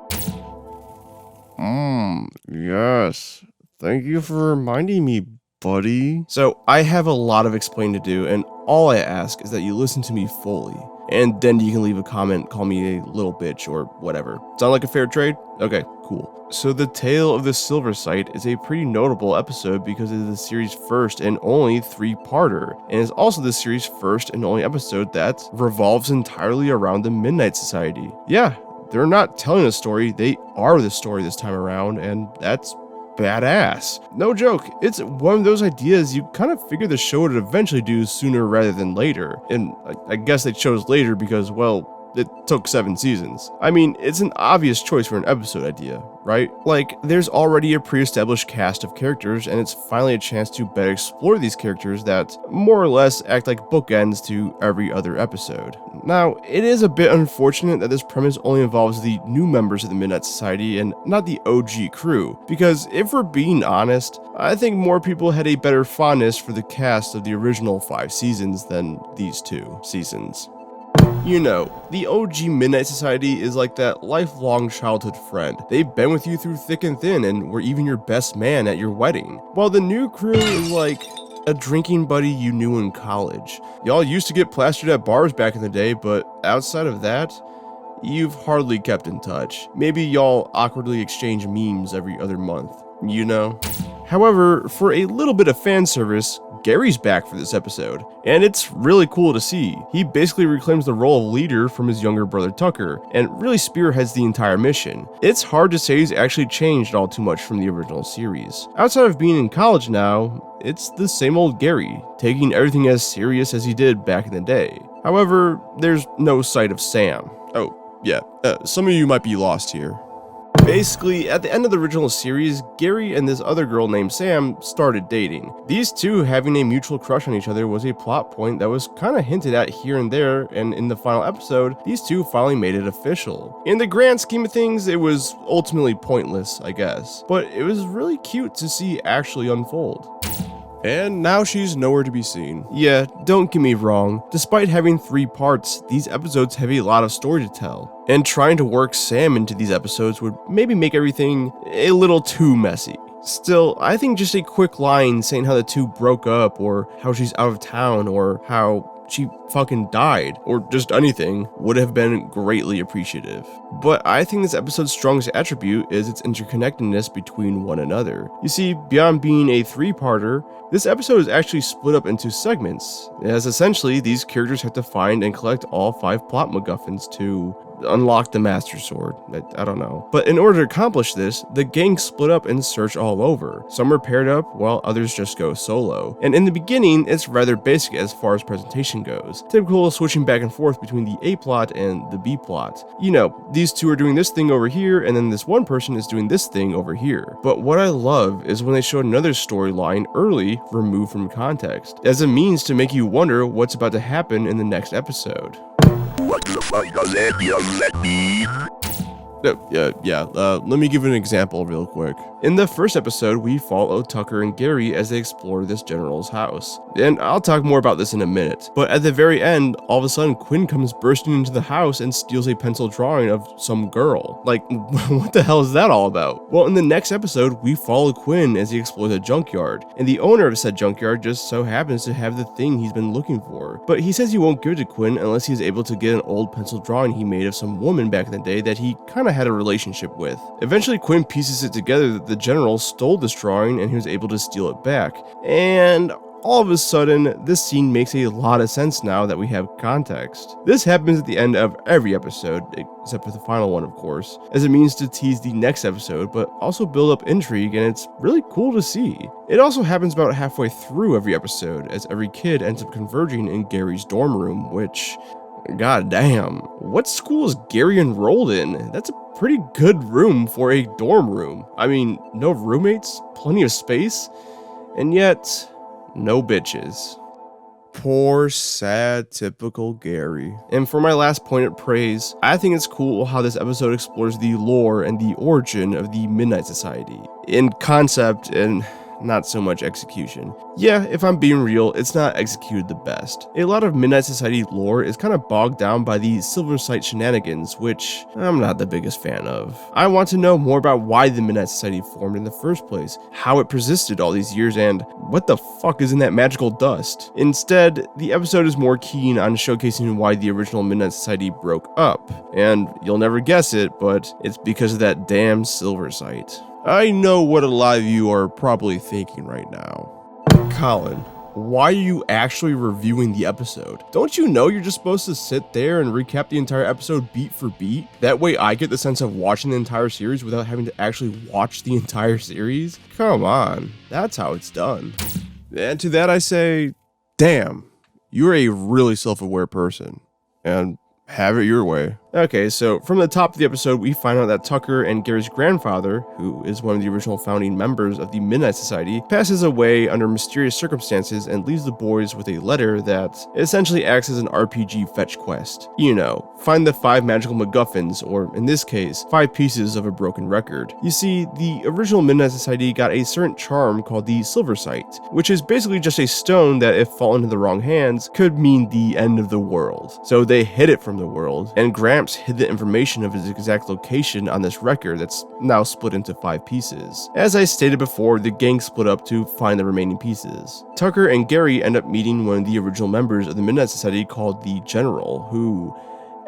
S1: Yes. Thank you for reminding me, buddy. So, I have a lot of explaining to do, and all I ask is that you listen to me fully. And then you can leave a comment, call me a little bitch, or whatever. Sound like a fair trade? Okay, cool. So the Tale of the Silver Sight is a pretty notable episode because it is the series' first and only 3-parter, and is also the series' first and only episode that revolves entirely around the Midnight Society. Yeah, they're not telling a story, they are the story this time around, and that's badass. No joke, it's one of those ideas you kind of figure the show would eventually do sooner rather than later, and I guess they chose later because, well, it took 7 seasons. I mean, it's an obvious choice for an episode idea, right? Like, there's already a pre-established cast of characters, and it's finally a chance to better explore these characters that more or less act like bookends to every other episode. Now, it is a bit unfortunate that this premise only involves the new members of the Midnight Society and not the OG crew, because if we're being honest, I think more people had a better fondness for the cast of the original 5 seasons than these 2 seasons. You know, the OG Midnight Society is like that lifelong childhood friend. They've been with you through thick and thin and were even your best man at your wedding. While the new crew is like a drinking buddy you knew in college. Y'all used to get plastered at bars back in the day, but outside of that, you've hardly kept in touch. Maybe y'all awkwardly exchange memes every other month, you know? However, for a little bit of fan service, Gary's back for this episode, and it's really cool to see. He basically reclaims the role of leader from his younger brother Tucker, and really spearheads the entire mission. It's hard to say he's actually changed all too much from the original series. Outside of being in college now, it's the same old Gary, taking everything as serious as he did back in the day. However, there's no sight of Sam. Oh, yeah, some of you might be lost here. Basically, at the end of the original series, Gary and this other girl named Sam started dating. These two having a mutual crush on each other was a plot point that was kind of hinted at here and there, and in the final episode, these two finally made it official. In the grand scheme of things, it was ultimately pointless, I guess, but it was really cute to see actually unfold. And now she's nowhere to be seen. Yeah, don't get me wrong, despite having 3 parts, these episodes have a lot of story to tell, and trying to work Sam into these episodes would maybe make everything a little too messy. Still, I think just a quick line saying how the two broke up, or how she's out of town, or how she fucking died, or just anything, would have been greatly appreciative. But I think this episode's strongest attribute is its interconnectedness between one another. You see, beyond being a 3-parter, this episode is actually split up into segments, as essentially these characters have to find and collect all 5 plot MacGuffins to unlock the Master Sword. I don't know. But in order to accomplish this, the gang split up and search all over. Some are paired up, while others just go solo. And in the beginning, it's rather basic as far as presentation goes. Typical switching back and forth between the A plot and the B plot. You know, these two are doing this thing over here, and then this one person is doing this thing over here. But what I love is when they show another storyline early, removed from context, as a means to make you wonder what's about to happen in the next episode.
S3: What the fuck does any of that mean?
S1: Let me give an example real quick. In the first episode, we follow Tucker and Gary as they explore this general's house. And I'll talk more about this in a minute. But at the very end, all of a sudden, Quinn comes bursting into the house and steals a pencil drawing of some girl. Like, what the hell is that all about? Well, in the next episode, we follow Quinn as he explores a junkyard. And the owner of said junkyard just so happens to have the thing he's been looking for. But he says he won't give it to Quinn unless he's able to get an old pencil drawing he made of some woman back in the day that he kind of had a relationship with. Eventually, Quinn pieces it together that the general stole this drawing and he was able to steal it back. And all of a sudden, this scene makes a lot of sense now that we have context. This happens at the end of every episode, except for the final one, of course, as it means to tease the next episode, but also build up intrigue, and it's really cool to see. It also happens about halfway through every episode, as every kid ends up converging in Gary's dorm room, which, god damn, what school is Gary enrolled in? That's a pretty good room for a dorm room. I mean, no roommates, plenty of space, and yet no bitches. Poor, sad, typical Gary. And for my last point of praise, I think it's cool how this episode explores the lore and the origin of the Midnight Society. In concept and not so much execution. Yeah, if I'm being real, it's not executed the best. A lot of Midnight Society lore is kind of bogged down by the Silver Sight shenanigans, which I'm not the biggest fan of. I want to know more about why the Midnight Society formed in the first place, how it persisted all these years, and what the fuck is in that magical dust. Instead, the episode is more keen on showcasing why the original Midnight Society broke up, and you'll never guess it, but it's because of that damn Silver Sight. I know what a lot of you are probably thinking right now. Colin, why are you actually reviewing the episode? Don't you know you're just supposed to sit there and recap the entire episode beat for beat? That way I get the sense of watching the entire series without having to actually watch the entire series? Come on, that's how it's done. And to that I say, damn, you're a really self-aware person. And have it your way. Okay, so from the top of the episode, we find out that Tucker and Gary's grandfather, who is one of the original founding members of the Midnight Society, passes away under mysterious circumstances and leaves the boys with a letter that essentially acts as an RPG fetch quest. You know, find the 5 magical MacGuffins, or in this case, 5 pieces of a broken record. You see, the original Midnight Society got a certain charm called the Silver Sight, which is basically just a stone that, if fallen into the wrong hands, could mean the end of the world. So they hid it from the world, and Gramps hid the information of his exact location on this record that's now split into 5 pieces. As I stated before, the gang split up to find the remaining pieces. Tucker and Gary end up meeting one of the original members of the Midnight Society called the General, who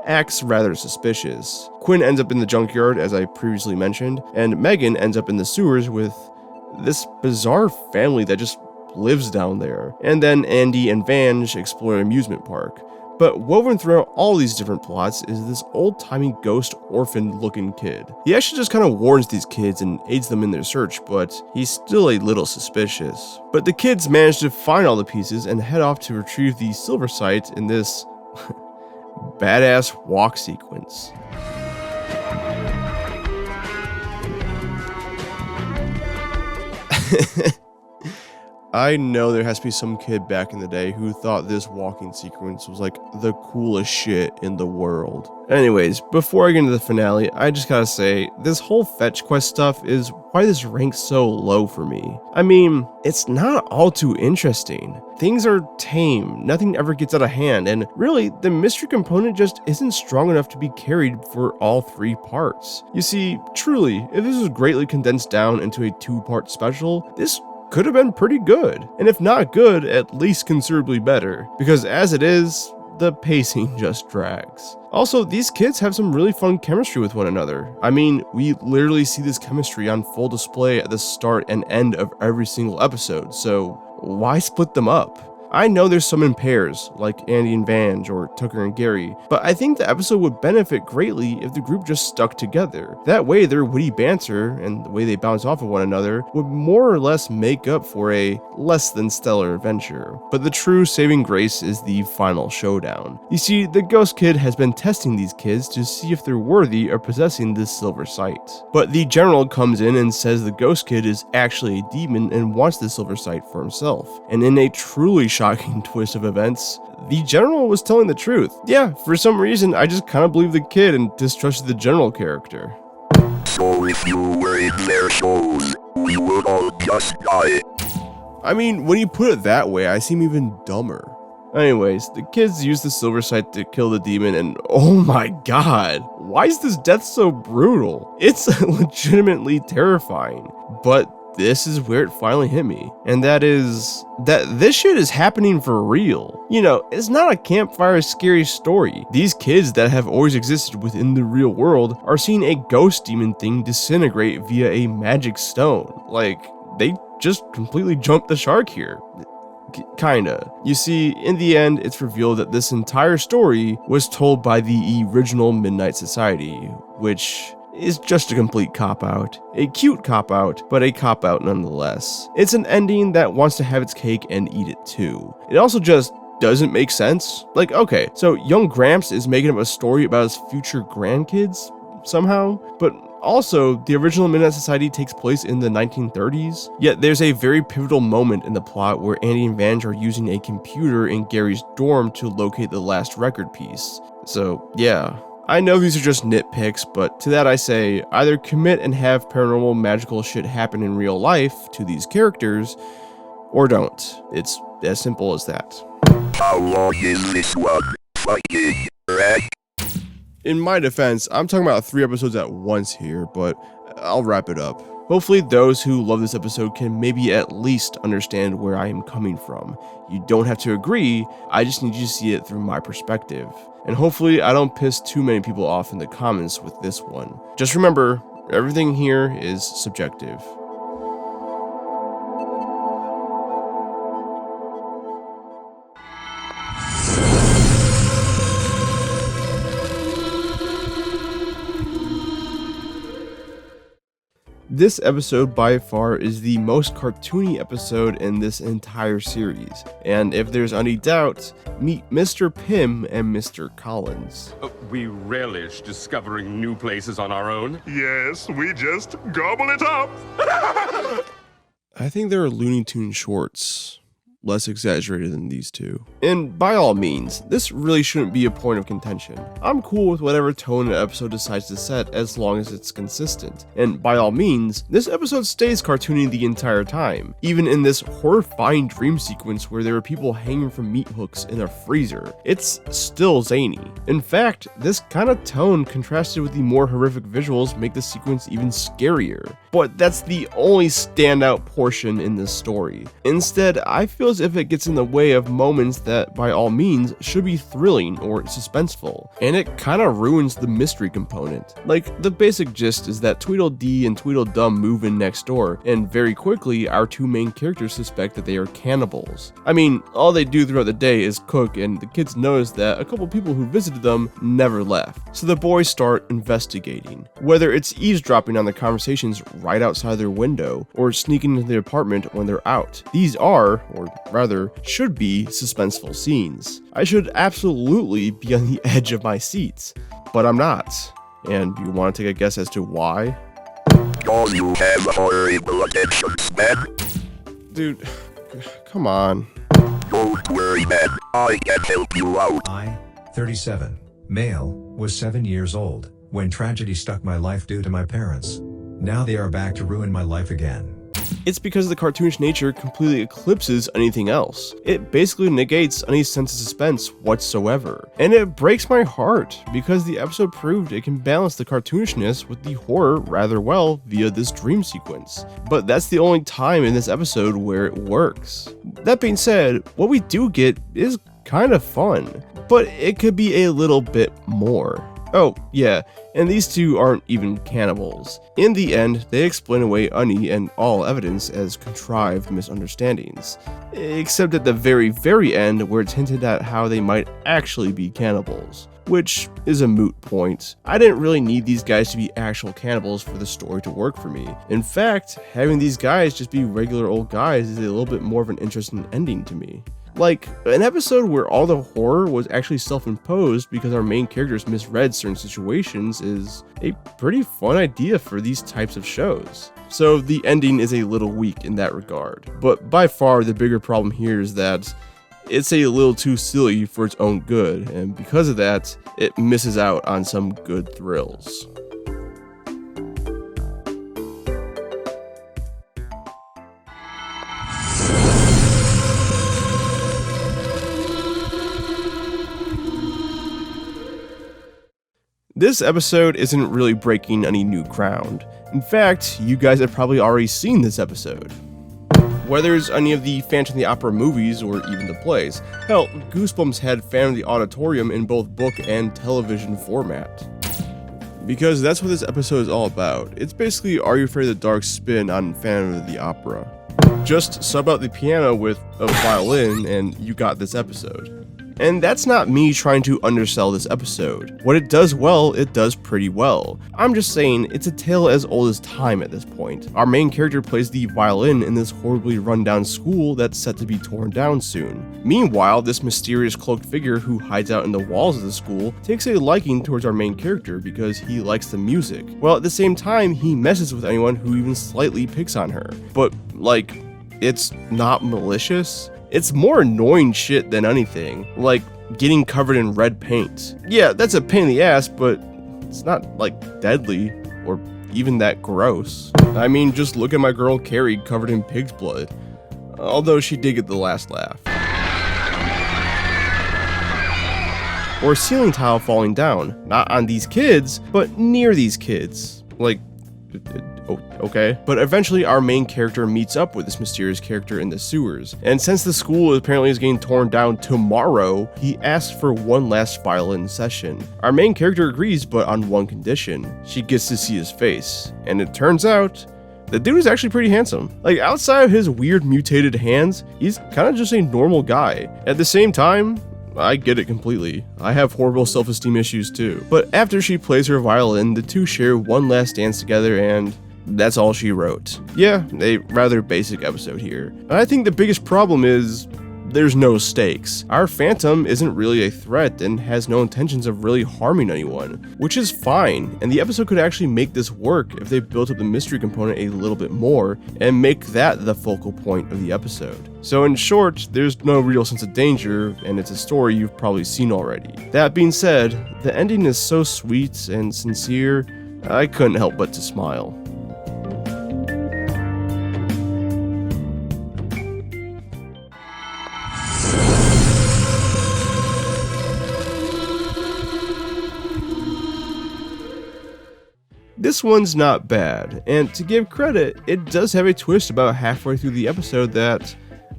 S1: acts rather suspicious. Quinn ends up in the junkyard, as I previously mentioned, and Megan ends up in the sewers with this bizarre family that just lives down there. And then Andy and Vange explore an amusement park. But woven throughout all these different plots is this old-timey ghost orphan-looking kid. He actually just kind of warns these kids and aids them in their search, but he's still a little suspicious. But the kids manage to find all the pieces and head off to retrieve the Silver Sight in this badass walk sequence. I know there has to be some kid back in the day who thought this walking sequence was like the coolest shit in the world. Anyways, before I get into the finale, I just gotta say, this whole fetch quest stuff is why this ranks so low for me. I mean, it's not all too interesting. Things are tame, nothing ever gets out of hand, and really, the mystery component just isn't strong enough to be carried for all 3 parts. You see, truly, if this was greatly condensed down into a 2-part special, this could have been pretty good, and if not good, at least considerably better, because as it is, the pacing just drags. Also, these kids have some really fun chemistry with one another. I mean, we literally see this chemistry on full display at the start and end of every single episode, so why split them up? I know there's some in pairs, like Andy and Vange or Tucker and Gary, but I think the episode would benefit greatly if the group just stuck together. That way their witty banter and the way they bounce off of one another would more or less make up for a less than stellar adventure. But the true saving grace is the final showdown. You see, the Ghost Kid has been testing these kids to see if they're worthy of possessing this silver sight. But the general comes in and says the Ghost Kid is actually a demon and wants the silver sight for himself. And in a truly shocking twist of events, the general was telling the truth. Yeah, for some reason, I just kind of believed the kid and distrusted the general character.
S3: So if you were in their shoes, we would all just die.
S1: I mean, when you put it that way, I seem even dumber. Anyways, the kids use the silver sight to kill the demon, and oh my god, why is this death so brutal? It's legitimately terrifying, but this is where it finally hit me, and that is that this shit is happening for real. You know, it's not a campfire scary story. These kids that have always existed within the real world are seeing a ghost demon thing disintegrate via a magic stone. Like, they just completely jumped the shark here. Kinda. You see, in the end, it's revealed that this entire story was told by the original Midnight Society, which is just a complete cop-out. A cute cop-out, but a cop-out nonetheless. It's an ending that wants to have its cake and eat it too. It also just doesn't make sense. Like, okay, so young Gramps is making up a story about his future grandkids somehow, but also, the original Midnight Society takes place in the 1930s, yet there's a very pivotal moment in the plot where Andy and Vange are using a computer in Gary's dorm to locate the last record piece. So, yeah. I know these are just nitpicks, but to that I say, either commit and have paranormal magical shit happen in real life to these characters, or don't. It's as simple as that.
S3: How long is this one? Fucking right?
S1: In my defense, I'm talking about 3 episodes at once here, but I'll wrap it up. Hopefully those who love this episode can maybe at least understand where I am coming from. You don't have to agree, I just need you to see it through my perspective. And hopefully I don't piss too many people off in the comments with this one. Just remember, everything here is subjective. This episode by far is the most cartoony episode in this entire series, and if there's any doubt, meet Mr. Pym and Mr. Collins.
S5: We relish discovering new places on our own.
S6: Yes, we just gobble it up.
S1: I think there are Looney Tunes shorts less exaggerated than these two. And by all means, this really shouldn't be a point of contention. I'm cool with whatever tone an episode decides to set as long as it's consistent. And by all means, this episode stays cartoony the entire time, even in this horrifying dream sequence where there are people hanging from meat hooks in a freezer. It's still zany. In fact, this kind of tone contrasted with the more horrific visuals make the sequence even scarier. But that's the only standout portion in this story. Instead, I feel as if it gets in the way of moments that by all means should be thrilling or suspenseful, and it kind of ruins the mystery component. Like, the basic gist is that Tweedledee and Tweedledum move in next door, and very quickly our 2 main characters suspect that they are cannibals. I mean, all they do throughout the day is cook, and the kids notice that a couple people who visited them never left. So the boys start investigating, whether it's eavesdropping on the conversations right outside their window, or sneaking into their apartment when they're out. These are, or rather, should be suspenseful scenes. I should absolutely be on the edge of my seats, but I'm not. And you want to take a guess as to why?
S3: because you have horrible attention span.
S1: Dude, come on.
S3: Don't worry, man. I can help you out.
S7: I, 37, male, was 7 years old when tragedy struck my life due to my parents. Now they are back to ruin my life again.
S1: It's because the cartoonish nature completely eclipses anything else. It basically negates any sense of suspense whatsoever. And it breaks my heart, because the episode proved it can balance the cartoonishness with the horror rather well via this dream sequence. But that's the only time in this episode where it works. That being said, what we do get is kind of fun, but it could be a little bit more. Oh, yeah, and these two aren't even cannibals. In the end, they explain away any and all evidence as contrived misunderstandings. Except at the very, very end, where it's hinted at how they might actually be cannibals. Which is a moot point. I didn't really need these guys to be actual cannibals for the story to work for me. In fact, having these guys just be regular old guys is a little bit more of an interesting ending to me. Like, an episode where all the horror was actually self-imposed because our main characters misread certain situations is a pretty fun idea for these types of shows. So the ending is a little weak in that regard. But by far the bigger problem here is that it's a little too silly for its own good, and because of that, it misses out on some good thrills. This episode isn't really breaking any new ground. In fact, you guys have probably already seen this episode. Whether it's any of the Phantom of the Opera movies or even the plays. Hell, Goosebumps had Phantom of the Auditorium in both book and television format. Because that's what this episode is all about. It's basically Are You Afraid of the Dark's spin on Phantom of the Opera. Just sub out the piano with a violin and you got this episode. And that's not me trying to undersell this episode. What it does well, it does pretty well. I'm just saying, it's a tale as old as time at this point. Our main character plays the violin in this horribly run-down school that's set to be torn down soon. Meanwhile, this mysterious cloaked figure who hides out in the walls of the school takes a liking towards our main character because he likes the music. While at the same time, he messes with anyone who even slightly picks on her. But, like, it's not malicious. It's more annoying shit than anything, like getting covered in red paint. Yeah, that's a pain in the ass, but it's not like deadly or even that gross. I mean, just look at my girl Carrie covered in pig's blood. Although she did get the last laugh. Or a ceiling tile falling down, not on these kids, but near these kids. Like, okay. But eventually our main character meets up with this mysterious character in the sewers. And since the school apparently is getting torn down tomorrow, he asks for one last violin session. Our main character agrees, but on one condition. She gets to see his face. And it turns out, the dude is actually pretty handsome. Like, outside of his weird mutated hands, he's kind of just a normal guy. At the same time, I get it completely. I have horrible self-esteem issues too. But after she plays her violin, the two share one last dance together and that's all she wrote. Yeah, a rather basic episode here. And I think the biggest problem is there's no stakes. Our Phantom isn't really a threat and has no intentions of really harming anyone, which is fine, and the episode could actually make this work if they built up the mystery component a little bit more and make that the focal point of the episode. So in short, there's no real sense of danger, and it's a story you've probably seen already. That being said, the ending is so sweet and sincere, I couldn't help but to smile. This one's not bad, and to give credit, it does have a twist about halfway through the episode that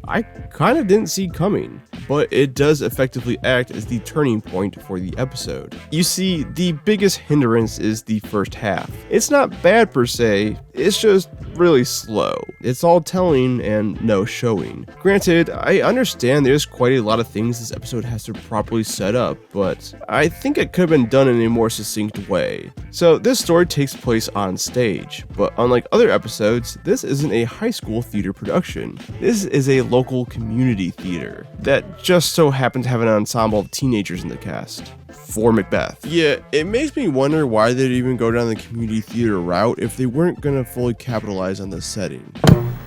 S1: I kind of didn't see coming, but it does effectively act as the turning point for the episode. You see, the biggest hindrance is the first half. It's not bad per se, it's just really slow. It's all telling and no showing. Granted, I understand there's quite a lot of things this episode has to properly set up, but I think it could have been done in a more succinct way. So this story takes place on stage, but unlike other episodes, this isn't a high school theater production. This is a local community theater that just so happens to have an ensemble of teenagers in the cast. for Macbeth. Yeah, it makes me wonder why they'd even go down the community theater route if they weren't gonna fully capitalize on the setting.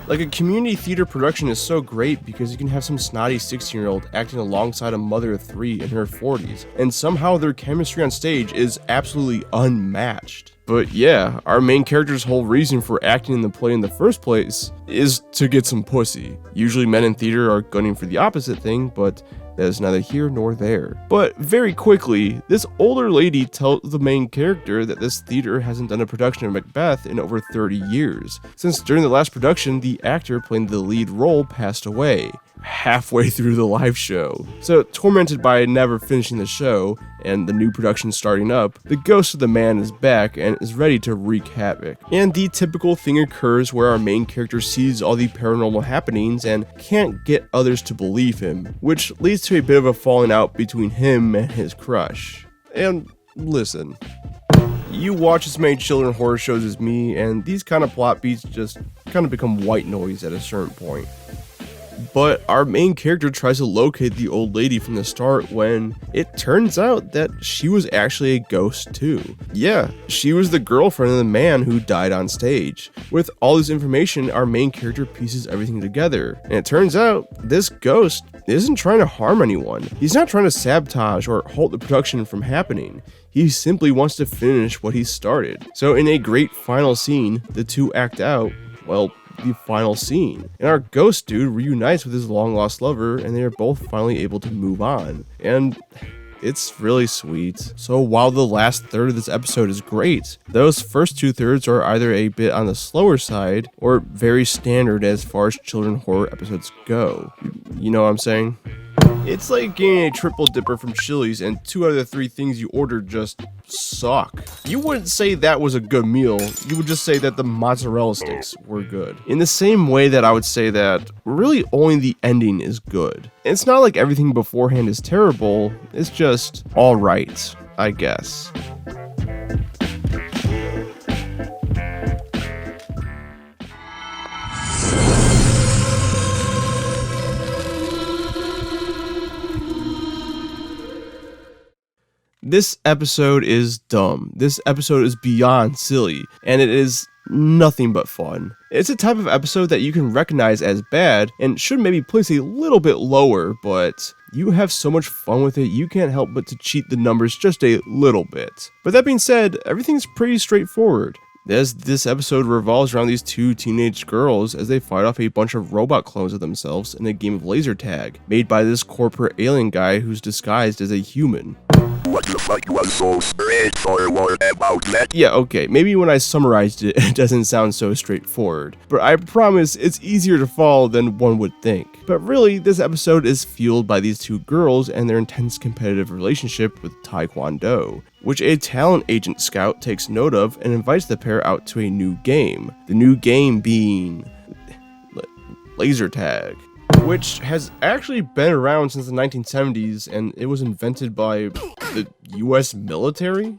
S1: Like, a community theater production is so great because you can have some snotty 16-year-old acting alongside a mother of 3 in her 40s, and somehow their chemistry on stage is absolutely unmatched. But yeah, our main character's whole reason for acting in the play in the first place is to get some pussy. Usually men in theater are gunning for the opposite thing, but that is neither here nor there. But very quickly, this older lady tells the main character that this theater hasn't done a production of Macbeth in over 30 years, since during the last production, the actor playing the lead role passed away halfway through the live show. So, tormented by never finishing the show and the new production starting up, the ghost of the man is back and is ready to wreak havoc. And the typical thing occurs where our main character sees all the paranormal happenings and can't get others to believe him, which leads to a bit of a falling out between him and his crush. And listen, you watch as many children horror shows as me, and these kind of plot beats just kind of become white noise at a certain point. But our main character tries to locate the old lady from the start when it turns out that she was actually a ghost too. Yeah, she was the girlfriend of the man who died on stage. With all this information, our main character pieces everything together. And it turns out this ghost isn't trying to harm anyone. He's not trying to sabotage or halt the production from happening. He simply wants to finish what he started. So in a great final scene, the two act out, well, the final scene. And our ghost dude reunites with his long lost lover, and they are both finally able to move on. And it's really sweet. So while the last third of this episode is great, those first 2/3 are either a bit on the slower side or very standard as far as children horror episodes go. You know what I'm saying? It's like getting a triple dipper from Chili's and 2 out of the 3 things you ordered just suck. You wouldn't say that was a good meal, you would just say that the mozzarella sticks were good. In the same way that I would say that really only the ending is good. It's not like everything beforehand is terrible, it's just alright, I guess. This episode is dumb. This episode is beyond silly, and it is nothing but fun. It's a type of episode that you can recognize as bad and should maybe place a little bit lower, but you have so much fun with it, you can't help but to cheat the numbers just a little bit. But that being said, everything's pretty straightforward. As this episode revolves around these 2 teenage girls as they fight off a bunch of robot clones of themselves in a game of laser tag, made by this corporate alien guy who's disguised as a human.
S3: What the fuck was so straightforward about that?
S1: Yeah, okay, maybe when I summarized it, it doesn't sound so straightforward, but I promise it's easier to follow than one would think. But really, this episode is fueled by these 2 girls and their intense competitive relationship with Taekwondo, which a talent agent scout takes note of and invites the pair out to a new game. The new game being laser tag, which has actually been around since the 1970s, and it was invented by the US military?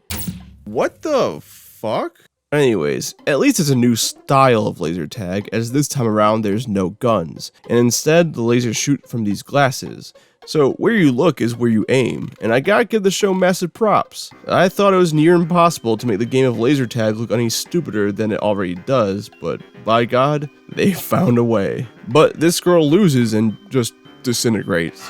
S1: What the fuck? Anyways, at least it's a new style of laser tag, as this time around there's no guns, and instead the lasers shoot from these glasses. So where you look is where you aim, and I gotta give the show massive props. I thought it was near impossible to make the game of laser tag look any stupider than it already does, but by God, they found a way. But this girl loses and just disintegrates.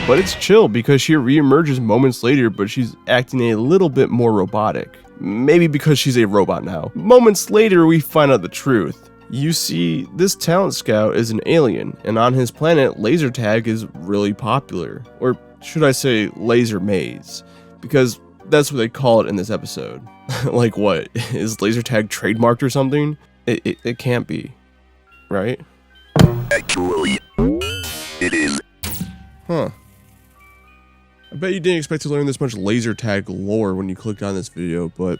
S1: But it's chill because she reemerges moments later, but she's acting a little bit more robotic. Maybe because she's a robot now. Moments later, we find out the truth. You see, this talent scout is an alien, and on his planet, laser tag is really popular. Or should I say, laser maze? Because that's what they call it in this episode. Like what? Is laser tag trademarked or something? It can't be. Right?
S3: Actually, it is.
S1: Huh. I bet you didn't expect to learn this much laser tag lore when you clicked on this video, but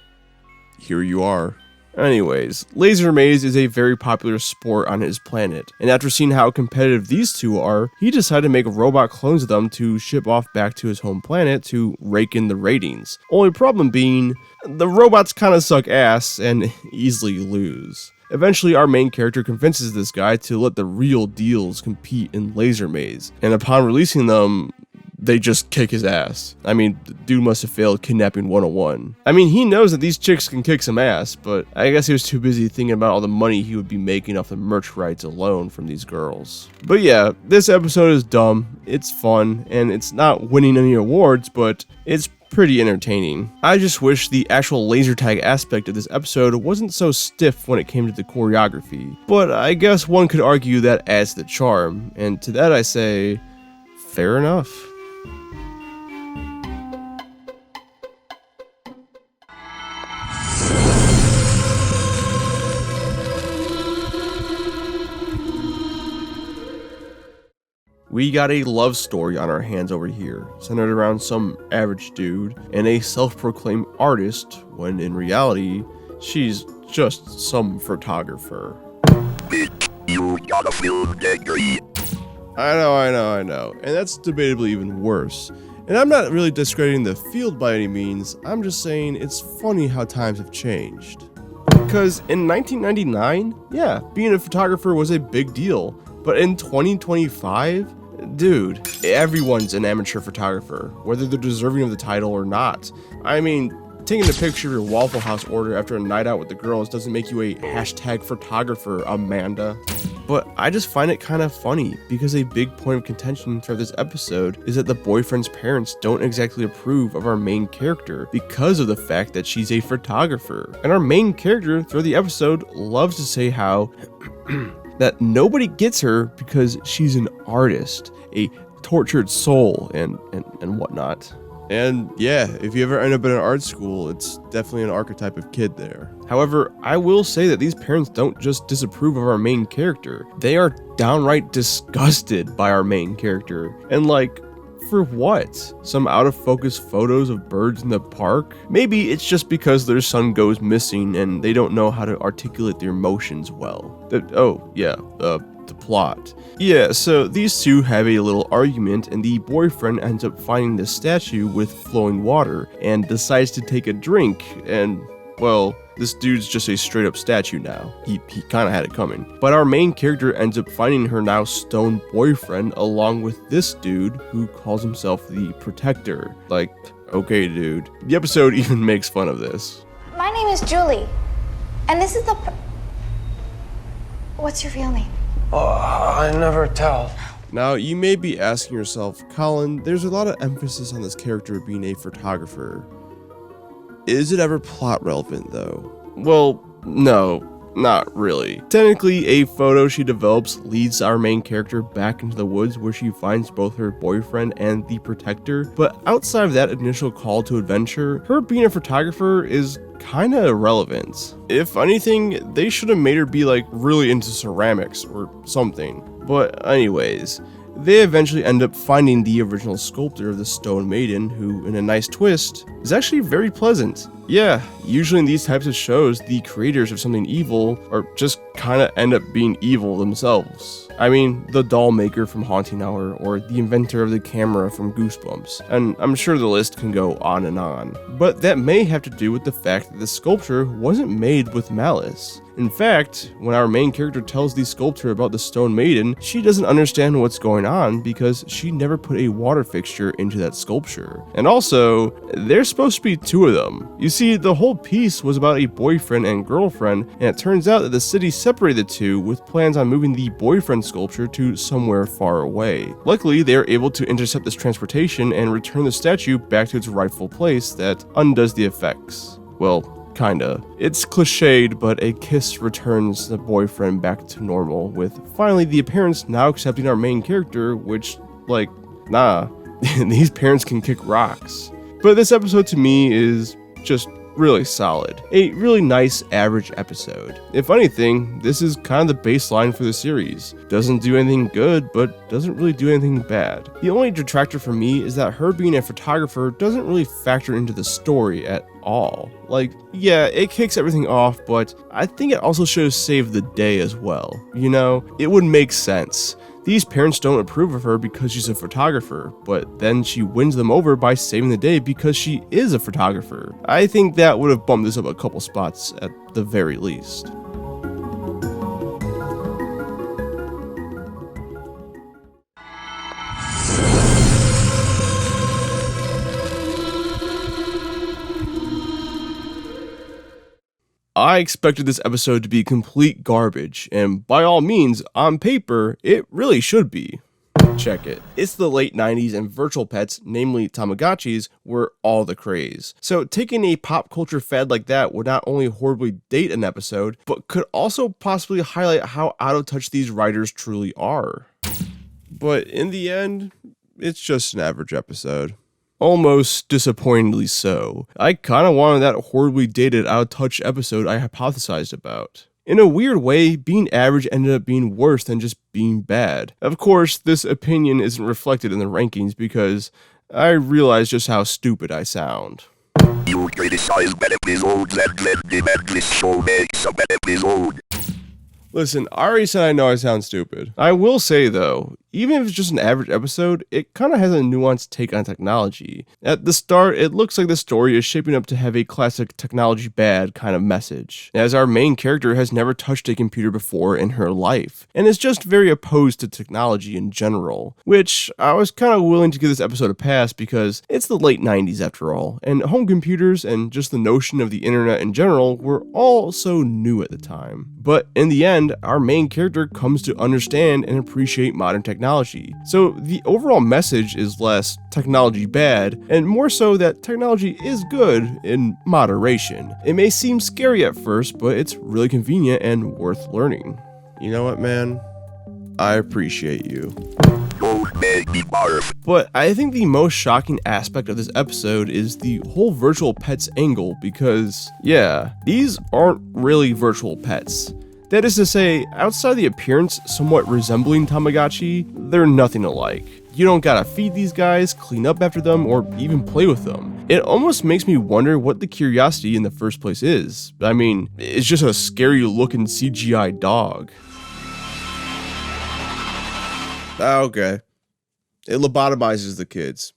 S1: here you are. Anyways, laser maze is a very popular sport on his planet, and after seeing how competitive these two are, he decided to make robot clones of them to ship off back to his home planet to rake in the ratings. Only problem being, the robots kinda suck ass and easily lose. Eventually, our main character convinces this guy to let the real deals compete in laser maze, and upon releasing them, they just kick his ass. I mean, the dude must have failed kidnapping 101. I mean, he knows that these chicks can kick some ass, but I guess he was too busy thinking about all the money he would be making off the merch rights alone from these girls. But yeah, this episode is dumb, it's fun, and it's not winning any awards, but it's pretty entertaining. I just wish the actual laser tag aspect of this episode wasn't so stiff when it came to the choreography. But I guess one could argue that adds to the charm, and to that I say, fair enough. We got a love story on our hands over here, centered around some average dude and a self-proclaimed artist, when in reality, she's just some photographer.
S3: Bitch, you got a film degree.
S1: I know, and that's debatably even worse. And I'm not really discrediting the field by any means, I'm just saying it's funny how times have changed. Because in 1999, yeah, being a photographer was a big deal, but in 2025, dude, everyone's an amateur photographer, whether they're deserving of the title or not. I mean, taking a picture of your Waffle House order after a night out with the girls doesn't make you a hashtag photographer, Amanda. But I just find it kind of funny, because a big point of contention for this episode is that the boyfriend's parents don't exactly approve of our main character because of the fact that she's a photographer. And our main character throughout the episode loves to say how that nobody gets her because she's an artist, a tortured soul, and whatnot. And yeah, if you ever end up in an art school, it's definitely an archetype of kid there. However, I will say that these parents don't just disapprove of our main character, they are downright disgusted by our main character. And like, for what? Some out of focus photos of birds in the park? Maybe it's just because their son goes missing and they don't know how to articulate their emotions well. The plot. Yeah, so these two have a little argument and the boyfriend ends up finding this statue with flowing water and decides to take a drink, and well, this dude's just a straight up statue now. He kinda had it coming. But our main character ends up finding her now stone boyfriend along with this dude who calls himself the Protector. Like, okay dude. The episode even makes fun of this.
S8: My name is Julie, and this is the... What's your real name?
S9: I never tell.
S1: Now, you may be asking yourself, Colin, there's a lot of emphasis on this character being a photographer. Is it ever plot relevant though? Well, no, not really. Technically, a photo she develops leads our main character back into the woods where she finds both her boyfriend and the Protector, but outside of that initial call to adventure, her being a photographer is kinda irrelevant. If anything, they should have made her be like really into ceramics or something. But anyways, they eventually end up finding the original sculptor of the Stone Maiden, who, in a nice twist, is actually very pleasant. Yeah, usually in these types of shows, the creators of something evil are just kinda end up being evil themselves. I mean, the doll maker from Haunting Hour, or the inventor of the camera from Goosebumps, and I'm sure the list can go on and on. But that may have to do with the fact that the sculpture wasn't made with malice. In fact, when our main character tells the sculptor about the Stone Maiden, she doesn't understand what's going on because she never put a water fixture into that sculpture. And also, there's supposed to be two of them. You see, the whole piece was about a boyfriend and girlfriend, and it turns out that the city separated the two with plans on moving the boyfriend sculpture to somewhere far away. Luckily, they are able to intercept this transportation and return the statue back to its rightful place that undoes the effects. Well, kinda. It's cliched, but a kiss returns the boyfriend back to normal, with finally the parents now accepting our main character, which, like, nah, these parents can kick rocks. But this episode to me is just really solid. A really nice average episode. If anything, this is kind of the baseline for the series. Doesn't do anything good, but doesn't really do anything bad. The only detractor for me is that her being a photographer doesn't really factor into the story at all. Like, yeah, it kicks everything off, but I think it also should have saved the day as well. You know, it would make sense. These parents don't approve of her because she's a photographer, but then she wins them over by saving the day because she is a photographer. I think that would have bumped this up a couple spots at the very least. I expected this episode to be complete garbage, and by all means, on paper, it really should be. Check it. It's the late 90s and virtual pets, namely Tamagotchis, were all the craze. So taking a pop culture fad like that would not only horribly date an episode, but could also possibly highlight how out of touch these writers truly are. But in the end, it's just an average episode. Almost disappointingly so. I kinda wanted that horribly dated out of touch episode I hypothesized about. In a weird way, being average ended up being worse than just being bad. Of course, this opinion isn't reflected in the rankings because I realize just how stupid I sound.
S3: You criticize bad episodes and then demand this show makes a bad episode.
S1: Listen, I already said I know I sound stupid. I will say though, even if it's just an average episode, it kind of has a nuanced take on technology. At the start, it looks like the story is shaping up to have a classic technology bad kind of message, as our main character has never touched a computer before in her life, and is just very opposed to technology in general, which I was kind of willing to give this episode a pass because it's the late 90s after all, and home computers and just the notion of the internet in general were all so new at the time. But in the end, our main character comes to understand and appreciate modern technology. So the overall message is less technology bad, and more so that technology is good in moderation. It may seem scary at first, but it's really convenient and worth learning. You know what, man? I appreciate you.
S3: Don't make me barf.
S1: But I think the most shocking aspect of this episode is the whole virtual pets angle because, yeah, these aren't really virtual pets. That is to say, outside the appearance somewhat resembling Tamagotchi, they're nothing alike. You don't gotta feed these guys, clean up after them, or even play with them. It almost makes me wonder what the curiosity in the first place is. I mean, it's just a scary looking CGI dog. Okay. It lobotomizes the kids.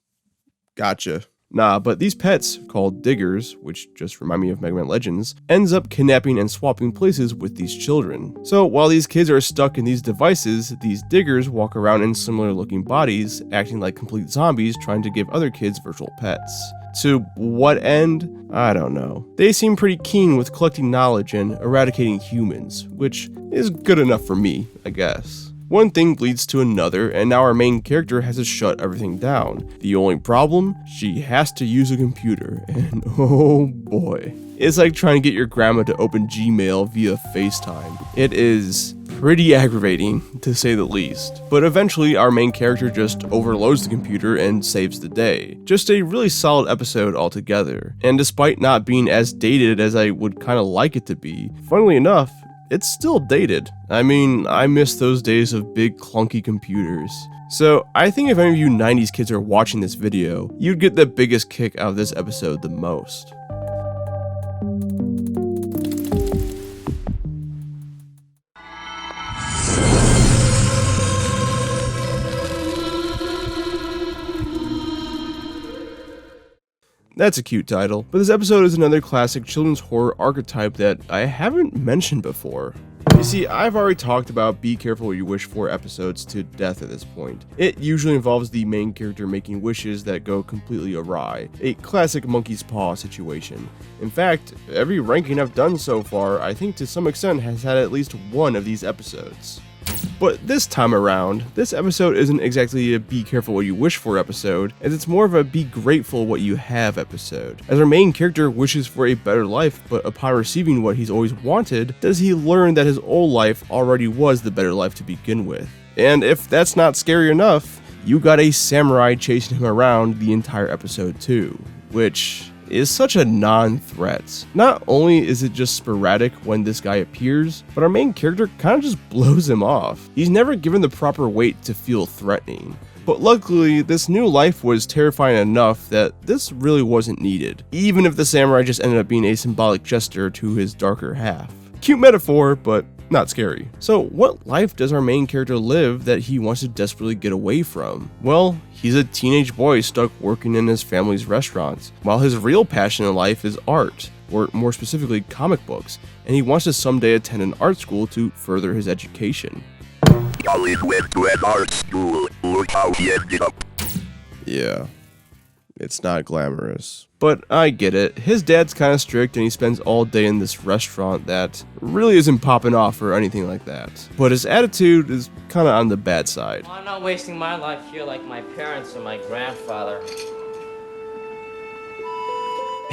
S1: Gotcha. Nah, but these pets, called diggers, which just remind me of Mega Man Legends, ends up kidnapping and swapping places with these children. So while these kids are stuck in these devices, these diggers walk around in similar looking bodies, acting like complete zombies trying to give other kids virtual pets. To what end? I don't know. They seem pretty keen with collecting knowledge and eradicating humans, which is good enough for me, I guess. One thing leads to another, and now our main character has to shut everything down. The only problem? She has to use a computer, and oh boy. It's like trying to get your grandma to open Gmail via FaceTime. It is pretty aggravating, to say the least. But eventually, our main character just overloads the computer and saves the day. Just a really solid episode altogether. And despite not being as dated as I would kind of like it to be, funnily enough, it's still dated. I mean, I miss those days of big clunky computers. So I think if any of you 90s kids are watching this video, you'd get the biggest kick out of this episode the most. That's a cute title, but this episode is another classic children's horror archetype that I haven't mentioned before. You see, I've already talked about Be Careful What You Wish For episodes to death at this point. It usually involves the main character making wishes that go completely awry, a classic monkey's paw situation. In fact, every ranking I've done so far, I think to some extent has had at least one of these episodes. But this time around, this episode isn't exactly a Be Careful What You Wish For episode, as it's more of a Be Grateful What You Have episode. As our main character wishes for a better life, but upon receiving what he's always wanted, does he learn that his old life already was the better life to begin with. And if that's not scary enough, you got a samurai chasing him around the entire episode too, which is such a non-threat. Not only is it just sporadic when this guy appears, but our main character kind of just blows him off. He's never given the proper weight to feel threatening. But luckily, this new life was terrifying enough that this really wasn't needed, even if the samurai just ended up being a symbolic gesture to his darker half. Cute metaphor, but not scary. So what life does our main character live that he wants to desperately get away from? Well, he's a teenage boy stuck working in his family's restaurants, while his real passion in life is art, or more specifically comic books, and he wants to someday attend an art school to further his education.
S3: Colin went to an art school. Look how he ended up.
S1: Yeah, it's not glamorous. But I get it. His dad's kind of strict and he spends all day in this restaurant that really isn't popping off or anything like that. But his attitude is kind of on the bad side.
S10: Well, I'm not wasting my life here like my parents or my grandfather.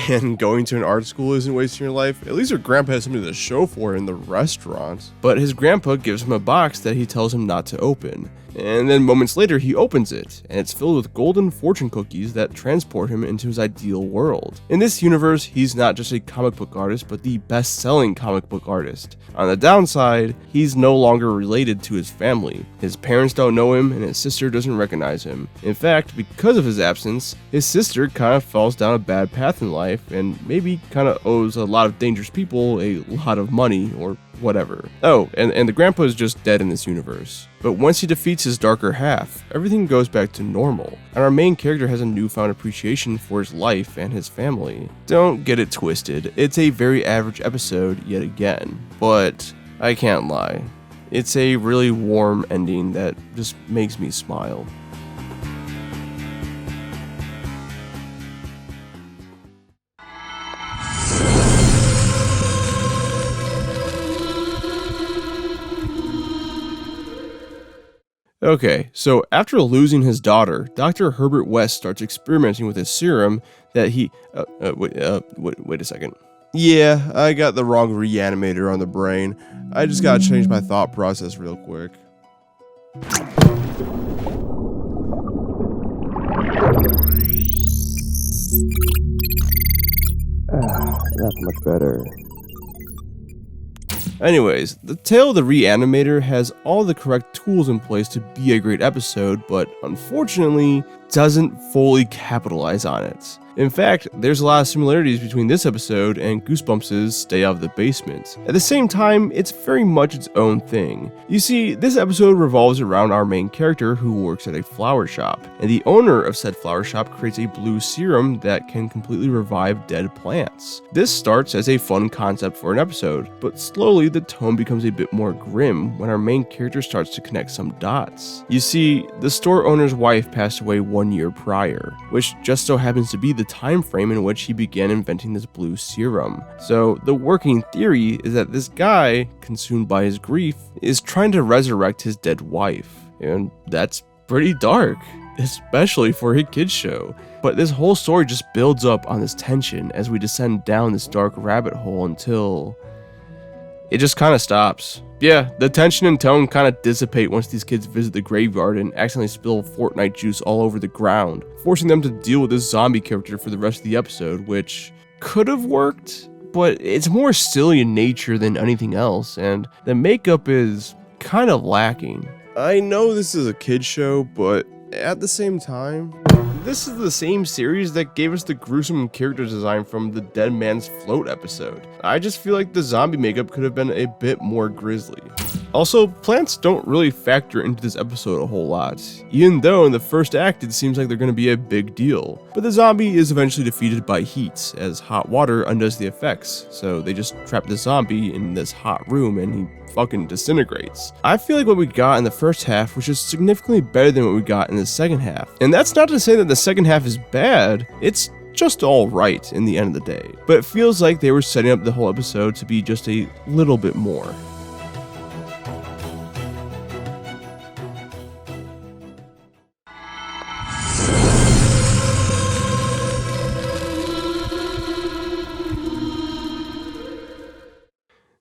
S1: And going to an art school isn't wasting your life. At least your grandpa has something to show for it in the restaurant. But his grandpa gives him a box that he tells him not to open. And then moments later he opens it, and it's filled with golden fortune cookies that transport him into his ideal world. In this universe, he's not just a comic book artist, but the best-selling comic book artist. On the downside, he's no longer related to his family. His parents don't know him, and his sister doesn't recognize him. In fact, because of his absence, his sister kind of falls down a bad path in life, and maybe kind of owes a lot of dangerous people a lot of money, or whatever. Oh, and the grandpa is just dead in this universe. But once he defeats his darker half, everything goes back to normal, and our main character has a newfound appreciation for his life and his family. Don't get it twisted, it's a very average episode yet again, but I can't lie. It's a really warm ending that just makes me smile. Okay, so after losing his daughter, Dr. Herbert West starts experimenting with his serum that he... wait a second. Yeah, I got the wrong reanimator on the brain. I just gotta change my thought process real quick. That's much better. Anyways, the Tale of the Reanimator has all the correct tools in place to be a great episode, but unfortunately doesn't fully capitalize on it. In fact, there's a lot of similarities between this episode and Goosebumps' Stay Out of the Basement. At the same time, it's very much its own thing. You see, this episode revolves around our main character who works at a flower shop, and the owner of said flower shop creates a blue serum that can completely revive dead plants. This starts as a fun concept for an episode, but slowly the tone becomes a bit more grim when our main character starts to connect some dots. You see, the store owner's wife passed away 1 year prior, which just so happens to be the time frame in which he began inventing this blue serum. So the working theory is that this guy, consumed by his grief, is trying to resurrect his dead wife. And that's pretty dark, especially for a kid's show. But this whole story just builds up on this tension as we descend down this dark rabbit hole until it just kind of stops. Yeah, the tension and tone kind of dissipate once these kids visit the graveyard and accidentally spill Fortnite juice all over the ground, forcing them to deal with this zombie character for the rest of the episode, which could have worked, but it's more silly in nature than anything else, and the makeup is kind of lacking. I know this is a kid's show, but at the same time, this is the same series that gave us the gruesome character design from the Dead Man's Float episode. I just feel like the zombie makeup could have been a bit more grisly. Also, plants don't really factor into this episode a whole lot, even though in the first act it seems like they're going to be a big deal. But the zombie is eventually defeated by heat, as hot water undoes the effects, so they just trap the zombie in this hot room and he fucking disintegrates. I feel like what we got in the first half was just significantly better than what we got in the second half. And that's not to say that the second half is bad, it's just alright in the end of the day. But it feels like they were setting up the whole episode to be just a little bit more.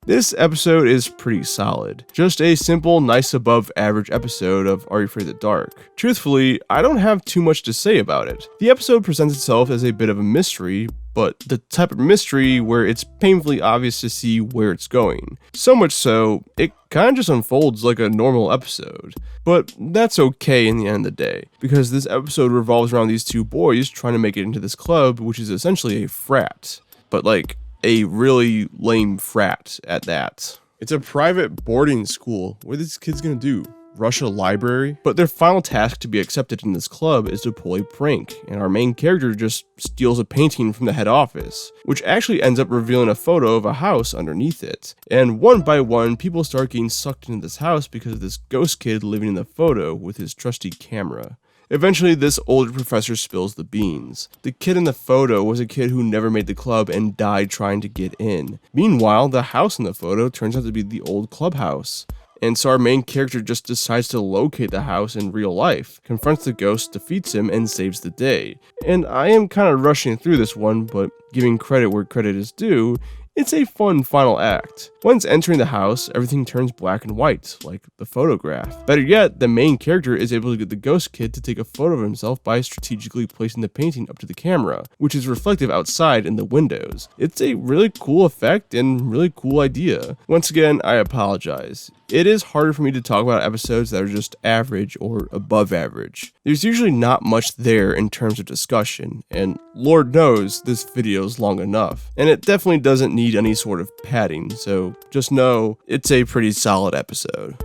S1: This episode is pretty solid. Just a simple, nice above average episode of Are You Afraid of the Dark? Truthfully, I don't have too much to say about it. The episode presents itself as a bit of a mystery, but the type of mystery where it's painfully obvious to see where it's going. So much so, it kind of just unfolds like a normal episode. But that's okay in the end of the day, because this episode revolves around these two boys trying to make it into this club, which is essentially a frat. But like, a really lame frat at that. It's a private boarding school. What are these kids gonna do? Rush a library? But their final task to be accepted in this club is to pull a prank, and our main character just steals a painting from the head office, which actually ends up revealing a photo of a house underneath it. And one by one, people start getting sucked into this house because of this ghost kid living in the photo with his trusty camera. Eventually, this older professor spills the beans. The kid in the photo was a kid who never made the club and died trying to get in. Meanwhile, the house in the photo turns out to be the old clubhouse. And so our main character just decides to locate the house in real life, confronts the ghost, defeats him, and saves the day. And I am kind of rushing through this one, but giving credit where credit is due, it's a fun final act. Once entering the house, everything turns black and white, like the photograph. Better yet, the main character is able to get the ghost kid to take a photo of himself by strategically placing the painting up to the camera, which is reflective outside in the windows. It's a really cool effect and really cool idea. Once again, I apologize. It is harder for me to talk about episodes that are just average or above average. There's usually not much there in terms of discussion, and Lord knows this video is long enough, and it definitely doesn't need any sort of padding, so just know it's a pretty solid episode.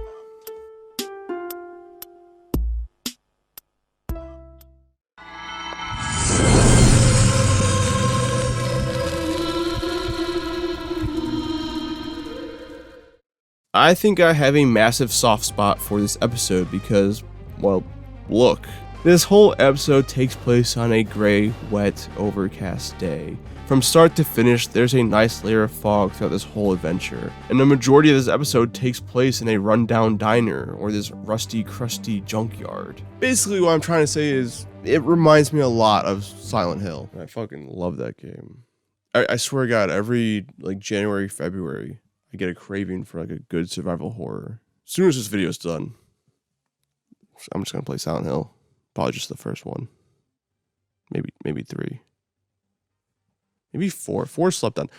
S1: I think I have a massive soft spot for this episode because, well, look. This whole episode takes place on a gray, wet, overcast day. From start to finish, there's a nice layer of fog throughout this whole adventure, and the majority of this episode takes place in a rundown diner or this rusty, crusty junkyard. Basically, what I'm trying to say is, it reminds me a lot of Silent Hill. I fucking love that game. I swear to God, every like January, February, I get a craving for like a good survival horror. As soon as this video is done, I'm just gonna play Silent Hill. Probably just the first one. Maybe 3. Maybe 4. 4 slept on.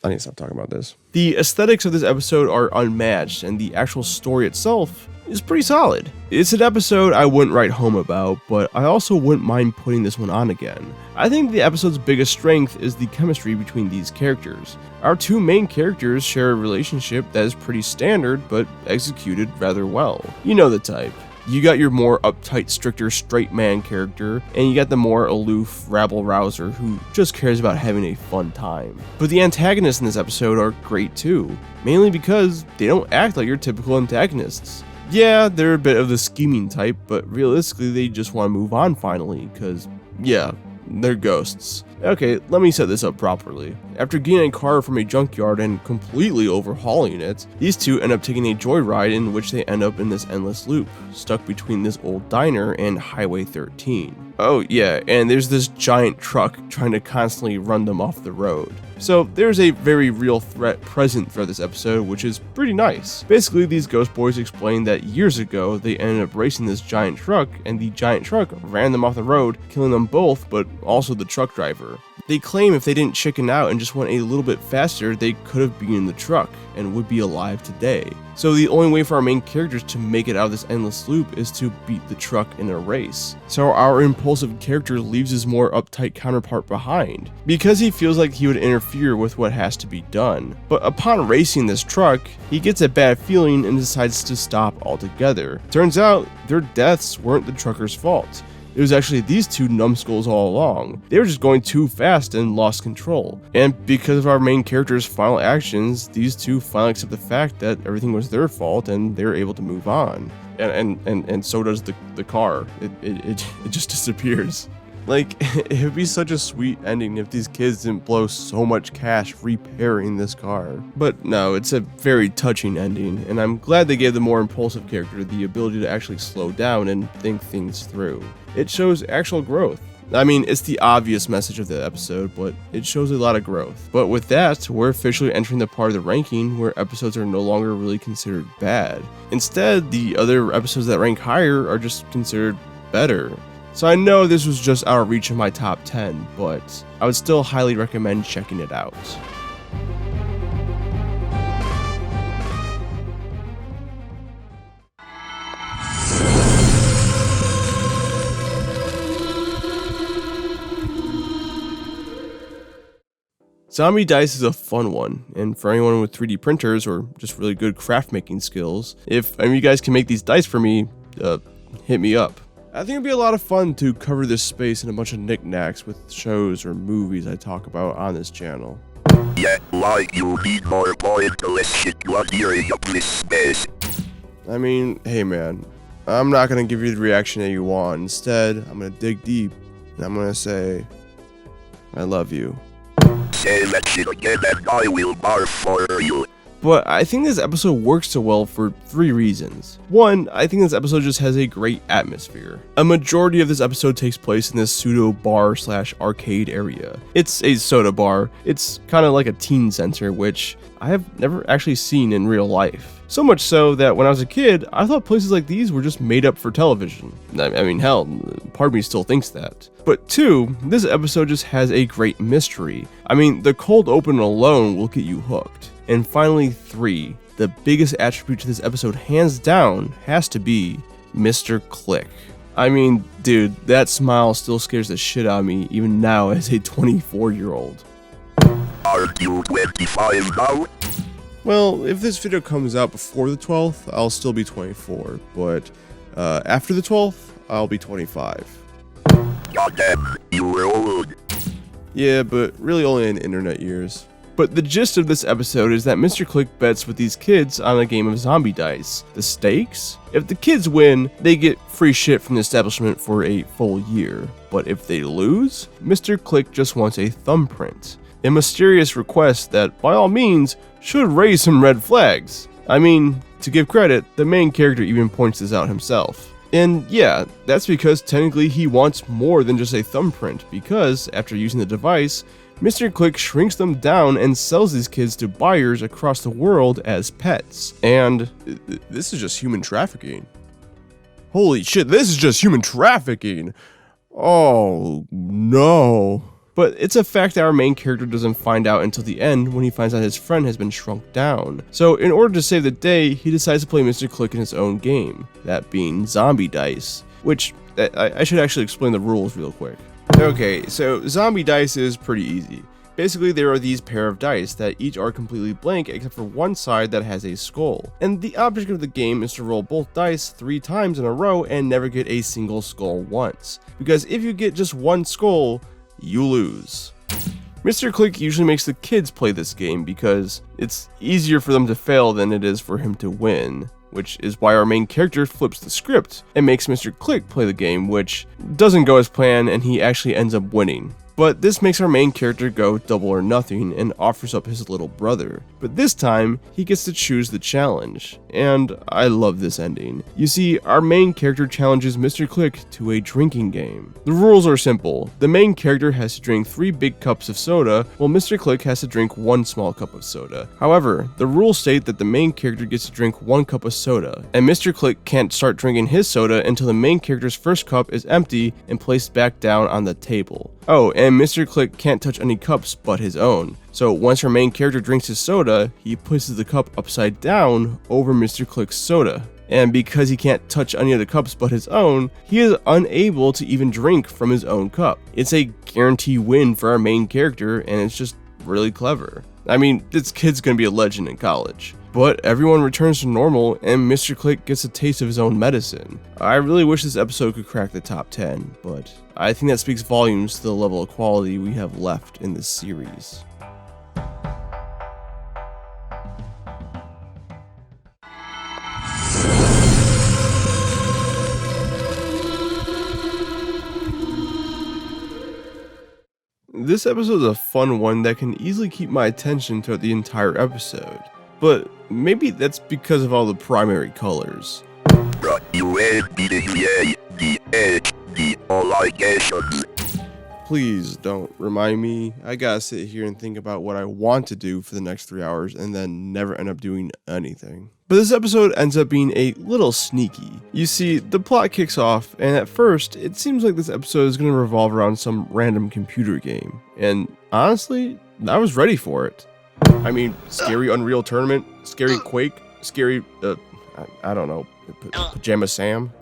S1: I need to stop talking about this. The aesthetics of this episode are unmatched, and the actual story itself is pretty solid. It's an episode I wouldn't write home about, but I also wouldn't mind putting this one on again. I think the episode's biggest strength is the chemistry between these characters. Our two main characters share a relationship that is pretty standard, but executed rather well. You know the type. You got your more uptight, stricter, straight man character, and you got the more aloof, rabble-rouser who just cares about having a fun time. But the antagonists in this episode are great too, mainly because they don't act like your typical antagonists. Yeah, they're a bit of the scheming type, but realistically they just want to move on finally, because, yeah, they're ghosts. Okay, let me set this up properly. After getting a car from a junkyard and completely overhauling it, these two end up taking a joyride in which they end up in this endless loop, stuck between this old diner and Highway 13. Oh yeah, and there's this giant truck trying to constantly run them off the road. So there's a very real threat present throughout this episode, which is pretty nice. Basically, these ghost boys explain that years ago they ended up racing this giant truck, and the giant truck ran them off the road, killing them both, but also the truck driver. They claim if they didn't chicken out and just went a little bit faster, they could have been in the truck and would be alive today. So the only way for our main characters to make it out of this endless loop is to beat the truck in a race. So our impulsive character leaves his more uptight counterpart behind, because he feels like he would interfere with what has to be done. But upon racing this truck, he gets a bad feeling and decides to stop altogether. Turns out, their deaths weren't the trucker's fault. It was actually these two numbskulls all along. They were just going too fast and lost control. And because of our main character's final actions, these two finally accept the fact that everything was their fault and they were able to move on. And so does the car. It just disappears. Like, it would be such a sweet ending if these kids didn't blow so much cash repairing this car. But no, it's a very touching ending, and I'm glad they gave the more impulsive character the ability to actually slow down and think things through. It shows actual growth. I mean, it's the obvious message of the episode, but it shows a lot of growth. But with that, we're officially entering the part of the ranking where episodes are no longer really considered bad. Instead, the other episodes that rank higher are just considered better. So I know this was just out of reach of my top 10, but I would still highly recommend checking it out. Zombie Dice is a fun one, and for anyone with 3D printers or just really good craft making skills, if any of you guys can make these dice for me, hit me up. I think it'd be a lot of fun to cover this space in a bunch of knickknacks with shows or movies I talk about on this channel.
S3: Yeah, like you need more pointless shit clearing up this space.
S1: I mean, hey man, I'm not gonna give you the reaction that you want. Instead, I'm gonna dig deep, and I'm gonna say, I love you.
S3: Say that shit again and I will barf for you.
S1: But I think this episode works so well for 3 reasons. 1, I think this episode just has a great atmosphere. A majority of this episode takes place in this pseudo bar / arcade area. It's a soda bar. It's kind of like a teen center, which I have never actually seen in real life. So much so that when I was a kid, I thought places like these were just made up for television. I mean, hell, part of me still thinks that. But 2, this episode just has a great mystery. I mean, the cold open alone will get you hooked. And finally 3, the biggest attribute to this episode hands down has to be Mr. Click. I mean, dude, that smile still scares the shit out of me even now as a 24-year-old.
S3: Aren't you 25 now?
S1: Well, if this video comes out before the 12th, I'll still be 24, but after the 12th, I'll be 25.
S3: Goddamn, you were old.
S1: Yeah, but really only in internet years. But the gist of this episode is that Mr. Click bets with these kids on a game of zombie dice. The stakes? If the kids win, they get free shit from the establishment for a full year. But if they lose, Mr. Click just wants a thumbprint. A mysterious request that, by all means, should raise some red flags. I mean, to give credit, the main character even points this out himself. And yeah, that's because technically he wants more than just a thumbprint, because after using the device, Mr. Click shrinks them down and sells these kids to buyers across the world as pets. And this is just human trafficking. Holy shit, this is just human trafficking! Oh no. But it's a fact that our main character doesn't find out until the end when he finds out his friend has been shrunk down. So in order to save the day, he decides to play Mr. Click in his own game, that being Zombie Dice, which I should actually explain the rules real quick. Okay, so Zombie Dice is pretty easy. Basically, there are these pair of dice that each are completely blank except for one side that has a skull. And the object of the game is to roll both dice 3 times in a row and never get a single skull once. Because if you get just one skull, you lose. Mr. Click usually makes the kids play this game because it's easier for them to fail than it is for him to win, which is why our main character flips the script and makes Mr. Click play the game, which doesn't go as planned and he actually ends up winning. But this makes our main character go double or nothing and offers up his little brother. But this time, he gets to choose the challenge. And I love this ending. You see, our main character challenges Mr. Click to a drinking game. The rules are simple. The main character has to drink 3 big cups of soda, while Mr. Click has to drink 1 small cup of soda. However, the rules state that the main character gets to drink 1 cup of soda, and Mr. Click can't start drinking his soda until the main character's first cup is empty and placed back down on the table. Oh, and Mr. Click can't touch any cups but his own. So once our main character drinks his soda, he places the cup upside down over Mr. Click's soda. And because he can't touch any of the cups but his own, he is unable to even drink from his own cup. It's a guarantee win for our main character, and it's just really clever. I mean, this kid's gonna be a legend in college. But everyone returns to normal, and Mr. Click gets a taste of his own medicine. I really wish this episode could crack the top 10, but I think that speaks volumes to the level of quality we have left in this series. This episode is a fun one that can easily keep my attention throughout the entire episode. But maybe that's because of all the primary colors. Please don't remind me. I gotta sit here and think about what I want to do for the next 3 hours and then never end up doing anything. But this episode ends up being a little sneaky. You see, the plot kicks off, and at first, it seems like this episode is going to revolve around some random computer game. And honestly, I was ready for it. I mean, scary Unreal Tournament, scary Quake, scary, I don't know, Pajama Sam.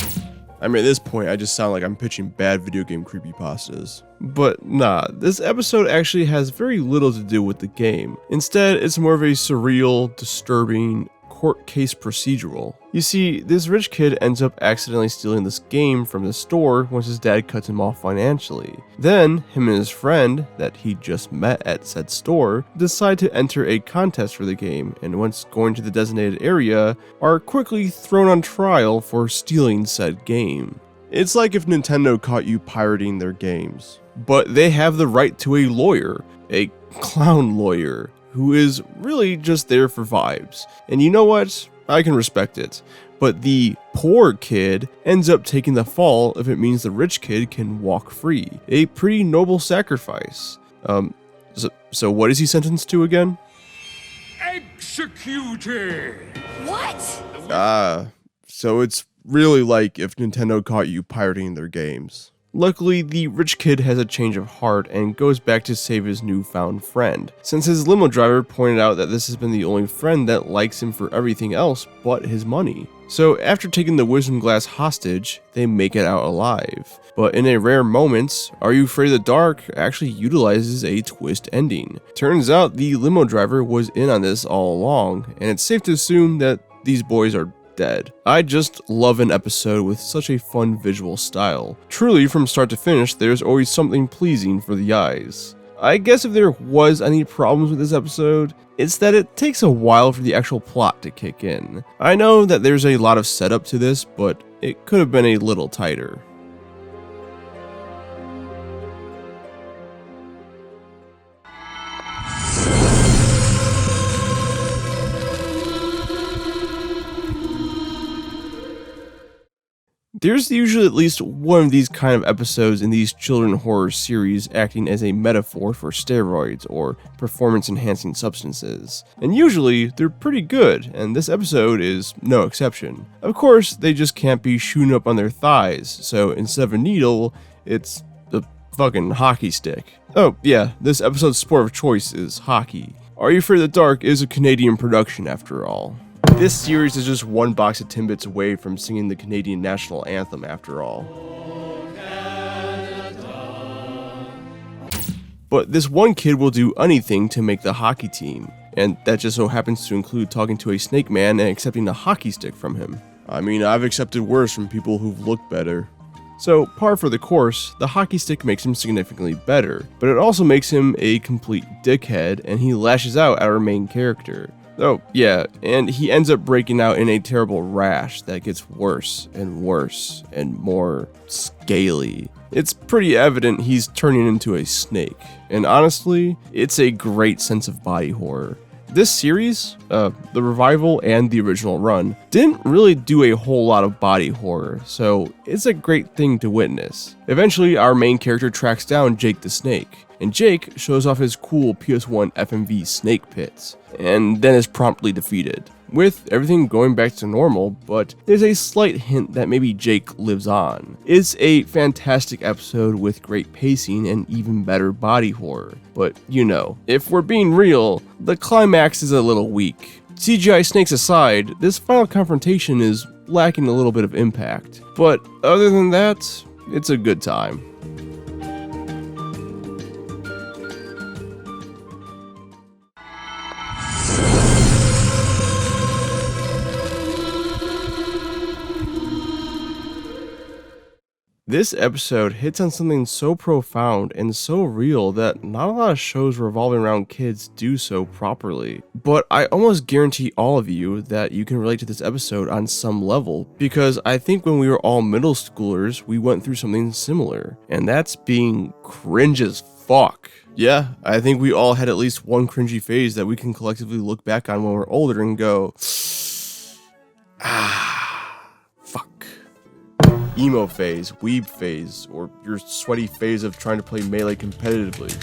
S1: I mean, at this point, I just sound like I'm pitching bad video game creepypastas. But nah, this episode actually has very little to do with the game. Instead, it's more of a surreal, disturbing, court case procedural. You see, this rich kid ends up accidentally stealing this game from the store once his dad cuts him off financially. Then, him and his friend, that he just met at said store, decide to enter a contest for the game, and once going to the designated area, are quickly thrown on trial for stealing said game. It's like if Nintendo caught you pirating their games. But they have the right to a lawyer, a clown lawyer, who is really just there for vibes. And you know what? I can respect it. But the poor kid ends up taking the fall if it means the rich kid can walk free. A pretty noble sacrifice. So what is he sentenced to again?
S5: Executed!
S8: What?
S1: So it's really like if Nintendo caught you pirating their games. Luckily, the rich kid has a change of heart and goes back to save his newfound friend, since his limo driver pointed out that this has been the only friend that likes him for everything else but his money. So after taking the wisdom glass hostage, they make it out alive. But in a rare moment, Are You Afraid of the Dark actually utilizes a twist ending. Turns out the limo driver was in on this all along, and it's safe to assume that these boys are dead. I just love an episode with such a fun visual style. Truly, from start to finish, there's always something pleasing for the eyes. I guess if there was any problems with this episode, it's that it takes a while for the actual plot to kick in. I know that there's a lot of setup to this, but it could have been a little tighter. There's usually at least one of these kind of episodes in these children horror series acting as a metaphor for steroids or performance-enhancing substances. And usually, they're pretty good, and this episode is no exception. Of course, they just can't be shooting up on their thighs, so instead of a needle, it's a fucking hockey stick. Oh yeah, this episode's sport of choice is hockey. Are You Afraid of the Dark is a Canadian production after all. This series is just one box of Timbits away from singing the Canadian national anthem after all. But this one kid will do anything to make the hockey team, and that just so happens to include talking to a snake man and accepting a hockey stick from him. I mean, I've accepted worse from people who've looked better. So, par for the course, the hockey stick makes him significantly better, but it also makes him a complete dickhead, and he lashes out at our main character. Oh, yeah, and he ends up breaking out in a terrible rash that gets worse and worse and more scaly. It's pretty evident he's turning into a snake, and honestly, it's a great sense of body horror. This series, the revival and the original run, didn't really do a whole lot of body horror, so it's a great thing to witness. Eventually, our main character tracks down Jake the Snake, and Jake shows off his cool PS1 FMV snake pits, and then is promptly defeated, with everything going back to normal, but there's a slight hint that maybe Jake lives on. It's a fantastic episode with great pacing and even better body horror, but you know, if we're being real, the climax is a little weak. CGI snakes aside, this final confrontation is lacking a little bit of impact, but other than that, it's a good time. This episode hits on something so profound and so real that not a lot of shows revolving around kids do so properly. But I almost guarantee all of you that you can relate to this episode on some level, because I think when we were all middle schoolers, we went through something similar, and that's being cringe as fuck. Yeah, I think we all had at least one cringy phase that we can collectively look back on when we're older and go, fuck. emo phase, weeb phase, or your sweaty phase of trying to play Melee competitively.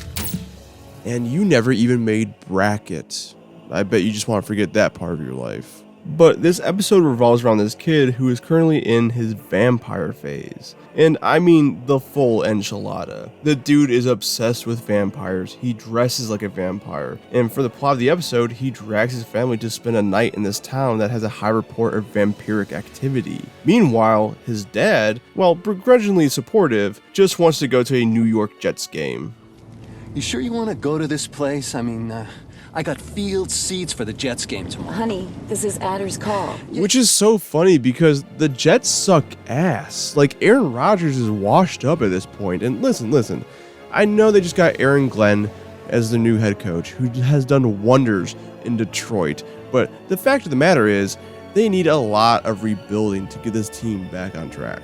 S1: And you never even made bracket. I bet you just want to forget that part of your life. But this episode revolves around this kid who is currently in his vampire phase. And I mean the full enchilada. The dude is obsessed with vampires, he dresses like a vampire, and for the plot of the episode, he drags his family to spend a night in this town that has a high report of vampiric activity. Meanwhile, his dad, while begrudgingly supportive, just wants to go to a New York Jets game.
S11: You sure you want to go to this place? I mean, I got field seats for the Jets game tomorrow.
S12: Honey, this is Adder's call.
S1: Which is so funny because the Jets suck ass. Like, Aaron Rodgers is washed up at this point. And listen, I know they just got Aaron Glenn as the new head coach, who has done wonders in Detroit. But the fact of the matter is, they need a lot of rebuilding to get this team back on track.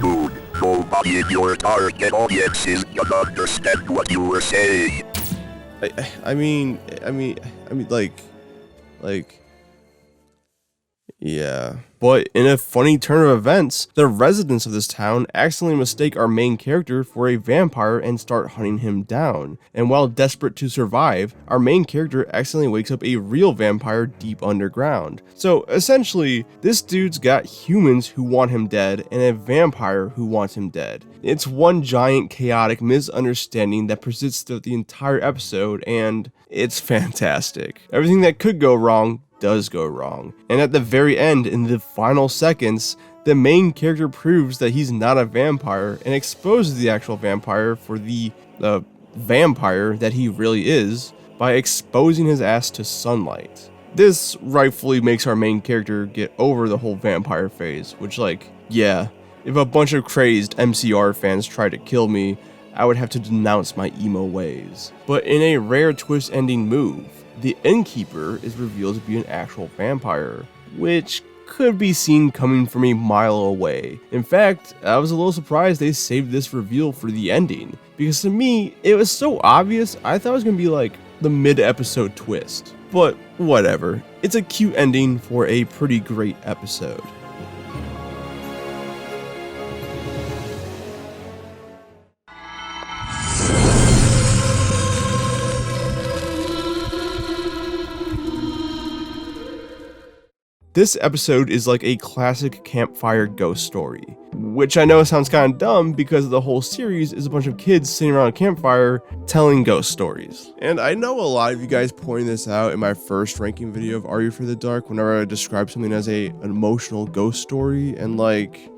S3: Dude, nobody in your target audience is gonna understand what you were saying.
S1: I mean, yeah. But in a funny turn of events, the residents of this town accidentally mistake our main character for a vampire and start hunting him down. And while desperate to survive, our main character accidentally wakes up a real vampire deep underground. So essentially, this dude's got humans who want him dead and a vampire who wants him dead. It's one giant chaotic misunderstanding that persists throughout the entire episode, and it's fantastic. Everything that could go wrong does go wrong. And at the very end, in the final seconds, the main character proves that he's not a vampire and exposes the actual vampire for the vampire that he really is by exposing his ass to sunlight. This rightfully makes our main character get over the whole vampire phase, which, like, yeah, if a bunch of crazed MCR fans tried to kill me, I would have to denounce my emo ways. But in a rare twist ending move, the innkeeper is revealed to be an actual vampire, which could be seen coming from a mile away. In fact, I was a little surprised they saved this reveal for the ending, because to me, it was so obvious I thought it was going to be like the mid-episode twist. But whatever, it's a cute ending for a pretty great episode. This episode is like a classic campfire ghost story, which I know sounds kind of dumb because the whole series is a bunch of kids sitting around a campfire telling ghost stories. And I know a lot of you guys pointed this out in my first ranking video of Are You Afraid of the Dark whenever I describe something as an emotional ghost story, and like,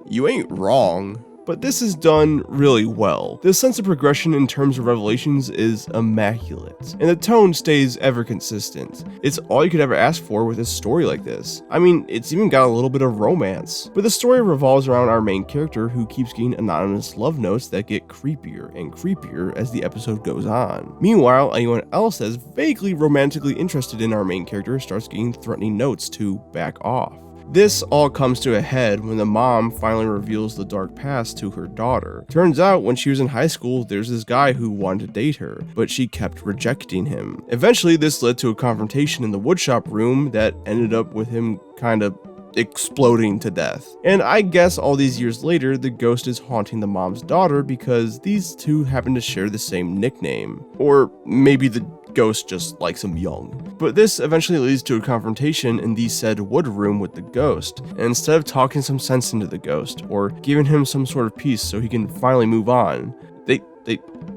S1: you ain't wrong. But this is done really well. The sense of progression in terms of revelations is immaculate, and the tone stays ever consistent. It's all you could ever ask for with a story like this. I mean, it's even got a little bit of romance. But the story revolves around our main character who keeps getting anonymous love notes that get creepier and creepier as the episode goes on. Meanwhile, anyone else that's vaguely romantically interested in our main character starts getting threatening notes to back off. This all comes to a head when the mom finally reveals the dark past to her daughter. Turns out when she was in high school, there's this guy who wanted to date her, but she kept rejecting him. Eventually, this led to a confrontation in the woodshop room that ended up with him kind of exploding to death. And I guess all these years later, the ghost is haunting the mom's daughter because these two happen to share the same nickname. Or maybe the ghost just likes him young. But this eventually leads to a confrontation in the said wood room with the ghost. And instead of talking some sense into the ghost, or giving him some sort of peace so he can finally move on, they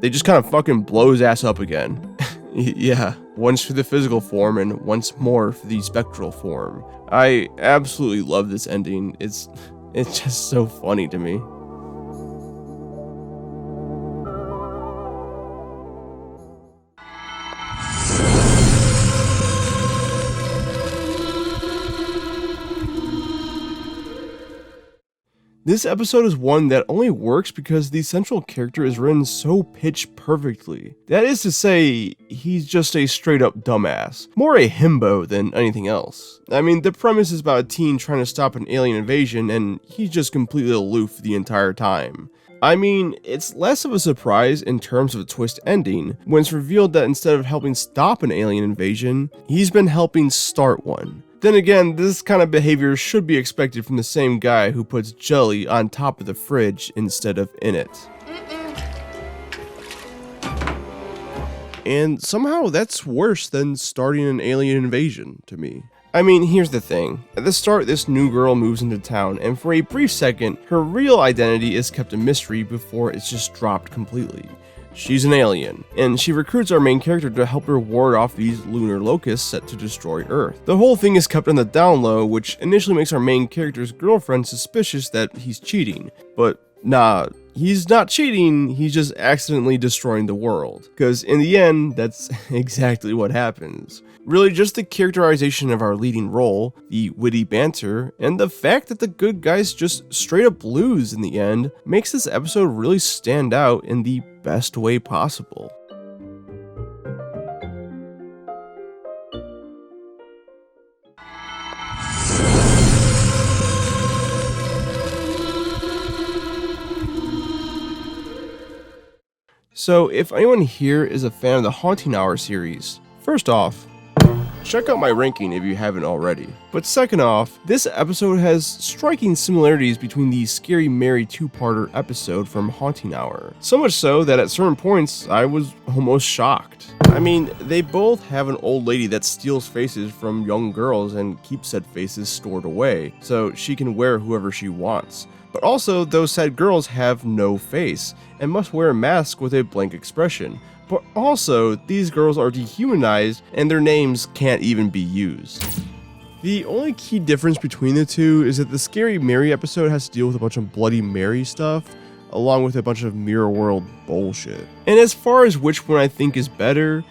S1: just kind of fucking blow his ass up again. Yeah, once for the physical form and once more for the spectral form. I absolutely love this ending. It's just so funny to me. This episode is one that only works because the central character is written so pitch perfectly. That is to say, he's just a straight up dumbass. More a himbo than anything else. I mean, the premise is about a teen trying to stop an alien invasion and he's just completely aloof the entire time. I mean, it's less of a surprise in terms of a twist ending when it's revealed that instead of helping stop an alien invasion, he's been helping start one. Then again, this kind of behavior should be expected from the same guy who puts jelly on top of the fridge instead of in it. And somehow that's worse than starting an alien invasion to me. I mean, here's the thing. At the start, this new girl moves into town, and for a brief second, her real identity is kept a mystery before it's just dropped completely. She's an alien, and she recruits our main character to help her ward off these lunar locusts set to destroy Earth. The whole thing is kept on the down low, which initially makes our main character's girlfriend suspicious that he's cheating. But nah, he's not cheating, he's just accidentally destroying the world. Because in the end, that's exactly what happens. Really, just the characterization of our leading role, the witty banter, and the fact that the good guys just straight up lose in the end makes this episode really stand out in the best way possible. So, if anyone here is a fan of the Haunting Hour series, first off, check out my ranking if you haven't already. But second off, this episode has striking similarities between the Scary Mary two-parter episode from Haunting Hour. So much so that at certain points, I was almost shocked. I mean, they both have an old lady that steals faces from young girls and keeps said faces stored away, so she can wear whoever she wants. But also, those said girls have no face, and must wear a mask with a blank expression. But also, these girls are dehumanized and their names can't even be used. The only key difference between the two is that the Scary Mary episode has to deal with a bunch of Bloody Mary stuff, along with a bunch of Mirror World bullshit. And as far as which one I think is better,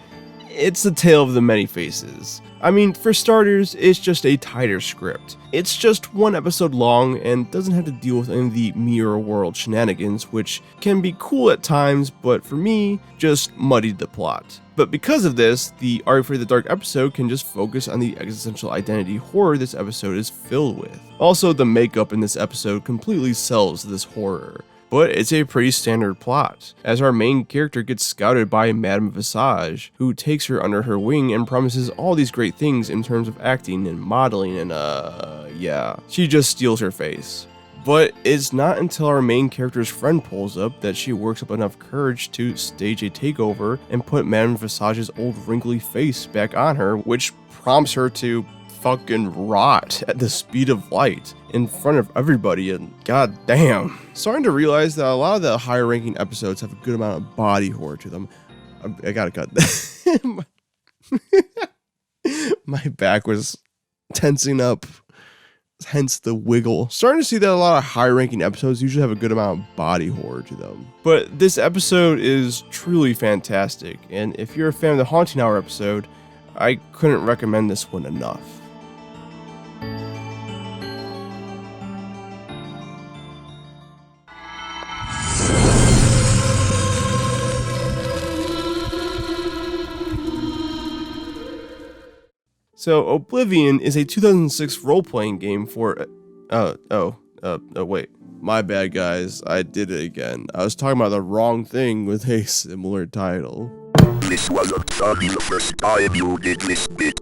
S1: it's the tale of the many faces. I mean, for starters, it's just a tighter script. It's just one episode long and doesn't have to deal with any of the Mirror World shenanigans, which can be cool at times, but for me, just muddied the plot. But because of this, the Are You Afraid of the Dark episode can just focus on the existential identity horror this episode is filled with. Also, the makeup in this episode completely sells this horror. But it's a pretty standard plot, as our main character gets scouted by Madame Visage, who takes her under her wing and promises all these great things in terms of acting and modeling and yeah, she just steals her face. But it's not until our main character's friend pulls up that she works up enough courage to stage a takeover and put Madame Visage's old wrinkly face back on her, which prompts her to fucking rot at the speed of light in front of everybody, and goddamn. Starting to realize that a lot of the higher ranking episodes have a good amount of body horror to them. I gotta cut that. My back was tensing up, hence the wiggle. Starting to see that a lot of high ranking episodes usually have a good amount of body horror to them. But this episode is truly fantastic, and if you're a fan of the Haunting Hour episode, I couldn't recommend this one enough. So, Oblivion is a 2006 role-playing game for, wait, my bad guys, I did it again. I was talking about the wrong thing with a similar title.
S3: This wasn't funny the first time you did this bit.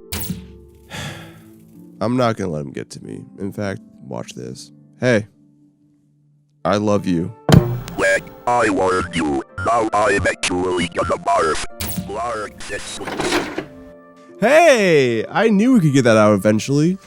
S1: I'm not gonna let him get to me. In fact, watch this. Hey, I love you.
S3: Well, I warned you, now I'm actually gonna barf.
S1: Hey, I knew we could get that out eventually.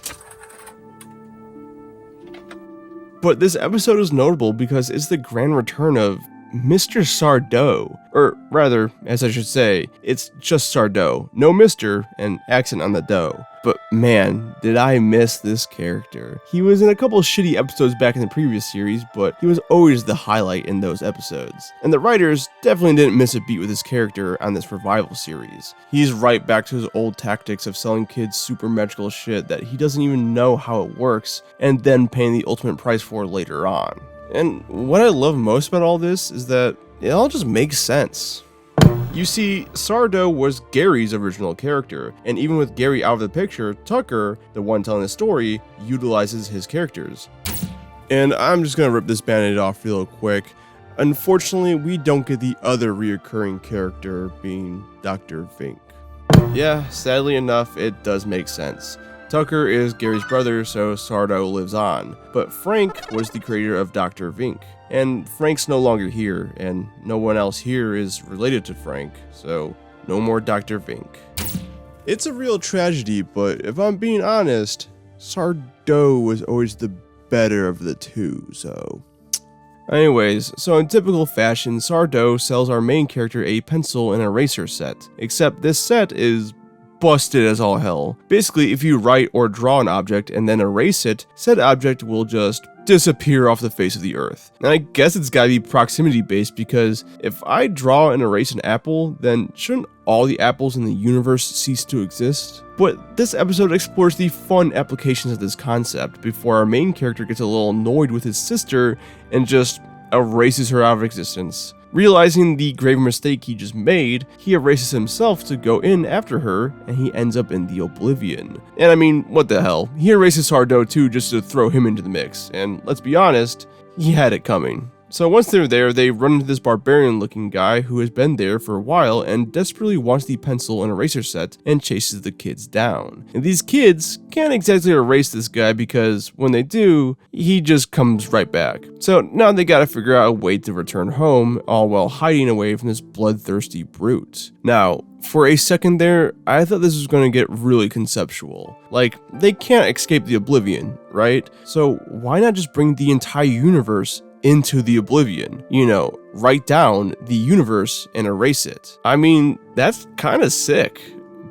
S1: But this episode is notable because it's the grand return of Mr. Sardo, or rather, as I should say, it's just Sardo, no Mr. and accent on the dough. But man, did I miss this character. He was in a couple of shitty episodes back in the previous series, but he was always the highlight in those episodes. And the writers definitely didn't miss a beat with his character on this revival series. He's right back to his old tactics of selling kids super magical shit that he doesn't even know how it works, and then paying the ultimate price for later on. And what I love most about all this is that it all just makes sense. You see, Sardo was Gary's original character, and even with Gary out of the picture, Tucker, the one telling the story, utilizes his characters. And I'm just gonna rip this band-aid off real quick. Unfortunately, we don't get the other reoccurring character being Dr. Vink. Yeah, sadly enough, it does make sense. Tucker is Gary's brother, so Sardo lives on, but Frank was the creator of Dr. Vink. And Frank's no longer here, and no one else here is related to Frank, so no more Dr. Vink. It's a real tragedy, but if I'm being honest, Sardo was always the better of the two, so... Anyways, so in typical fashion, Sardo sells our main character a pencil and eraser set, except this set is busted as all hell. Basically, if you write or draw an object and then erase it, said object will just disappear off the face of the earth. And I guess it's gotta be proximity based, because if I draw and erase an apple, then shouldn't all the apples in the universe cease to exist? But this episode explores the fun applications of this concept before our main character gets a little annoyed with his sister and just erases her out of existence. Realizing the grave mistake he just made, he erases himself to go in after her, and he ends up in the oblivion. And I mean, what the hell? He erases Sardo too just to throw him into the mix, and let's be honest, he had it coming. So once they're there, they run into this barbarian looking guy who has been there for a while and desperately wants the pencil and eraser set and chases the kids down. And these kids can't exactly erase this guy because when they do, he just comes right back. So now they gotta figure out a way to return home, all while hiding away from this bloodthirsty brute. Now, for a second there, I thought this was going to get really conceptual. Like, they can't escape the oblivion, right? So why not just bring the entire universe into the oblivion? You know, write down the universe and erase it. I mean, that's kind of sick.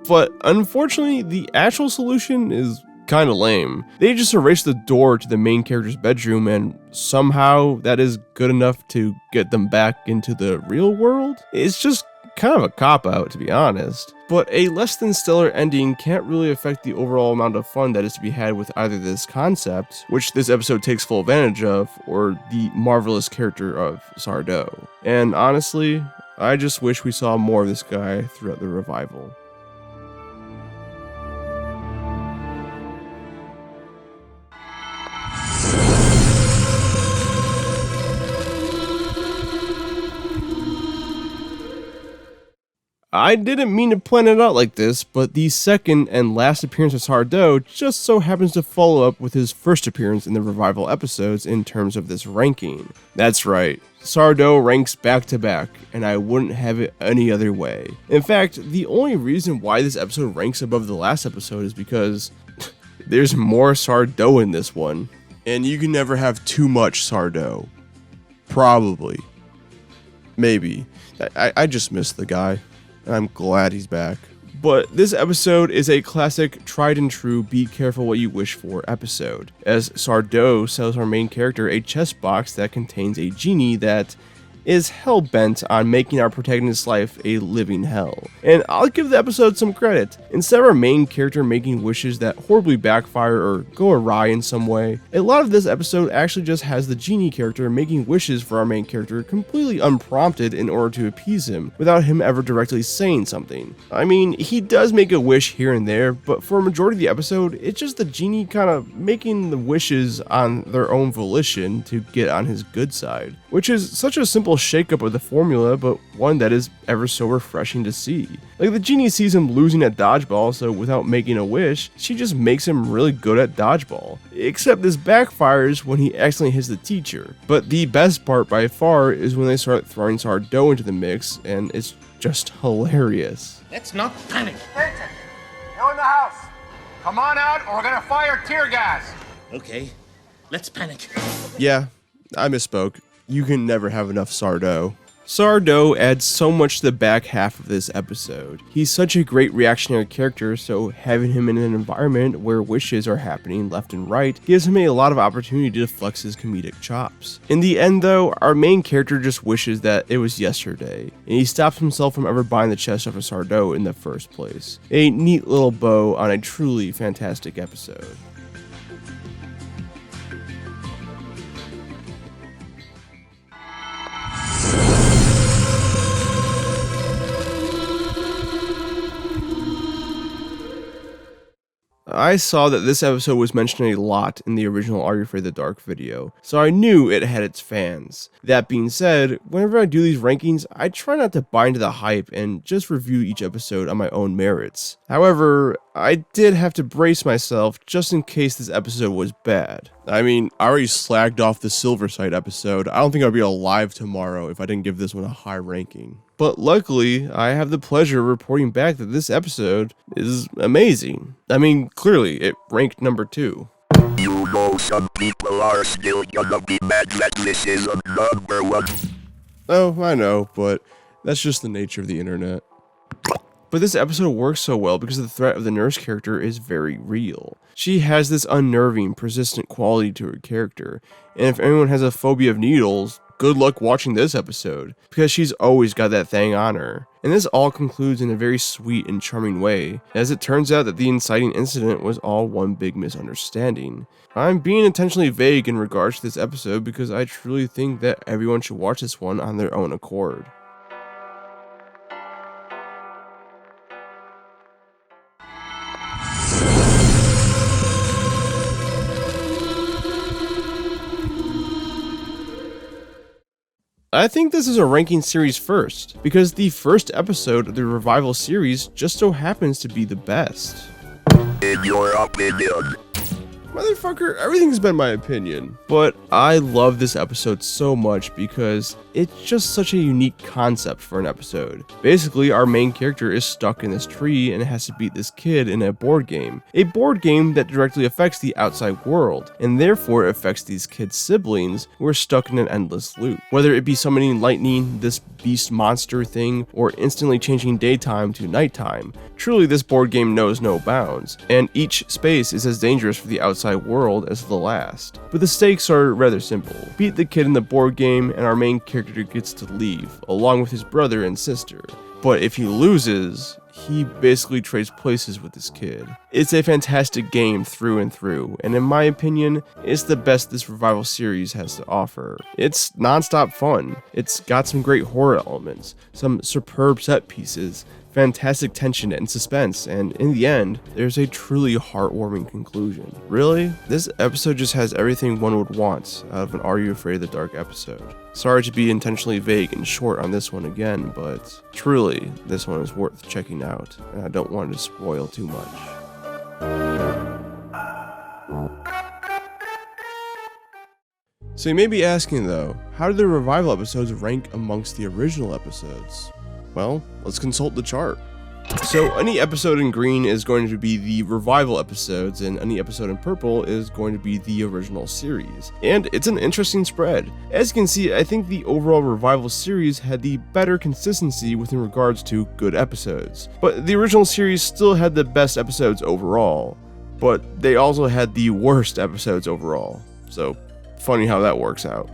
S1: But unfortunately, the actual solution is kind of lame. They just erase the door to the main character's bedroom, and somehow that is good enough to get them back into the real world? It's just kind of a cop-out, to be honest. But a less than stellar ending can't really affect the overall amount of fun that is to be had with either this concept, which this episode takes full advantage of, or the marvelous character of Sardo. And honestly, I just wish we saw more of this guy throughout the revival. I didn't mean to plan it out like this, but the second and last appearance of Sardo just so happens to follow up with his first appearance in the revival episodes in terms of this ranking. That's right, Sardo ranks back to back, and I wouldn't have it any other way. In fact, the only reason why this episode ranks above the last episode is because there's more Sardo in this one. And you can never have too much Sardo. Probably. Maybe. I just miss the guy. I'm glad he's back. But this episode is a classic tried and true be careful what you wish for episode, as Sardo sells our main character a chest box that contains a genie that is hell-bent on making our protagonist's life a living hell. And I'll give the episode some credit. Instead of our main character making wishes that horribly backfire or go awry in some way, a lot of this episode actually just has the genie character making wishes for our main character completely unprompted in order to appease him, without him ever directly saying something. I mean, he does make a wish here and there, but for a majority of the episode, it's just the genie kind of making the wishes on their own volition to get on his good side, which is such a simple shakeup of the formula, but one that is ever so refreshing to see. Like, the genie sees him losing at dodgeball, so without making a wish, she just makes him really good at dodgeball. Except this backfires when he accidentally hits the teacher. But the best part by far is when they start throwing Sardo into the mix, and it's just hilarious.
S13: Let's not panic.
S14: Attention! No in the house! Come on out or we're gonna fire tear gas!
S13: Okay, let's panic.
S1: Yeah, I misspoke. You can never have enough Sardo. Sardo adds so much to the back half of this episode. He's such a great reactionary character, so having him in an environment where wishes are happening left and right gives him a lot of opportunity to flex his comedic chops. In the end though, our main character just wishes that it was yesterday, and he stops himself from ever buying the chest off of Sardo in the first place. A neat little bow on a truly fantastic episode. I saw that this episode was mentioned a lot in the original Are You Afraid of the Dark video, so I knew it had its fans. That being said, whenever I do these rankings, I try not to buy into the hype and just review each episode on my own merits. However, I did have to brace myself just in case this episode was bad. I mean, I already slagged off the Silverside episode. I don't think I'd be alive tomorrow if I didn't give this one a high ranking. But luckily, I have the pleasure of reporting back that this episode is amazing. I mean, clearly, it ranked number 2.
S3: You know some people are still gonna be mad that this is a number 1.
S1: Oh, I know, but that's just the nature of the internet. But this episode works so well because the threat of the nurse character is very real. She has this unnerving, persistent quality to her character, and if anyone has a phobia of needles, good luck watching this episode, because she's always got that thing on her. And this all concludes in a very sweet and charming way, as it turns out that the inciting incident was all one big misunderstanding. I'm being intentionally vague in regards to this episode because I truly think that everyone should watch this one on their own accord. I think this is a ranking series first, because the first episode of the Revival series just so happens to be the best.
S3: In your opinion.
S1: Motherfucker, everything's been my opinion. But I love this episode so much because it's just such a unique concept for an episode. Basically, our main character is stuck in this tree and has to beat this kid in a board game. A board game that directly affects the outside world, and therefore affects these kids' siblings who are stuck in an endless loop. Whether it be summoning lightning, this beast monster thing, or instantly changing daytime to nighttime, truly this board game knows no bounds, and each space is as dangerous for the outside world as the last. But the stakes are rather simple. Beat the kid in the board game and our main character gets to leave, along with his brother and sister. But if he loses, he basically trades places with this kid. It's a fantastic game through and through, and in my opinion, it's the best this Revival series has to offer. It's non-stop fun, it's got some great horror elements, some superb set pieces, fantastic tension and suspense, and in the end, there's a truly heartwarming conclusion. Really? This episode just has everything one would want out of an Are You Afraid of the Dark episode. Sorry to be intentionally vague and short on this one again, but truly, this one is worth checking out, and I don't want to spoil too much. So you may be asking though, how do the Revival episodes rank amongst the original episodes? Well, let's consult the chart. So any episode in green is going to be the Revival episodes, and any episode in purple is going to be the original series. And it's an interesting spread. As you can see, I think the overall Revival series had the better consistency within regards to good episodes. But the original series still had the best episodes overall, but they also had the worst episodes overall. So, funny how that works out.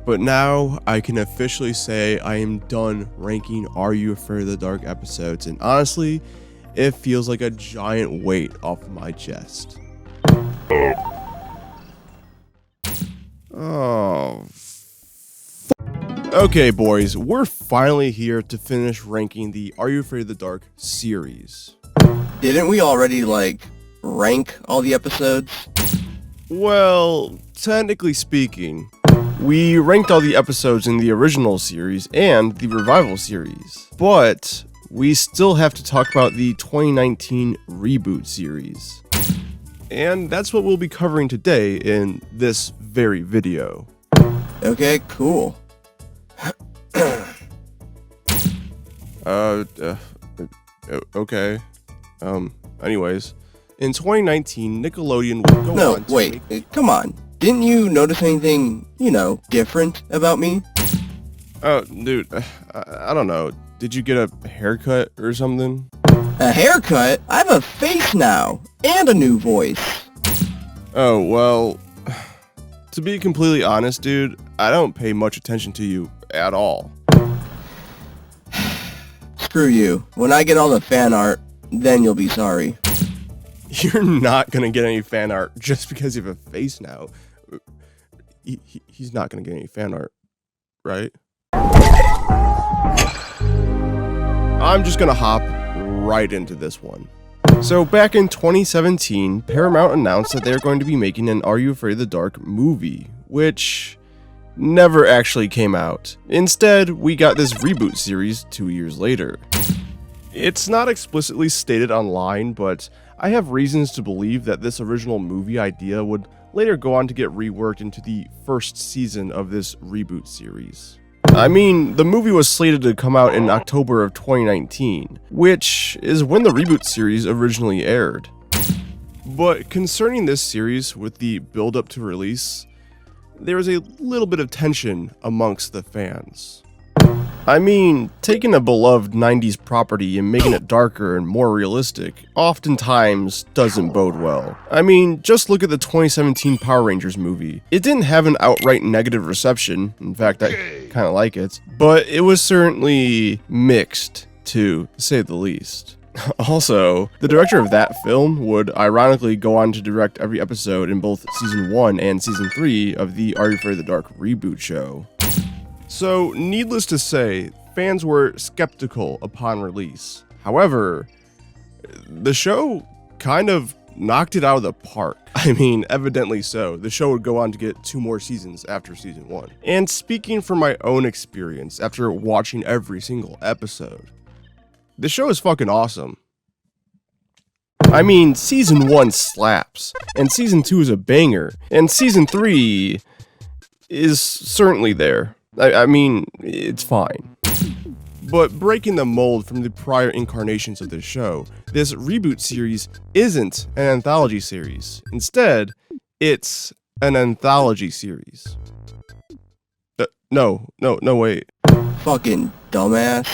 S1: But now I can officially say I am done ranking Are You Afraid of the Dark episodes, and honestly, it feels like a giant weight off my chest. Oh. Okay, boys, we're finally here to finish ranking the Are You Afraid of the Dark series.
S15: Didn't we already, rank all the episodes?
S1: Well, technically speaking, we ranked all the episodes in the original series and the Revival series, but we still have to talk about the 2019 Reboot series. And that's what we'll be covering today in this very video.
S15: Okay, cool.
S1: Okay. Anyways, in 2019, Nickelodeon would go on to
S15: No, wait, come on. Didn't you notice anything, different about me?
S1: Oh, dude, I don't know. Did you get a haircut or something?
S15: A haircut? I have a face now, and a new voice.
S1: Oh, well, to be completely honest, dude, I don't pay much attention to you at all.
S15: Screw you. When I get all the fan art, then you'll be sorry.
S1: You're not gonna get any fan art just because you have a face now. He's not gonna get any fan art, right? I'm just gonna hop right into this one. So back in 2017, Paramount announced that they're going to be making an Are You Afraid of the Dark movie, which never actually came out. Instead, we got this reboot series 2 years later. It's not explicitly stated online, but I have reasons to believe that this original movie idea would later go on to get reworked into the first season of this reboot series. I mean, the movie was slated to come out in October of 2019, which is when the reboot series originally aired. But concerning this series with the build-up to release, there is a little bit of tension amongst the fans. I mean, taking a beloved 90s property and making it darker and more realistic oftentimes doesn't bode well. I mean, just look at the 2017 Power Rangers movie. It didn't have an outright negative reception, in fact I kinda like it, but it was certainly mixed, to say the least. Also, the director of that film would ironically go on to direct every episode in both Season 1 and Season 3 of the Are You Afraid of the Dark reboot show. So, needless to say, fans were skeptical upon release. However, the show kind of knocked it out of the park. I mean, evidently so. The show would go on to get 2 more seasons after Season 1. And speaking from my own experience after watching every single episode, the show is fucking awesome. I mean, Season 1 slaps, and Season 2 is a banger, and Season 3 is certainly there. I mean, it's fine. But breaking the mold from the prior incarnations of this show, this reboot series isn't an anthology series. Instead, it's an anthology series. No, wait.
S15: Fucking dumbass.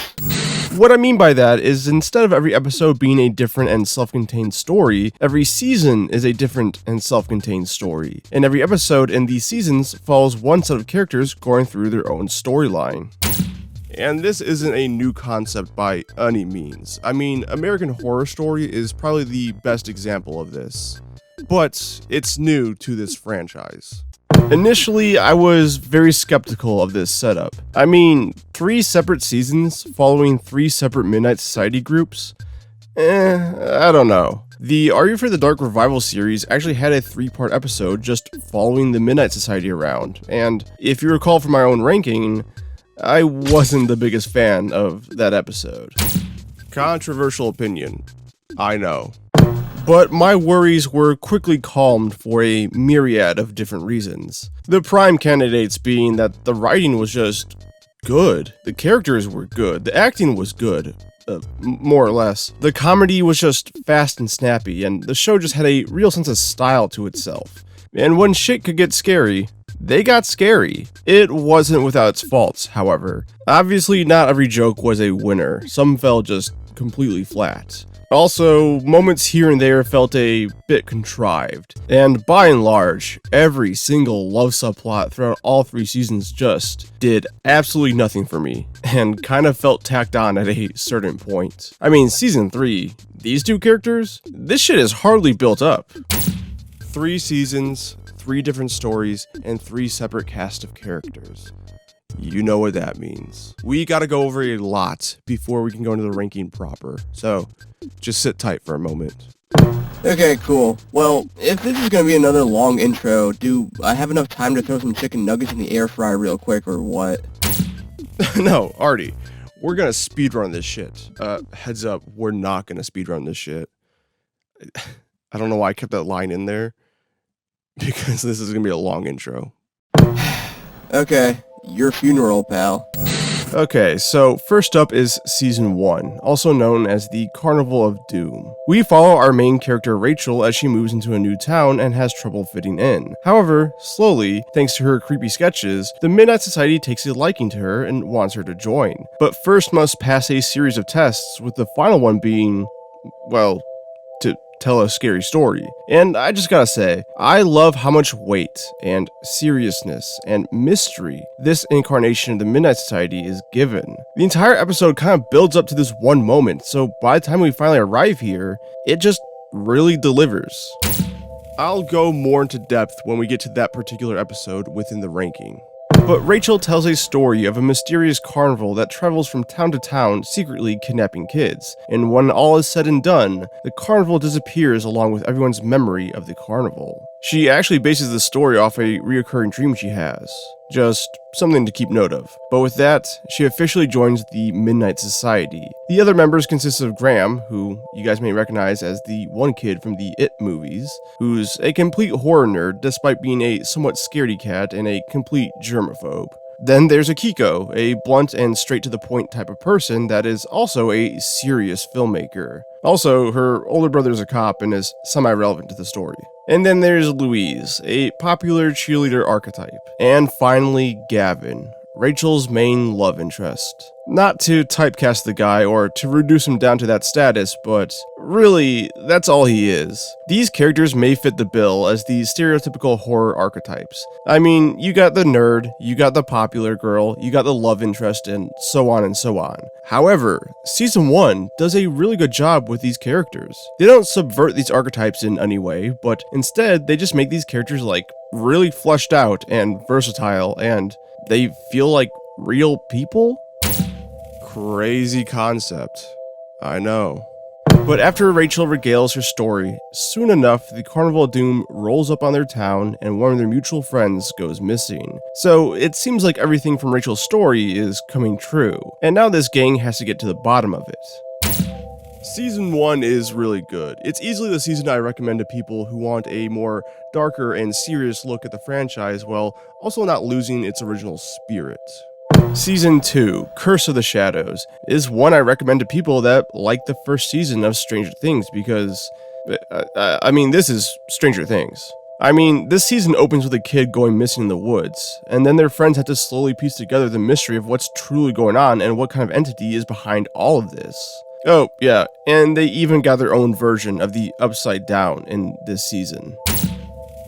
S1: What I mean by that is instead of every episode being a different and self-contained story, every season is a different and self-contained story. And every episode in these seasons follows one set of characters going through their own storyline. And this isn't a new concept by any means. I mean, American Horror Story is probably the best example of this. But it's new to this franchise. Initially, I was very skeptical of this setup. I mean, 3 separate seasons following 3 separate Midnight Society groups? I don't know. The Are You Afraid of the Dark Revival series actually had a 3-part episode just following the Midnight Society around, and if you recall from my own ranking, I wasn't the biggest fan of that episode. Controversial opinion, I know. But my worries were quickly calmed for a myriad of different reasons. The prime candidates being that the writing was just good, the characters were good, the acting was good, more or less. The comedy was just fast and snappy, and the show just had a real sense of style to itself. And when shit could get scary, they got scary. It wasn't without its faults, however. Obviously, not every joke was a winner. Some fell just completely flat. Also, moments here and there felt a bit contrived, and by and large, every single love subplot throughout all 3 seasons just did absolutely nothing for me, and kind of felt tacked on at a certain point. I mean, Season 3, these 2 characters, this shit is hardly built up. 3 seasons, 3 different stories, and 3 separate cast of characters. You know what that means. We gotta go over a lot before we can go into the ranking proper, so just sit tight for a moment.
S15: Okay, cool. Well, if this is gonna be another long intro, do I have enough time to throw some chicken nuggets in the air fryer real quick, or what?
S1: No, Artie, we're gonna speedrun this shit. Heads up, we're not gonna speedrun this shit. I don't know why I kept that line in there, because this is gonna be a long intro.
S15: Okay. Your funeral, pal.
S1: Okay, so first up is Season 1, also known as the Carnival of Doom. We follow our main character Rachel as she moves into a new town and has trouble fitting in. However, slowly, thanks to her creepy sketches, the Midnight Society takes a liking to her and wants her to join, but first must pass a series of tests, with the final one being, well, to tell a scary story. And I just gotta say, I love how much weight and seriousness and mystery this incarnation of the Midnight Society is given. The entire episode kind of builds up to this one moment, so by the time we finally arrive here, it just really delivers. I'll go more into depth when we get to that particular episode within the ranking. But Rachel tells a story of a mysterious carnival that travels from town to town, secretly kidnapping kids. And when all is said and done, the carnival disappears along with everyone's memory of the carnival. She actually bases the story off a reoccurring dream she has. Just something to keep note of. But with that, she officially joins the Midnight Society. The other members consist of Graham, who you guys may recognize as the one kid from the It movies, who's a complete horror nerd despite being a somewhat scaredy cat and a complete germaphobe. Then there's Akiko, a blunt and straight-to-the-point type of person that is also a serious filmmaker. Also, her older brother's a cop and is semi-relevant to the story. And then there's Louise, a popular cheerleader archetype. And finally, Gavin, Rachel's main love interest. Not to typecast the guy or to reduce him down to that status, but really, that's all he is. These characters may fit the bill as the stereotypical horror archetypes. I mean, you got the nerd, you got the popular girl, you got the love interest, and so on and so on. However, Season 1 does a really good job with these characters. They don't subvert these archetypes in any way, but instead, they just make these characters like really fleshed out and versatile, and they feel like real people? Crazy concept. I know. But after Rachel regales her story, soon enough, the Carnival of Doom rolls up on their town and one of their mutual friends goes missing. So it seems like everything from Rachel's story is coming true, and now this gang has to get to the bottom of it. Season 1 is really good. It's easily the season I recommend to people who want a more darker and serious look at the franchise while also not losing its original spirit. Season 2, Curse of the Shadows, is one I recommend to people that like the first season of Stranger Things because, I mean, this is Stranger Things. I mean, this season opens with a kid going missing in the woods, and then their friends have to slowly piece together the mystery of what's truly going on and what kind of entity is behind all of this. Oh, yeah, and they even got their own version of the Upside Down in this season.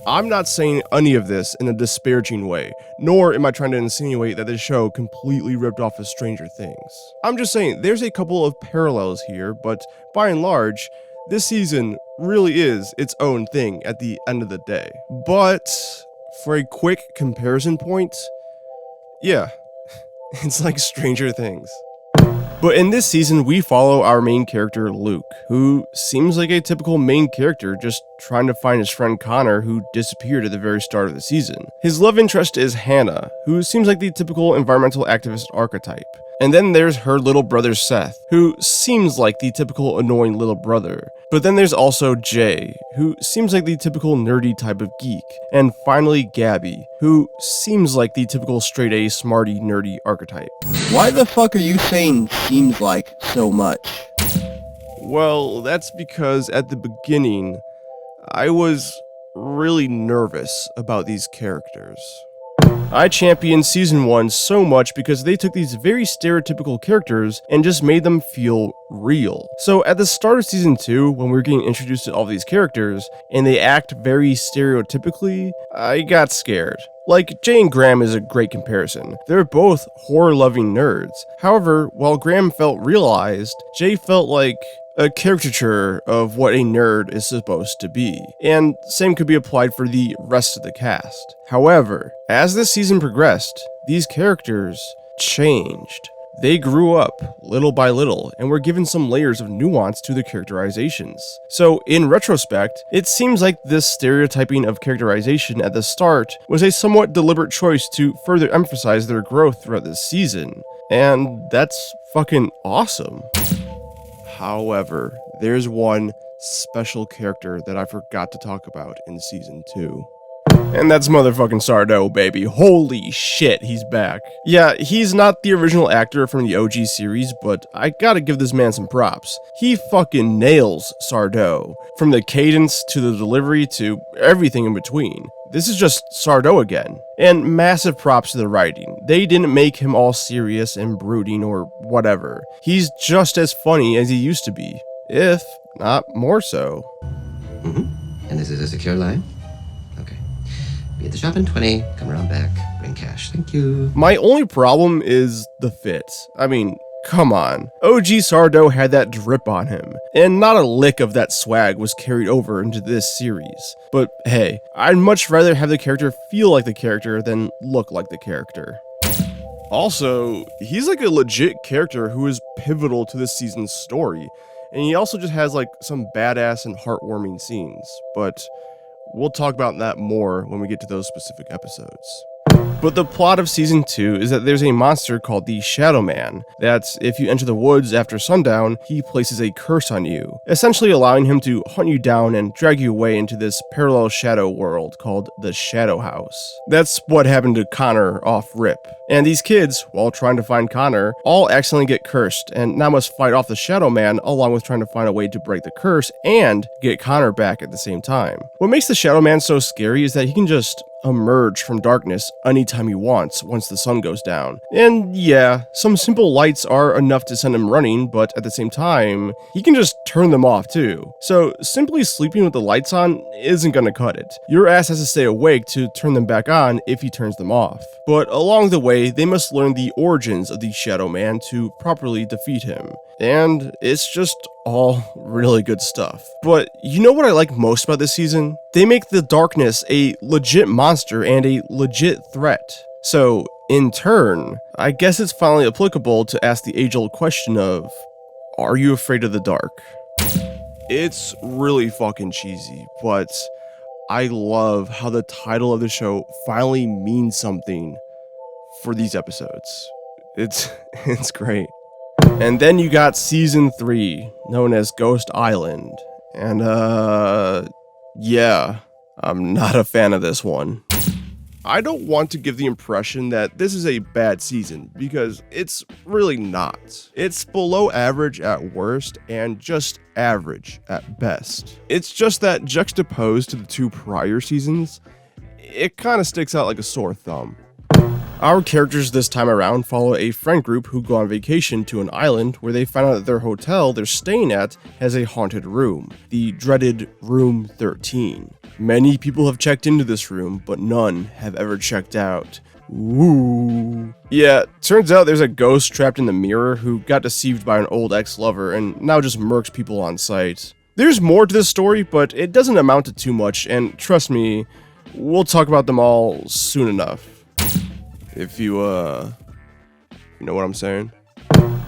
S1: I'm not saying any of this in a disparaging way, nor am I trying to insinuate that this show completely ripped off of Stranger Things. I'm just saying there's a couple of parallels here, but by and large, this season really is its own thing at the end of the day. But for a quick comparison point, yeah, it's like Stranger Things. But in this season, we follow our main character, Luke, who seems like a typical main character just trying to find his friend Connor, who disappeared at the very start of the season. His love interest is Hannah, who seems like the typical environmental activist archetype. And then there's her little brother Seth, who seems like the typical annoying little brother. But then there's also Jay, who seems like the typical nerdy type of geek. And finally Gabby, who seems like the typical straight A smarty nerdy archetype.
S15: Why the fuck are you saying seems like so much?
S1: Well, that's because at the beginning, I was really nervous about these characters. I championed Season 1 so much because they took these very stereotypical characters and just made them feel real. So at the start of Season 2, when we were getting introduced to all these characters, and they act very stereotypically, I got scared. Like, Jay and Graham is a great comparison. They're both horror-loving nerds. However, while Graham felt realized, Jay felt like a caricature of what a nerd is supposed to be. And same could be applied for the rest of the cast. However, as this season progressed, these characters changed. They grew up little by little and were given some layers of nuance to their characterizations. So in retrospect, it seems like this stereotyping of characterization at the start was a somewhat deliberate choice to further emphasize their growth throughout this season. And that's fucking awesome. However, there's one special character that I forgot to talk about in Season 2. And that's motherfucking Sardo, baby. Holy shit, he's back. Yeah, he's not the original actor from the OG series, but I gotta give this man some props. He fucking nails Sardo. From the cadence to the delivery to everything in between. This is just Sardo again. And massive props to the writing. They didn't make him all serious and brooding or whatever. He's just as funny as he used to be, if not more so.
S16: And this is a secure line? Okay. Be at the shop in 20, come around back, bring cash. Thank you.
S1: My only problem is the fit. I mean, come on. OG Sardo had that drip on him, and not a lick of that swag was carried over into this series. But hey, I'd much rather have the character feel like the character than look like the character. Also, he's like a legit character who is pivotal to this season's story, and he also just has like some badass and heartwarming scenes, but we'll talk about that more when we get to those specific episodes. But the plot of season 2 is that there's a monster called the Shadow Man, that if you enter the woods after sundown, he places a curse on you, essentially allowing him to hunt you down and drag you away into this parallel shadow world called the Shadow House. That's what happened to Connor off rip. And these kids, while trying to find Connor, all accidentally get cursed and now must fight off the Shadow Man along with trying to find a way to break the curse and get Connor back at the same time. What makes the Shadow Man so scary is that he can just emerge from darkness anytime he wants once the sun goes down. And yeah, some simple lights are enough to send him running, but at the same time, he can just turn them off too. So simply sleeping with the lights on isn't gonna cut it. Your ass has to stay awake to turn them back on if he turns them off. But along the way, they must learn the origins of the Shadow Man to properly defeat him. And it's just all really good stuff. But you know what I like most about this season? They make the darkness a legit monster and a legit threat. So, in turn, I guess it's finally applicable to ask the age-old question of, are you afraid of the dark? It's really fucking cheesy, but I love how the title of the show finally means something for these episodes. It's great. And then you got season 3, known as Ghost Island. And yeah, I'm not a fan of this one. I don't want to give the impression that this is a bad season, because it's really not. It's below average at worst and just average at best. It's just that juxtaposed to the 2 prior seasons, it kind of sticks out like a sore thumb. Our characters this time around follow a friend group who go on vacation to an island where they find out that their hotel they're staying at has a haunted room, the dreaded Room 13. Many people have checked into this room, but none have ever checked out. Ooh. Yeah, turns out there's a ghost trapped in the mirror who got deceived by an old ex-lover and now just murks people on sight. There's more to this story, but it doesn't amount to too much, and trust me, we'll talk about them all soon enough. If you know what I'm saying.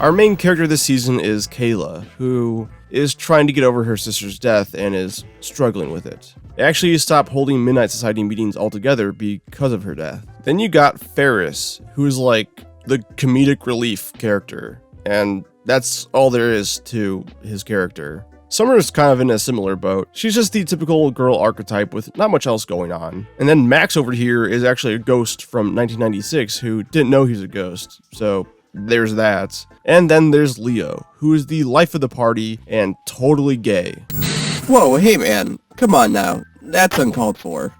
S1: Our main character this season is Kayla, who is trying to get over her sister's death and is struggling with it. Actually, you stop holding Midnight Society meetings altogether because of her death. Then you got Ferris, who is like the comedic relief character, and that's all there is to his character. Summer is kind of in a similar boat. She's just the typical girl archetype with not much else going on. And then Max over here is actually a ghost from 1996 who didn't know he's a ghost, so there's that. And then there's Leo, who is the life of the party and totally gay.
S15: Whoa, hey man, come on now. That's uncalled for.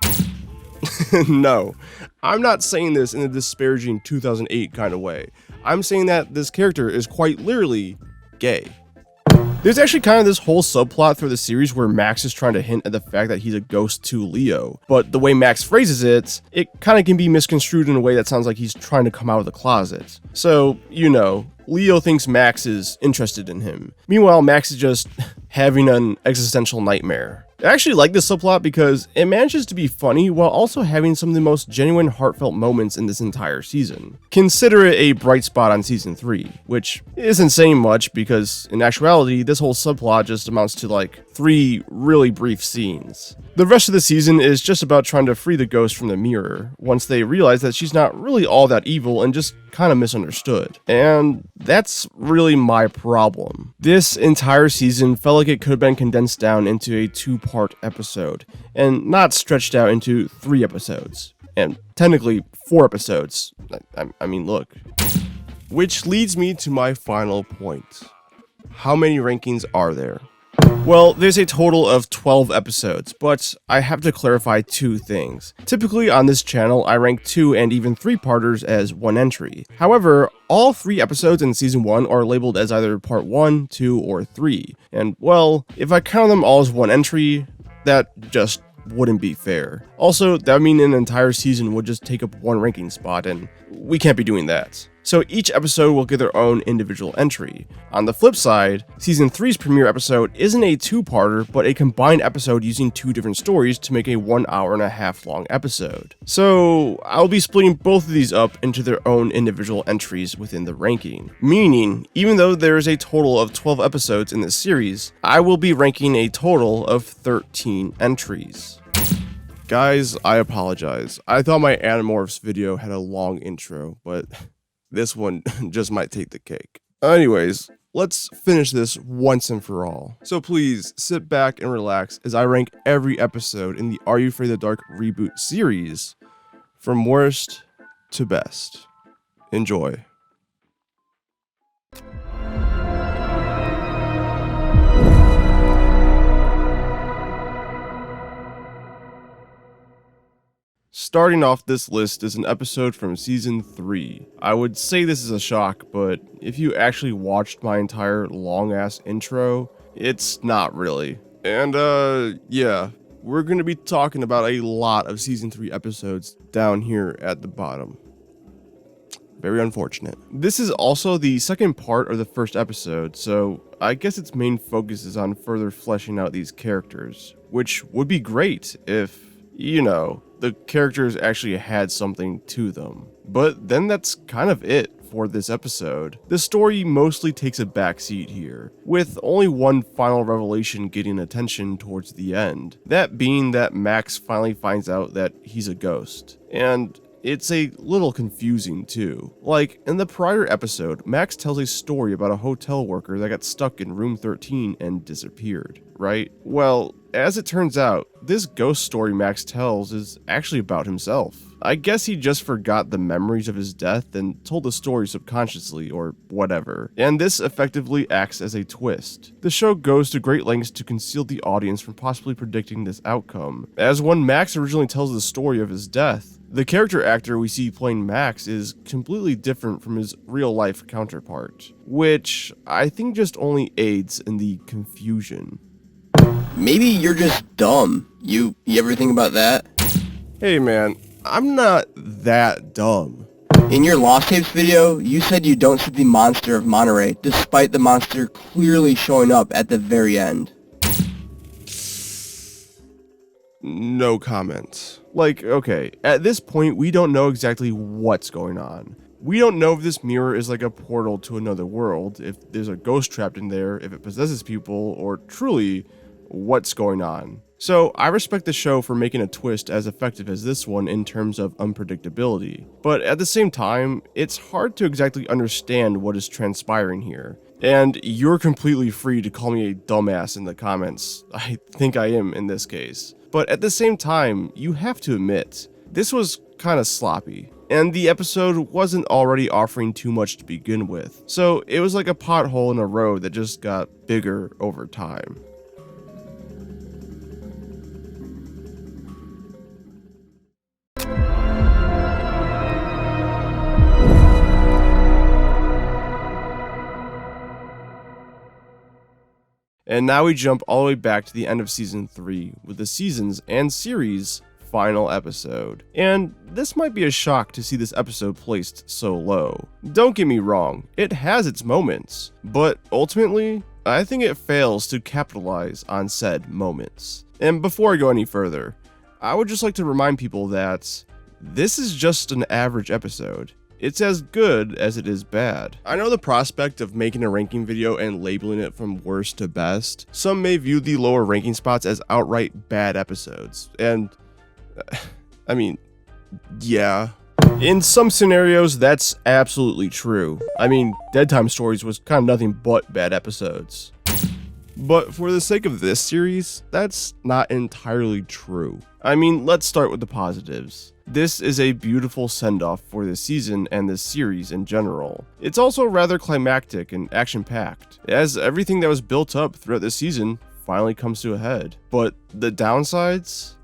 S1: No, I'm not saying this in a disparaging 2008 kind of way. I'm saying that this character is quite literally gay. There's actually kind of this whole subplot through the series where Max is trying to hint at the fact that he's a ghost to Leo, but the way Max phrases it, it kind of can be misconstrued in a way that sounds like he's trying to come out of the closet. So, you know, Leo thinks Max is interested in him. Meanwhile, Max is just having an existential nightmare. I actually like this subplot because it manages to be funny while also having some of the most genuine, heartfelt moments in this entire season. Consider it a bright spot on season 3, which isn't saying much because in actuality, this whole subplot just amounts to like 3 really brief scenes. The rest of the season is just about trying to free the ghost from the mirror, once they realize that she's not really all that evil and just kind of misunderstood. And that's really my problem. This entire season felt like it could have been condensed down into a 2-part episode, and not stretched out into 3 episodes. And technically 4 episodes. I mean, look. Which leads me to my final point. How many rankings are there? Well, there's a total of 12 episodes, but I have to clarify 2 things. Typically on this channel, I rank 2 and even 3-parters as 1 entry. However, all 3 episodes in season 1 are labeled as either part 1, 2, or 3. And well, if I count them all as 1 entry, that just wouldn't be fair. Also, that would mean an entire season would just take up 1 ranking spot, and we can't be doing that. So each episode will get their own individual entry. On the flip side, Season 3's premiere episode isn't a 2-parter, but a combined episode using 2 different stories to make a 1.5-hour long episode. So I'll be splitting both of these up into their own individual entries within the ranking. Meaning, even though there is a total of 12 episodes in this series, I will be ranking a total of 13 entries. Guys, I apologize. I thought my Animorphs video had a long intro, but this one just might take the cake. Anyways, let's finish this once and for all. So please sit back and relax as I rank every episode in the Are You Afraid of the Dark Reboot series from worst to best. Enjoy. Starting off this list is an episode from Season 3. I would say this is a shock, but if you actually watched my entire long-ass intro, it's not really. And yeah, we're gonna be talking about a lot of Season 3 episodes down here at the bottom. Very unfortunate. This is also the second part of the first episode, so I guess its main focus is on further fleshing out these characters, which would be great if, you know, the characters actually had something to them. But then that's kind of it for this episode. The story mostly takes a backseat here, with only one final revelation getting attention towards the end. That being that Max finally finds out that he's a ghost. And it's a little confusing too. Like, in the prior episode, Max tells a story about a hotel worker that got stuck in room 13 and disappeared, right? Well, as it turns out, this ghost story Max tells is actually about himself. I guess he just forgot the memories of his death and told the story subconsciously or whatever, and this effectively acts as a twist. The show goes to great lengths to conceal the audience from possibly predicting this outcome, as when Max originally tells the story of his death, the character actor we see playing Max is completely different from his real-life counterpart, which I think just only aids in the confusion.
S15: Maybe you're just dumb. You ever think about that?
S1: Hey man, I'm not that dumb.
S15: In your Lost Tapes video, you said you don't see the monster of Monterey, despite the monster clearly showing up at the very end.
S1: No comment. Like, okay, at this point, we don't know exactly what's going on. We don't know if this mirror is like a portal to another world, if there's a ghost trapped in there, if it possesses people, or truly, what's going on. So, I respect the show for making a twist as effective as this one in terms of unpredictability. But at the same time, it's hard to exactly understand what is transpiring here. And you're completely free to call me a dumbass in the comments. I think I am in this case. But at the same time, you have to admit, this was kind of sloppy. And the episode wasn't already offering too much to begin with. So it was like a pothole in a road that just got bigger over time. And now we jump all the way back to the end of Season 3 with the season's and series' final episode. And this might be a shock to see this episode placed so low. Don't get me wrong, it has its moments, but ultimately, I think it fails to capitalize on said moments. And before I go any further, I would just like to remind people that this is just an average episode. It's as good as it is bad. I know the prospect of making a ranking video and labeling it from worst to best. Some may view the lower ranking spots as outright bad episodes, and I mean, yeah. In some scenarios, that's absolutely true. I mean, Dead Time Stories was kind of nothing but bad episodes. But for the sake of this series, that's not entirely true. I mean, let's start with the positives. This is a beautiful send-off for this season and this series in general. It's also rather climactic and action-packed, as everything that was built up throughout this season finally comes to a head. But the downsides?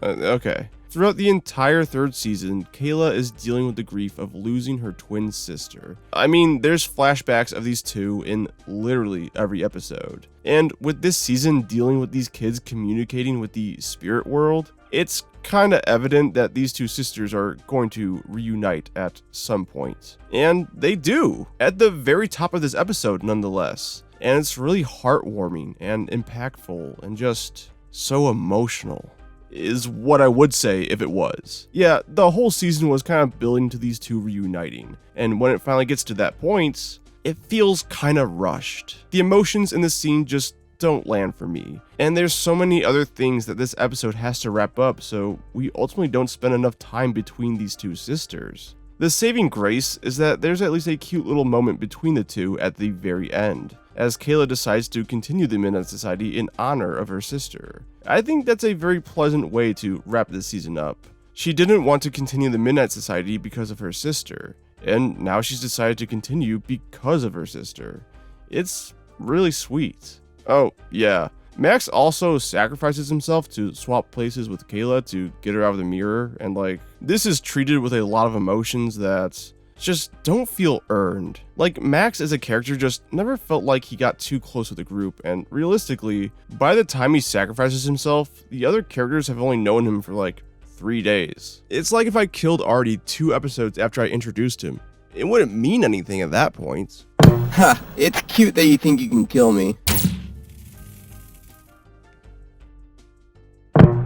S1: Okay. Throughout the entire third season, Kayla is dealing with the grief of losing her twin sister. I mean, there's flashbacks of these two in literally every episode. And with this season dealing with these kids communicating with the spirit world, it's kinda evident that these two sisters are going to reunite at some point. And they do, at the very top of this episode nonetheless. And it's really heartwarming and impactful and just so emotional, is what I would say if it was. Yeah, the whole season was kind of building to these two reuniting, and when it finally gets to that point, it feels kind of rushed. The emotions in this scene just don't land for me. And there's so many other things that this episode has to wrap up, so we ultimately don't spend enough time between these two sisters. The saving grace is that there's at least a cute little moment between the two at the very end, as Kayla decides to continue the Midnight Society in honor of her sister. I think that's a very pleasant way to wrap this season up. She didn't want to continue the Midnight Society because of her sister, and now she's decided to continue because of her sister. It's really sweet. Oh, yeah. Max also sacrifices himself to swap places with Kayla to get her out of the mirror, and like, this is treated with a lot of emotions that just don't feel earned. Like, Max as a character just never felt like he got too close with the group, and realistically, by the time he sacrifices himself, the other characters have only known him for like 3 days. It's like if I killed Artie 2 episodes after I introduced him. It wouldn't mean anything at that point.
S15: Ha, it's cute that you think you can kill me.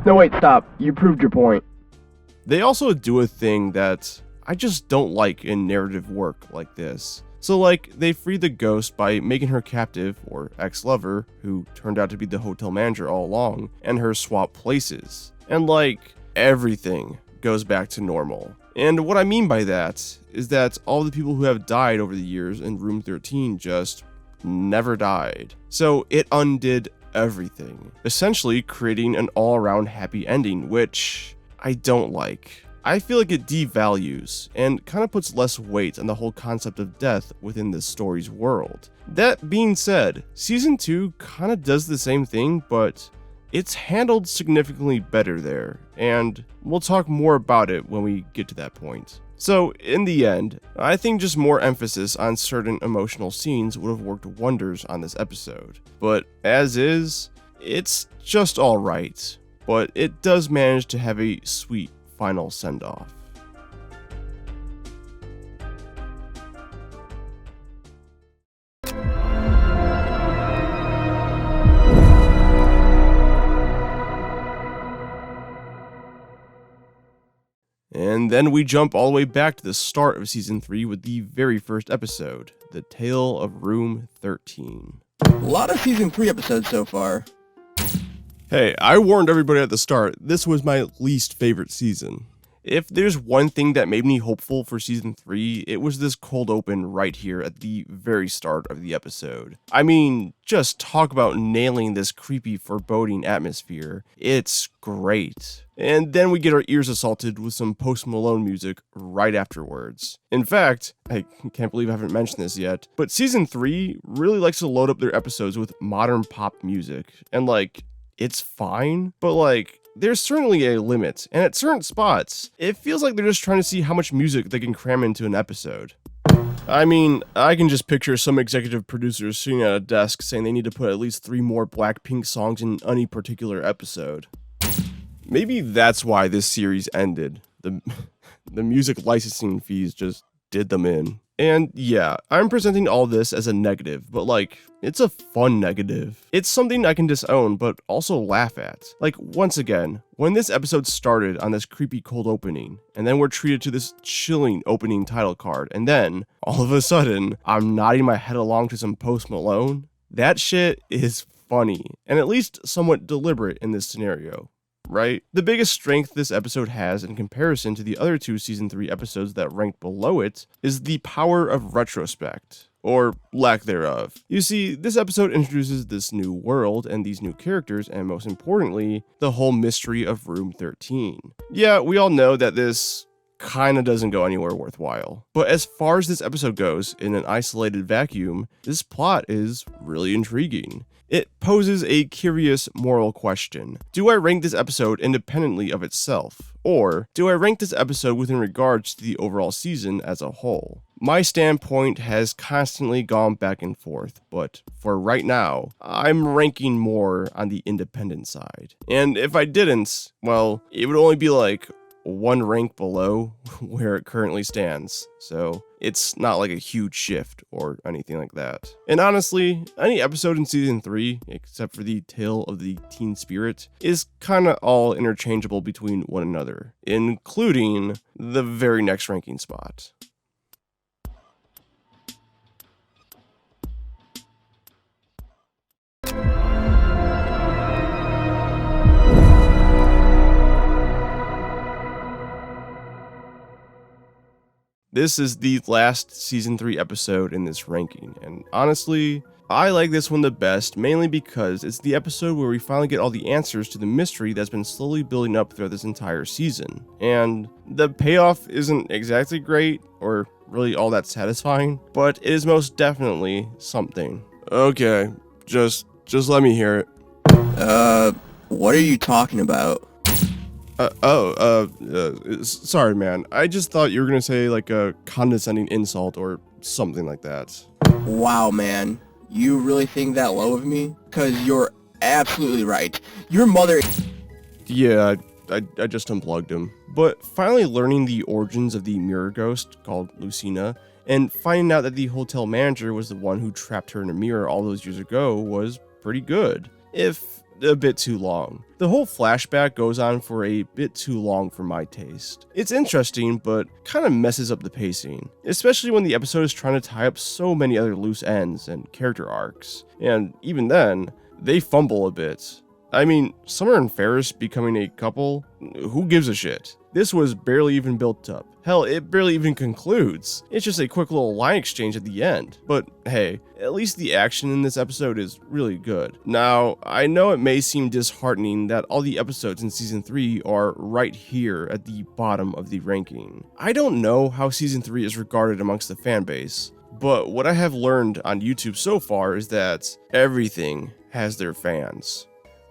S15: No, wait, stop. You proved your point.
S1: They also do a thing that I just don't like in narrative work like this. So like, they free the ghost by making her captive, or ex-lover, who turned out to be the hotel manager all along, and her swap places. And like, everything goes back to normal. And what I mean by that is that all the people who have died over the years in room 13 just never died. So it undid everything, essentially creating an all-around happy ending, which I don't like. I feel like it devalues and kind of puts less weight on the whole concept of death within this story's world. That being said, season 2 kind of does the same thing, but it's handled significantly better there, and we'll talk more about it when we get to that point. So, in the end, I think just more emphasis on certain emotional scenes would have worked wonders on this episode. But as is, it's just alright, but it does manage to have a sweet final send-off. And then we jump all the way back to the start of Season 3 with the very first episode, The Tale of Room 13.
S15: A lot of Season 3 episodes so far.
S1: Hey, I warned everybody at the start, this was my least favorite season. If there's one thing that made me hopeful for Season 3, it was this cold open right here at the very start of the episode. I mean, just talk about nailing this creepy, foreboding atmosphere. It's great. And then we get our ears assaulted with some Post Malone music right afterwards. In fact, I can't believe I haven't mentioned this yet, but Season 3 really likes to load up their episodes with modern pop music. And like, it's fine, but like, there's certainly a limit, and at certain spots, it feels like they're just trying to see how much music they can cram into an episode. I mean, I can just picture some executive producers sitting at a desk saying they need to put at least 3 more Blackpink songs in any particular episode. Maybe that's why this series ended. The music licensing fees just did them in. And yeah, I'm presenting all this as a negative, but like, it's a fun negative. It's something I can disown, but also laugh at. Like, once again, when this episode started on this creepy cold opening, and then we're treated to this chilling opening title card, and then, all of a sudden, I'm nodding my head along to some Post Malone, that shit is funny, and at least somewhat deliberate in this scenario. Right? The biggest strength this episode has in comparison to the other 2 Season 3 episodes that ranked below it is the power of retrospect, or lack thereof. You see, this episode introduces this new world and these new characters, and most importantly, the whole mystery of Room 13. Yeah, we all know that this kinda doesn't go anywhere worthwhile. But as far as this episode goes, in an isolated vacuum, this plot is really intriguing. It poses a curious moral question. Do I rank this episode independently of itself? Or do I rank this episode within regards to the overall season as a whole? My standpoint has constantly gone back and forth, but for right now, I'm ranking more on the independent side. And if I didn't, well, it would only be like 1 rank below where it currently stands, so it's not like a huge shift or anything like that. And honestly, any episode in Season 3, except for the Tale of the Teen Spirit, is kinda all interchangeable between one another, including the very next ranking spot. This is the last season 3 episode in this ranking, and honestly, I like this one the best, mainly because it's the episode where we finally get all the answers to the mystery that's been slowly building up throughout this entire season. And the payoff isn't exactly great, or really all that satisfying, but it is most definitely something. Okay, just let me hear it.
S15: What are you talking about?
S1: Sorry man, I just thought you were gonna say like a condescending insult or something like that.
S15: Wow, man. You really think that low of me? Cause you're absolutely right. Your mother...
S1: Yeah, I just unplugged him. But finally learning the origins of the mirror ghost called Lucina, and finding out that the hotel manager was the one who trapped her in a mirror all those years ago was pretty good, if a bit too long. The whole flashback goes on for a bit too long for my taste. It's interesting, but kind of messes up the pacing, especially when the episode is trying to tie up so many other loose ends and character arcs. And even then, they fumble a bit. I mean, Summer and Ferris becoming a couple? Who gives a shit? This was barely even built up. Hell, it barely even concludes. It's just a quick little line exchange at the end. But hey, at least the action in this episode is really good. Now, I know it may seem disheartening that all the episodes in Season 3 are right here at the bottom of the ranking. I don't know how Season 3 is regarded amongst the fanbase, but what I have learned on YouTube so far is that everything has their fans.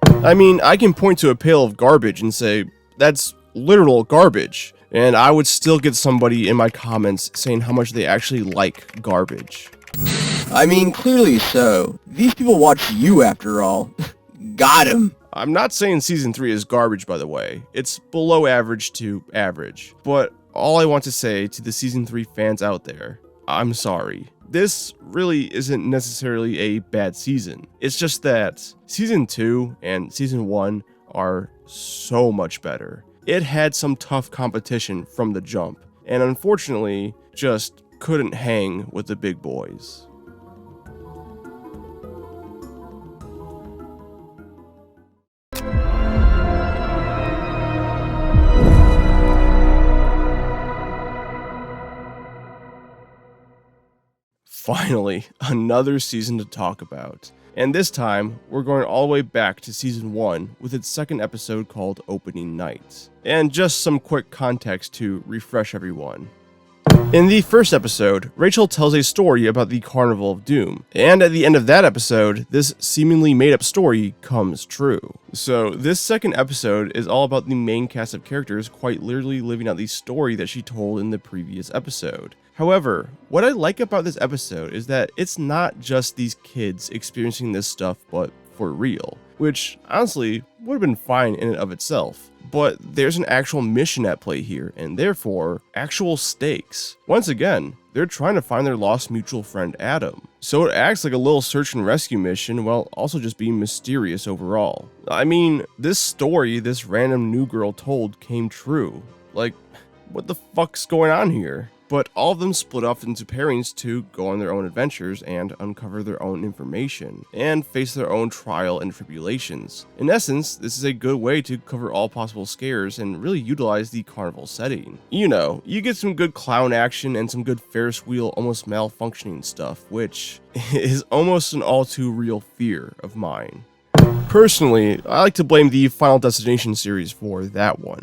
S1: I mean, I can point to a pail of garbage and say, that's literal garbage, and I would still get somebody in my comments saying how much they actually like garbage.
S15: I mean, clearly so. These people watch you after all. Got him.
S1: I'm not saying Season 3 is garbage, by the way. It's below average to average. But all I want to say to the Season 3 fans out there, I'm sorry. This really isn't necessarily a bad season. It's just that Season 2 and Season 1 are so much better. It had some tough competition from the jump, and unfortunately, just couldn't hang with the big boys. Finally, another season to talk about. And this time, we're going all the way back to Season 1 with its second episode called Opening Night. And just some quick context to refresh everyone. In the first episode, Rachel tells a story about the Carnival of Doom, and at the end of that episode, this seemingly made-up story comes true. So this second episode is all about the main cast of characters quite literally living out the story that she told in the previous episode. However, what I like about this episode is that it's not just these kids experiencing this stuff, but for real, which honestly would have been fine in and of itself. But there's an actual mission at play here, and therefore, actual stakes. Once again, they're trying to find their lost mutual friend Adam. So it acts like a little search and rescue mission while also just being mysterious overall. I mean, this story this random new girl told came true. Like, what the fuck's going on here? But all of them split off into pairings to go on their own adventures and uncover their own information, and face their own trial and tribulations. In essence, this is a good way to cover all possible scares and really utilize the carnival setting. You know, you get some good clown action and some good Ferris wheel almost malfunctioning stuff, which is almost an all too real fear of mine. Personally, I like to blame the Final Destination series for that one.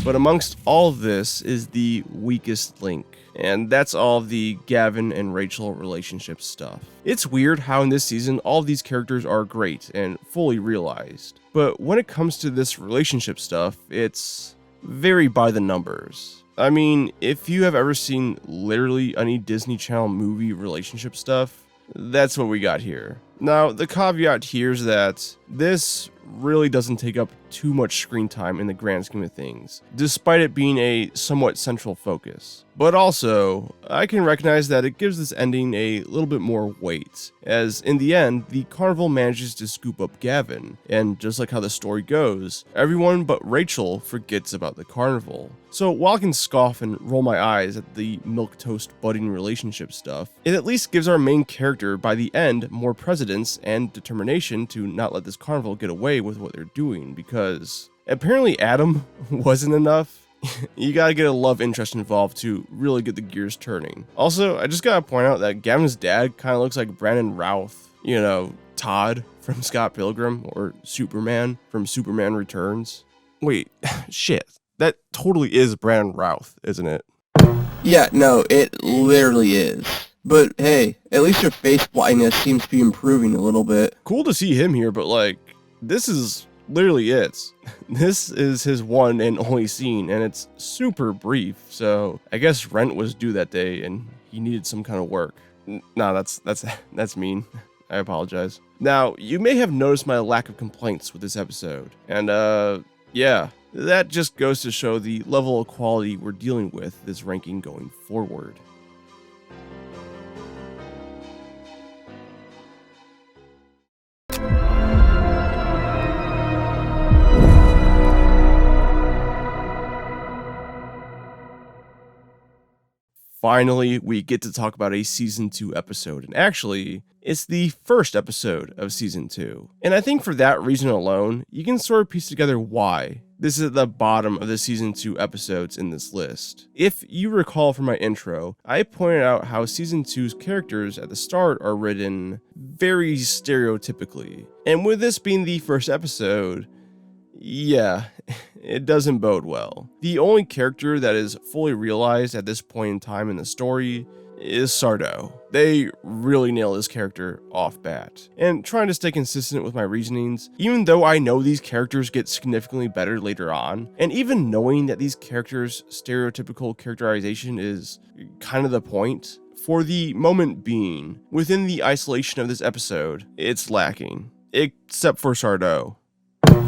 S1: But amongst all of this is the weakest link, and that's all of the Gavin and Rachel relationship stuff. It's weird how in this season all of these characters are great and fully realized, but when it comes to this relationship stuff, it's very by the numbers. I mean, if you have ever seen literally any Disney Channel movie relationship stuff, that's what we got here. Now, the caveat here is that this really doesn't take up too much screen time in the grand scheme of things, despite it being a somewhat central focus. But also, I can recognize that it gives this ending a little bit more weight, as in the end, the carnival manages to scoop up Gavin, and just like how the story goes, everyone but Rachel forgets about the carnival. So while I can scoff and roll my eyes at the milquetoast budding relationship stuff, it at least gives our main character by the end more precedent confidence and determination to not let this carnival get away with what they're doing, because apparently Adam wasn't enough. You gotta get a love interest involved to really get the gears turning. Also, I just gotta point out that Gavin's dad kind of looks like Brandon Routh, you know, Todd from Scott Pilgrim, or Superman from Superman Returns. Wait, shit, that totally is Brandon Routh, isn't it?
S15: Yeah, no, it literally is. But hey, at least your face blindness seems to be improving a little bit.
S1: Cool to see him here, but like, this is literally it. This is his one and only scene, and it's super brief, so I guess rent was due that day and he needed some kind of work. Nah, that's mean. I apologize. Now, you may have noticed my lack of complaints with this episode, and yeah, that just goes to show the level of quality we're dealing with this ranking going forward. Finally, we get to talk about a Season 2 episode, and actually, it's the first episode of Season 2. And I think for that reason alone, you can sort of piece together why this is at the bottom of the Season 2 episodes in this list. If you recall from my intro, I pointed out how Season 2's characters at the start are written very stereotypically. And with this being the first episode, yeah, it doesn't bode well. The only character that is fully realized at this point in time in the story is Sardo. They really nail this character off bat. And trying to stay consistent with my reasonings, even though I know these characters get significantly better later on, and even knowing that these characters' stereotypical characterization is kind of the point, for the moment being, within the isolation of this episode, it's lacking. Except for Sardo.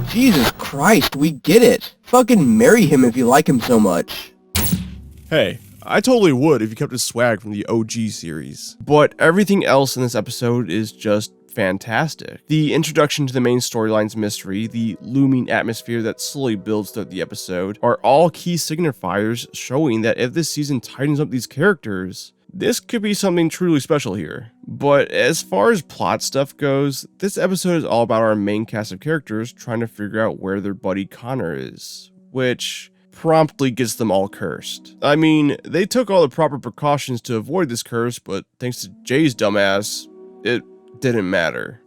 S15: Jesus Christ, we get it. Fucking marry him if you like him so much.
S1: Hey, I totally would if you kept his swag from the OG series. But everything else in this episode is just fantastic. The introduction to the main storyline's mystery, the looming atmosphere that slowly builds throughout the episode, are all key signifiers showing that if this season tightens up these characters, this could be something truly special here. But as far as plot stuff goes, this episode is all about our main cast of characters trying to figure out where their buddy Connor is, which promptly gets them all cursed. I mean, they took all the proper precautions to avoid this curse, but thanks to Jay's dumbass, it didn't matter.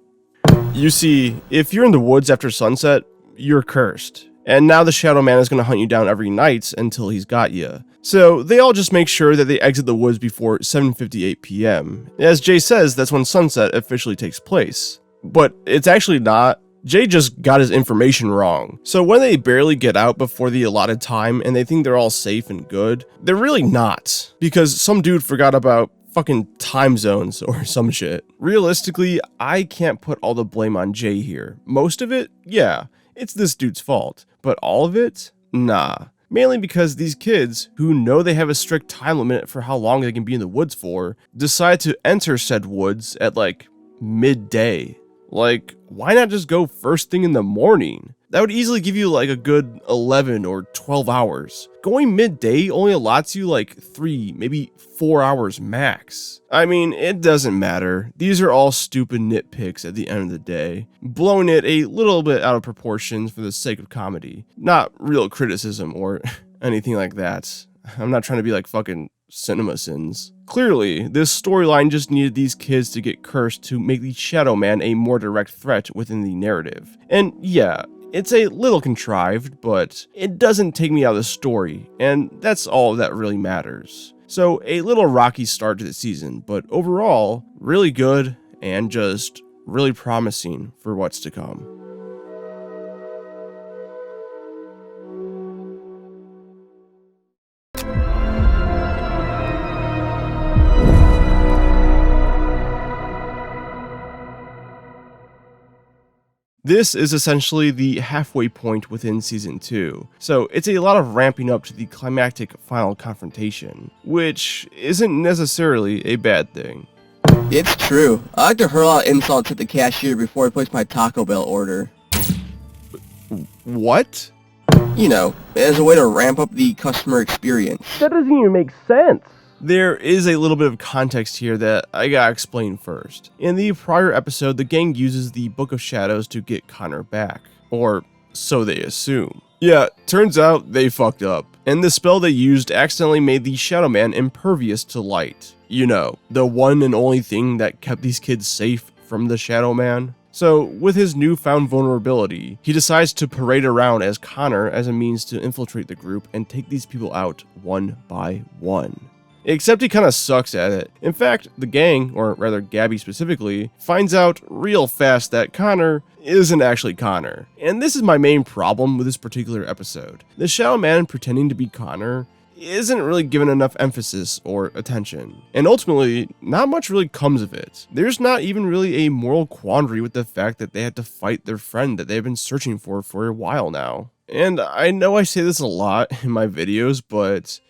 S1: You see, if you're in the woods after sunset, you're cursed. And now the Shadow Man is going to hunt you down every night until he's got you. So they all just make sure that they exit the woods before 7:58 p.m. As Jay says, that's when sunset officially takes place. But it's actually not. Jay just got his information wrong. So when they barely get out before the allotted time and they think they're all safe and good, they're really not. Because some dude forgot about fucking time zones or some shit. Realistically, I can't put all the blame on Jay here. Most of it, yeah, it's this dude's fault. But all of it? Nah. Mainly because these kids, who know they have a strict time limit for how long they can be in the woods for, decide to enter said woods at like midday. Like, why not just go first thing in the morning? That would easily give you like a good 11 or 12 hours. Going midday only allots you like 3, maybe 4 hours max. I mean, it doesn't matter. These are all stupid nitpicks at the end of the day. Blowing it a little bit out of proportion for the sake of comedy. Not real criticism or anything like that. I'm not trying to be like fucking CinemaSins. Clearly, this storyline just needed these kids to get cursed to make the Shadow Man a more direct threat within the narrative. And yeah, it's a little contrived, but it doesn't take me out of the story, and that's all that really matters. So a little rocky start to the season, but overall, really good and just really promising for what's to come. This is essentially the halfway point within Season 2, so it's a lot of ramping up to the climactic final confrontation, which isn't necessarily a bad thing.
S15: It's true. I like to hurl out insults at the cashier before I place my Taco Bell order.
S1: What?
S15: You know, as a way to ramp up the customer experience.
S1: That doesn't even make sense. There is a little bit of context here that I gotta explain first. In the prior episode, the gang uses the Book of Shadows to get Connor back, or so they assume. Yeah, turns out they fucked up, and the spell they used accidentally made the Shadow Man impervious to light. You know, the one and only thing that kept these kids safe from the Shadow Man. So, with his newfound vulnerability, he decides to parade around as Connor as a means to infiltrate the group and take these people out one by one. Except he kinda sucks at it. In fact, the gang, or rather Gabby specifically, finds out real fast that Connor isn't actually Connor. And this is my main problem with this particular episode. The Shadow Man pretending to be Connor isn't really given enough emphasis or attention. And ultimately, not much really comes of it. There's not even really a moral quandary with the fact that they had to fight their friend that they've been searching for a while now. And I know I say this a lot in my videos, but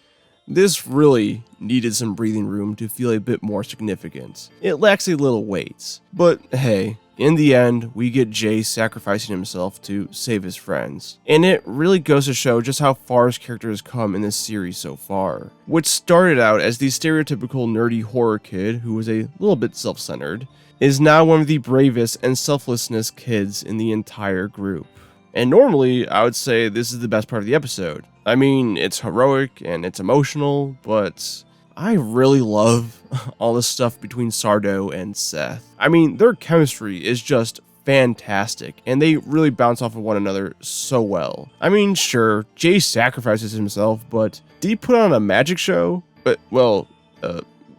S1: this really needed some breathing room to feel a bit more significant. It lacks a little weight. But hey, in the end, we get Jay sacrificing himself to save his friends. And it really goes to show just how far his character has come in this series so far. Which started out as the stereotypical nerdy horror kid who was a little bit self-centered, is now one of the bravest and selflessness kids in the entire group. And normally, I would say this is the best part of the episode. I mean, it's heroic and it's emotional, but I really love all the stuff between Sardo and Seth. I mean, their chemistry is just fantastic, and they really bounce off of one another so well. I mean, sure, Jay sacrifices himself, but did he put on a magic show?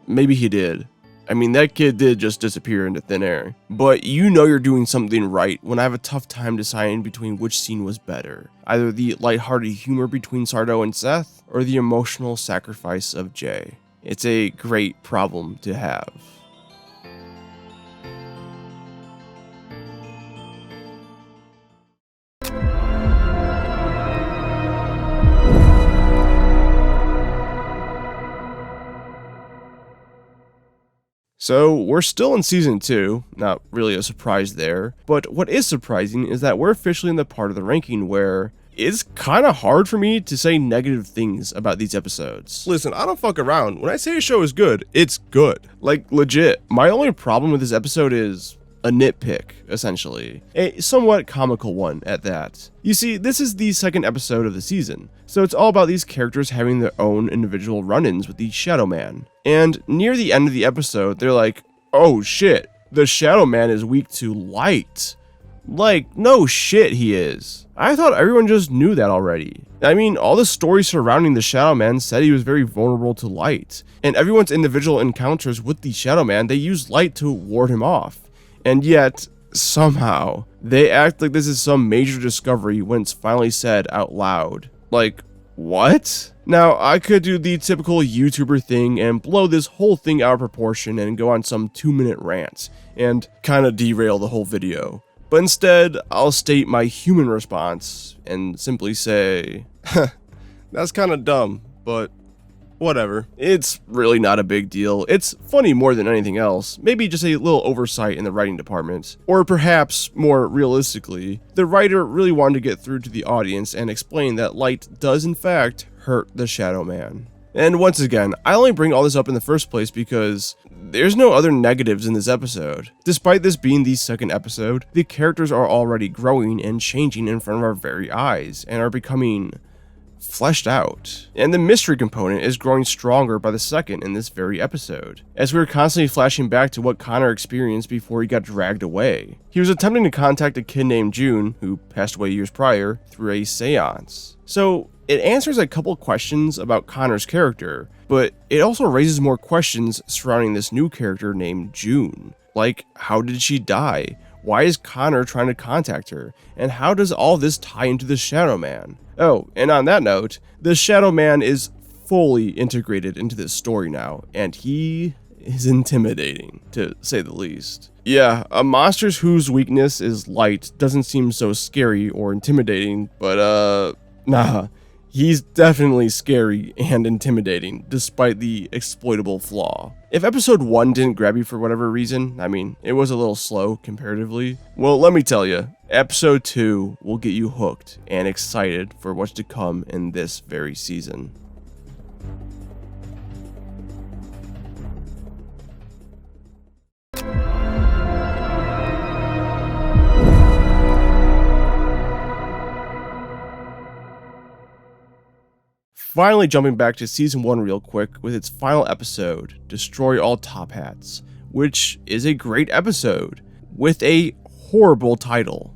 S1: Maybe he did. I mean, that kid did just disappear into thin air. But you know you're doing something right when I have a tough time deciding between which scene was better. Either the lighthearted humor between Sardo and Seth, or the emotional sacrifice of Jay. It's a great problem to have. So, we're still in Season 2, not really a surprise there, but what is surprising is that we're officially in the part of the ranking where it's kinda hard for me to say negative things about these episodes. Listen, I don't fuck around. When I say a show is good, it's good. Like, legit. My only problem with this episode is a nitpick, essentially. A somewhat comical one at that. You see, this is the second episode of the season, so it's all about these characters having their own individual run-ins with the Shadow Man. And near the end of the episode, they're like, oh shit, the Shadow Man is weak to light. Like, no shit he is. I thought everyone just knew that already. I mean, all the stories surrounding the Shadow Man said he was very vulnerable to light, and everyone's individual encounters with the Shadow Man, they used light to ward him off. And yet, somehow, they act like this is some major discovery when it's finally said out loud. Like, what? Now, I could do the typical YouTuber thing and blow this whole thing out of proportion and go on some 2-minute rant and kinda derail the whole video. But instead, I'll state my human response and simply say, that's kinda dumb, but whatever. It's really not a big deal. It's funny more than anything else. Maybe just a little oversight in the writing department. Or perhaps, more realistically, the writer really wanted to get through to the audience and explain that light does in fact hurt the Shadow Man. And once again, I only bring all this up in the first place because there's no other negatives in this episode. Despite this being the second episode, the characters are already growing and changing in front of our very eyes and are becoming fleshed out. And the mystery component is growing stronger by the second in this very episode, as we are constantly flashing back to what Connor experienced before he got dragged away. He was attempting to contact a kid named June, who passed away years prior, through a seance. So it answers a couple questions about Connor's character, but it also raises more questions surrounding this new character named June. Like, how did she die? Why is Connor trying to contact her? And how does all this tie into the Shadow Man? Oh, and on that note, the Shadow Man is fully integrated into this story now, and he is intimidating, to say the least. Yeah, a monster whose weakness is light doesn't seem so scary or intimidating, but nah. He's definitely scary and intimidating, despite the exploitable flaw. If episode 1 didn't grab you for whatever reason, I mean, it was a little slow comparatively, well, let me tell you, episode 2 will get you hooked and excited for what's to come in this very season. finally jumping back to Season 1 real quick with its final episode, Destroy All Top Hats, which is a great episode, with a horrible title.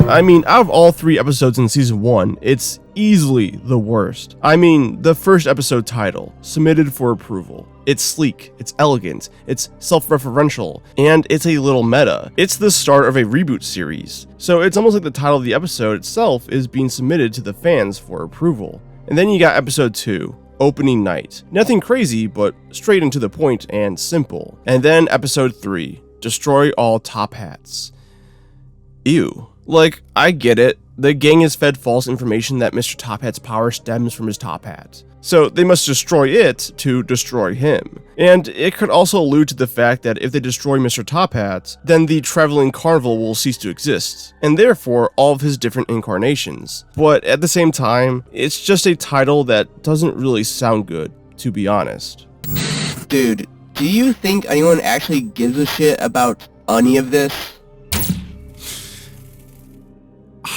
S1: I mean, out of all 3 episodes in Season 1, it's easily the worst. I mean, the first episode title, Submitted for Approval. It's sleek, it's elegant, it's self-referential, and it's a little meta. It's the start of a reboot series, so it's almost like the title of the episode itself is being submitted to the fans for approval. And then you got Episode 2, Opening Night. Nothing crazy, but straight and to the point and simple. And then Episode 3, Destroy All Top Hats. Ew. Like, I get it. The gang is fed false information that Mr. Top Hat's power stems from his top hat. So they must destroy it to destroy him. And it could also allude to the fact that if they destroy Mr. Top Hat, then the traveling carnival will cease to exist, and therefore all of his different incarnations. But at the same time, it's just a title that doesn't really sound good, to be honest.
S15: Dude, do you think anyone actually gives a shit about any of this?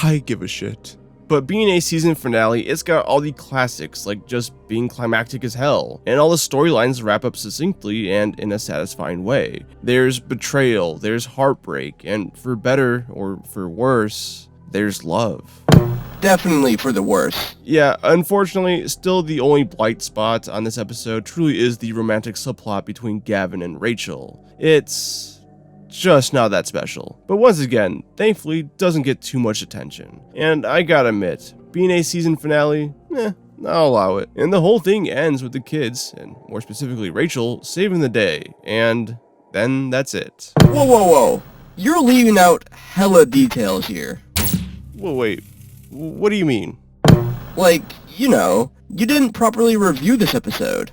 S1: I give a shit. But being a season finale, it's got all the classics, like just being climactic as hell, and all the storylines wrap up succinctly and in a satisfying way. There's betrayal, there's heartbreak, and for better or for worse, there's love.
S15: Definitely for the worse.
S1: Yeah, unfortunately, still the only blight spot on this episode truly is the romantic subplot between Gavin and Rachel. It's just not that special. But once again, thankfully doesn't get too much attention. And I gotta admit, being a season finale, I'll allow it. And the whole thing ends with the kids, and more specifically Rachel, saving the day. And then that's it.
S15: Whoa, whoa, whoa. You're leaving out hella details here.
S1: Whoa, wait. What do you mean?
S15: Like, you know, you didn't properly review this episode.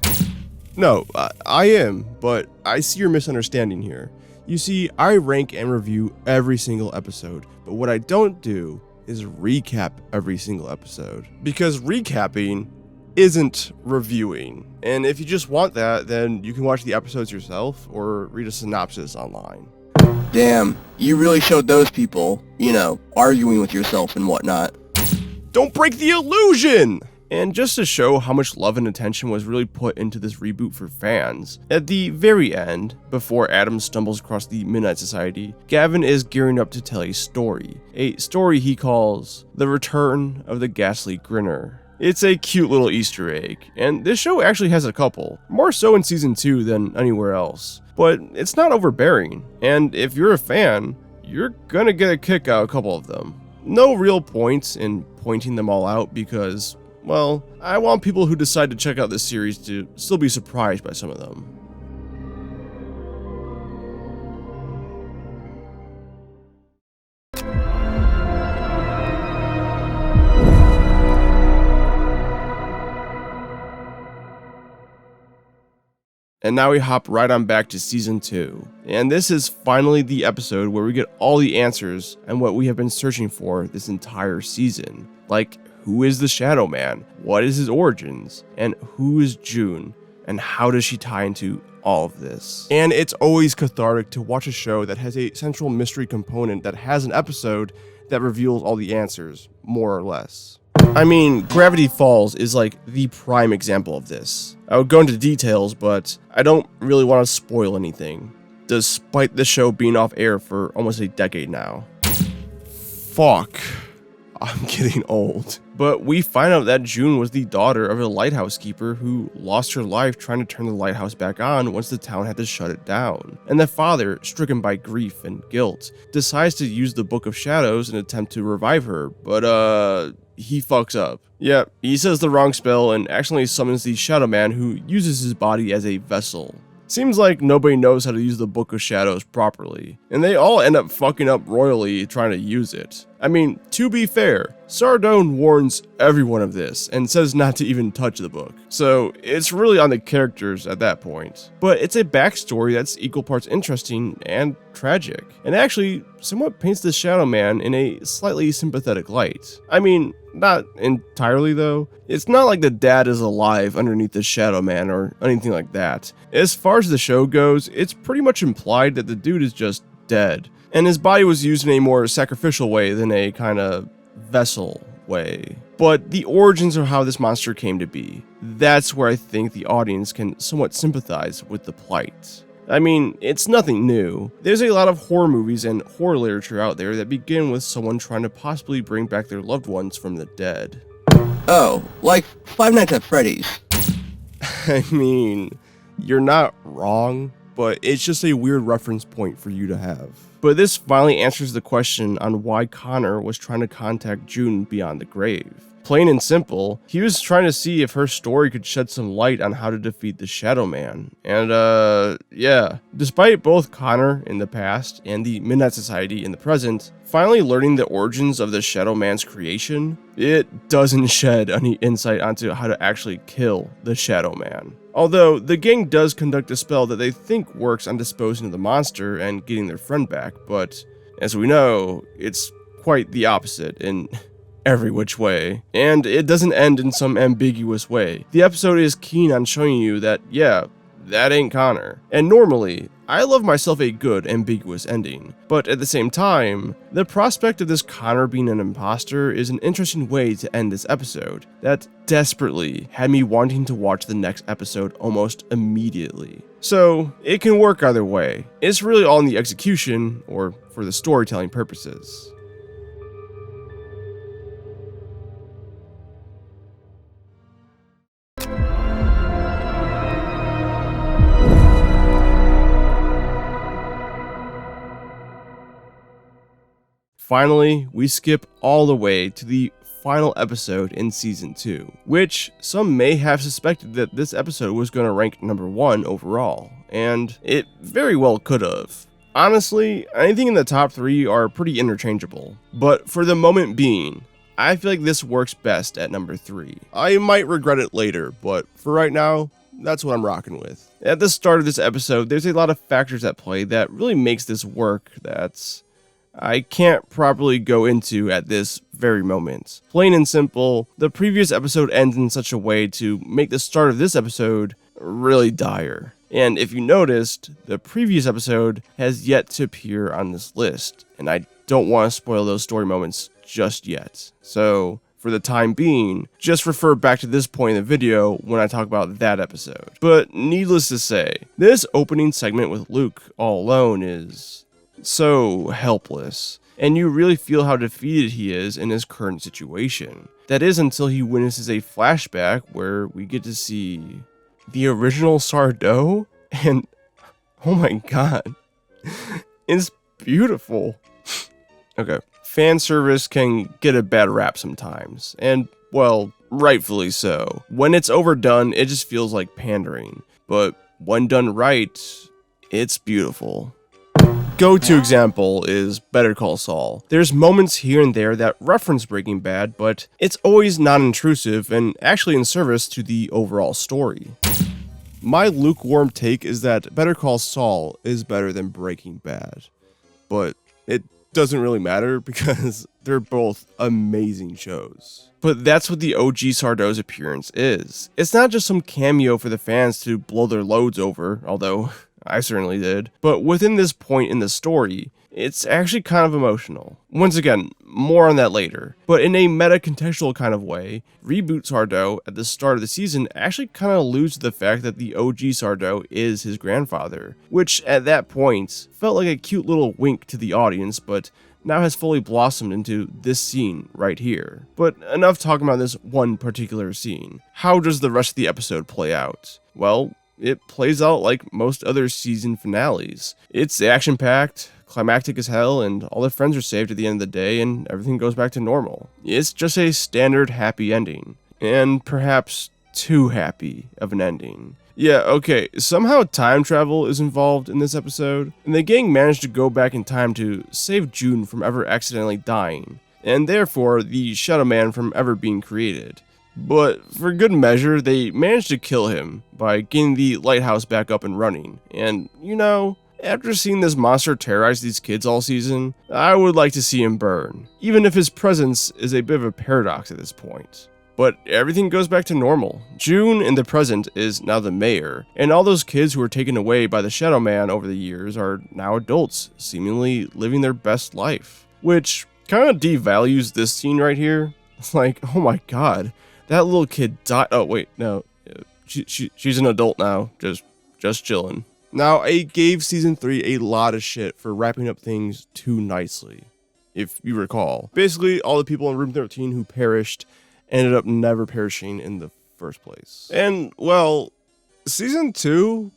S1: No, I am, but I see your misunderstanding here. You see, I rank and review every single episode, but what I don't do is recap every single episode. Because recapping isn't reviewing. And if you just want that, then you can watch the episodes yourself or read a synopsis online.
S15: Damn, you really showed those people, you know, arguing with yourself and whatnot.
S1: Don't break the illusion! And just to show how much love and attention was really put into this reboot for fans, at the very end, before Adam stumbles across the Midnight Society, Gavin is gearing up to tell a story he calls The Return of the Ghastly Grinner. It's a cute little Easter egg, and this show actually has a couple, more so in Season 2 than anywhere else. But it's not overbearing, and if you're a fan, you're gonna get a kick out of a couple of them. No real point in pointing them all out because, well, I want people who decide to check out this series to still be surprised by some of them. And now we hop right on back to Season 2. And this is finally the episode where we get all the answers and what we have been searching for this entire season. Like, who is the Shadow Man? What is his origins? And who is June? And how does she tie into all of this? And it's always cathartic to watch a show that has a central mystery component that has an episode that reveals all the answers, more or less. I mean, Gravity Falls is like the prime example of this. I would go into details, but I don't really want to spoil anything, despite the show being off air for almost a decade now. Fuck. I'm getting old. But we find out that June was the daughter of a lighthouse keeper who lost her life trying to turn the lighthouse back on once the town had to shut it down. And the father, stricken by grief and guilt, decides to use the Book of Shadows in an attempt to revive her, but he fucks up. Yeah, he says the wrong spell and accidentally summons the Shadow Man who uses his body as a vessel. Seems like nobody knows how to use the Book of Shadows properly, and they all end up fucking up royally trying to use it. I mean, to be fair, Sardone warns everyone of this and says not to even touch the book, so it's really on the characters at that point. But it's a backstory that's equal parts interesting and tragic, and actually somewhat paints the Shadow Man in a slightly sympathetic light. I mean, not entirely though. It's not like the dad is alive underneath the Shadow Man or anything like that. As far as the show goes, it's pretty much implied that the dude is just dead, and his body was used in a more sacrificial way than a kind of vessel way. way. But the origins of how this monster came to be, that's where I think the audience can somewhat sympathize with the plight. I mean, it's nothing new. There's a lot of horror movies and horror literature out there that begin with someone trying to possibly bring back their loved ones from the dead.
S15: Oh, like Five Nights at Freddy's.
S1: I mean, you're not wrong, but it's just a weird reference point for you to have. But this finally answers the question on why Connor was trying to contact June beyond the grave. Plain and simple, he was trying to see if her story could shed some light on how to defeat the Shadow Man. And yeah, despite both Connor in the past and the Midnight Society in the present finally learning the origins of the Shadow Man's creation, it doesn't shed any insight onto how to actually kill the Shadow Man. Although, the gang does conduct a spell that they think works on disposing of the monster and getting their friend back, but as we know, it's quite the opposite in every which way. And it doesn't end in some ambiguous way. The episode is keen on showing you that, yeah, that ain't Connor. And normally, I love myself a good ambiguous ending, but at the same time, the prospect of this Connor being an imposter is an interesting way to end this episode that desperately had me wanting to watch the next episode almost immediately. So, it can work either way. It's really all in the execution, or for the storytelling purposes. Finally, we skip all the way to the final episode in Season 2, which some may have suspected that this episode was going to rank number 1 overall, and it very well could have. Honestly, anything in the top 3 are pretty interchangeable, but for the moment being, I feel like this works best at number 3. I might regret it later, but for right now, that's what I'm rocking with. At the start of this episode, there's a lot of factors at play that really makes this work that's I can't properly go into at this very moment. Plain and simple, the previous episode ends in such a way to make the start of this episode really dire. And if you noticed, the previous episode has yet to appear on this list, and I don't want to spoil those story moments just yet. So, for the time being, just refer back to this point in the video when I talk about that episode. But needless to say, this opening segment with Luke all alone is so helpless, and you really feel how defeated he is in his current situation. That is until he witnesses a flashback where we get to see the original Sardo, and oh my god, it's beautiful. Okay, fan service can get a bad rap sometimes, and well, rightfully so. When it's overdone, it just feels like pandering, but when done right, it's beautiful. Go-to example is Better Call Saul. There's moments here and there that reference Breaking Bad, but it's always non-intrusive and actually in service to the overall story. My lukewarm take is that Better Call Saul is better than Breaking Bad, but it doesn't really matter because they're both amazing shows. But that's what the OG Sardo's appearance is. It's not just some cameo for the fans to blow their loads over, although I certainly did. But within this point in the story, it's actually kind of emotional. Once again, more on that later. But in a meta-contextual kind of way, Reboot Sardo at the start of the season actually kind of alludes to the fact that the OG Sardo is his grandfather, which at that point felt like a cute little wink to the audience, but now has fully blossomed into this scene right here. But enough talking about this one particular scene. How does the rest of the episode play out? Well, it plays out like most other season finales. It's action-packed, climactic as hell, and all their friends are saved at the end of the day, and everything goes back to normal. It's just a standard happy ending, and perhaps too happy of an ending. Yeah, okay, somehow time travel is involved in this episode, and the gang managed to go back in time to save June from ever accidentally dying, and therefore the Shadow Man from ever being created. But for good measure, they managed to kill him by getting the lighthouse back up and running. And, you know, after seeing this monster terrorize these kids all season, I would like to see him burn, even if his presence is a bit of a paradox at this point. But everything goes back to normal. June in the present is now the mayor, and all those kids who were taken away by the Shadow Man over the years are now adults, seemingly living their best life. Which kind of devalues this scene right here. It's like, oh my god, that little kid died. Oh wait, no, she's an adult now, just chilling. Now, I gave season 3 a lot of shit for wrapping up things too nicely, if you recall. Basically, all the people in room 13 who perished ended up never perishing in the first place. And well, season 2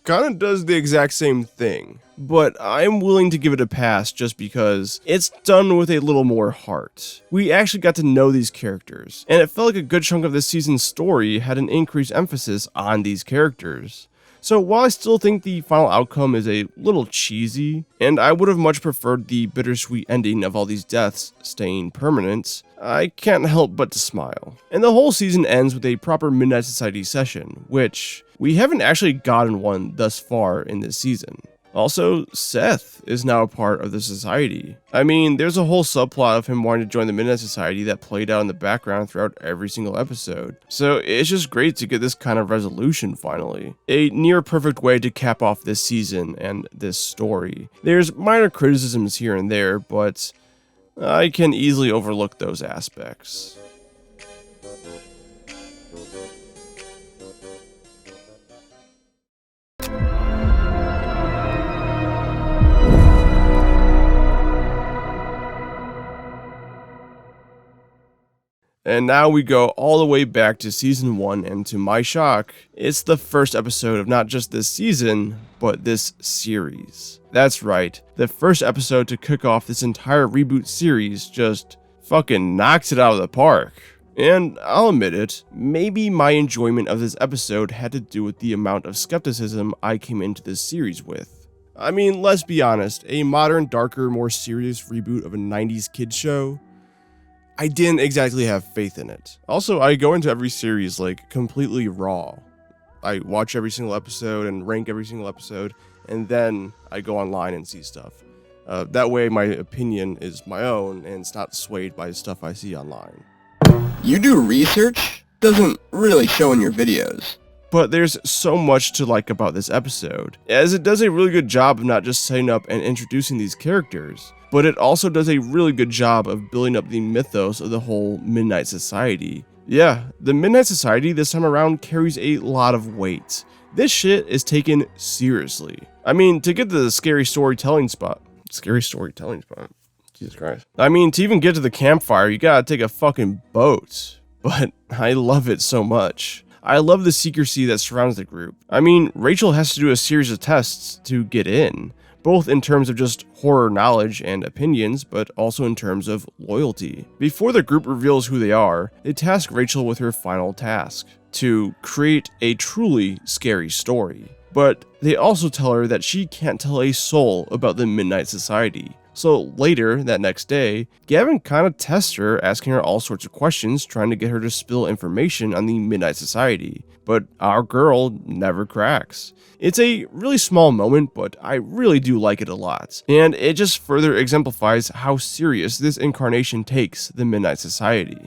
S1: kind of does the exact same thing, but I'm willing to give it a pass just because it's done with a little more heart. We actually got to know these characters, and it felt like a good chunk of this season's story had an increased emphasis on these characters. So while I still think the final outcome is a little cheesy, and I would have much preferred the bittersweet ending of all these deaths staying permanent, I can't help but to smile. And the whole season ends with a proper Midnight Society session, which we haven't actually gotten one thus far in this season. Also, Seth is now a part of the society. I mean, there's a whole subplot of him wanting to join the Midnight Society that played out in the background throughout every single episode. So it's just great to get this kind of resolution finally. A near perfect way to cap off this season and this story. There's minor criticisms here and there, but I can easily overlook those aspects. And now we go all the way back to season 1, and to my shock, it's the first episode of not just this season, but this series. That's right, the first episode to kick off this entire reboot series just fucking knocks it out of the park. And I'll admit it, maybe my enjoyment of this episode had to do with the amount of skepticism I came into this series with. I mean, let's be honest, a modern, darker, more serious reboot of a 90s kids show, I didn't exactly have faith in it. Also, I go into every series like completely raw. I watch every single episode and rank every single episode, and then I go online and see stuff. That way my opinion is my own and it's not swayed by stuff I see online.
S15: You do research? Doesn't really show in your videos.
S1: But there's so much to like about this episode, as it does a really good job of not just setting up and introducing these characters, but it also does a really good job of building up the mythos of the whole Midnight Society. Yeah, the Midnight Society this time around carries a lot of weight. This shit is taken seriously. I mean, to get to the scary storytelling spot. Jesus Christ. I mean, to even get to the campfire, you gotta take a fucking boat. But I love it so much. I love the secrecy that surrounds the group. I mean, Rachel has to do a series of tests to get in, both in terms of just horror knowledge and opinions, but also in terms of loyalty. Before the group reveals who they are, they task Rachel with her final task, to create a truly scary story. But they also tell her that she can't tell a soul about the Midnight Society. So later, that next day, Gavin kind of tests her, asking her all sorts of questions, trying to get her to spill information on the Midnight Society. But our girl never cracks. It's a really small moment, but I really do like it a lot. And it just further exemplifies how serious this incarnation takes the Midnight Society.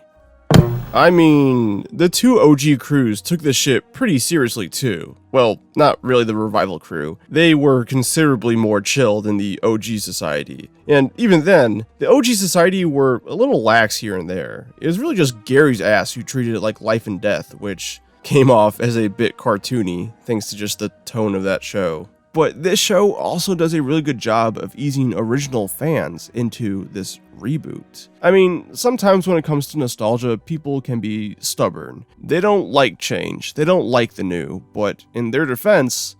S1: I mean, the two OG crews took this shit pretty seriously too. Well, not really the Revival crew. They were considerably more chill than the OG Society. And even then, the OG Society were a little lax here and there. It was really just Gary's ass who treated it like life and death, which came off as a bit cartoony, thanks to just the tone of that show. But this show also does a really good job of easing original fans into this reboot. I mean, sometimes when it comes to nostalgia, people can be stubborn. They don't like change, they don't like the new, but in their defense,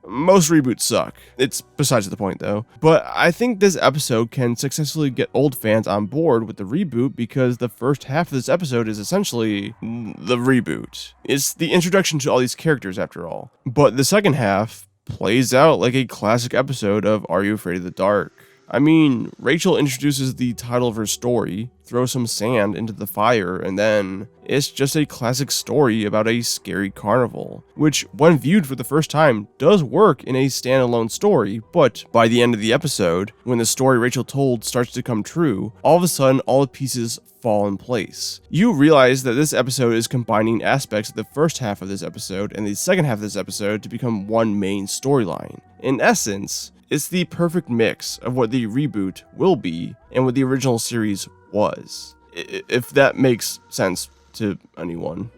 S1: most reboots suck. It's besides the point though. But I think this episode can successfully get old fans on board with the reboot because the first half of this episode is essentially the reboot. It's the introduction to all these characters after all. But the second half plays out like a classic episode of Are You Afraid of the Dark? I mean, Rachel introduces the title of her story, throws some sand into the fire, and then it's just a classic story about a scary carnival, which when viewed for the first time does work in a standalone story, but by the end of the episode, when the story Rachel told starts to come true, all of a sudden all the pieces fall in place. You realize that this episode is combining aspects of the first half of this episode and the second half of this episode to become one main storyline. In essence, it's the perfect mix of what the reboot will be and what the original series was. if that makes sense to anyone.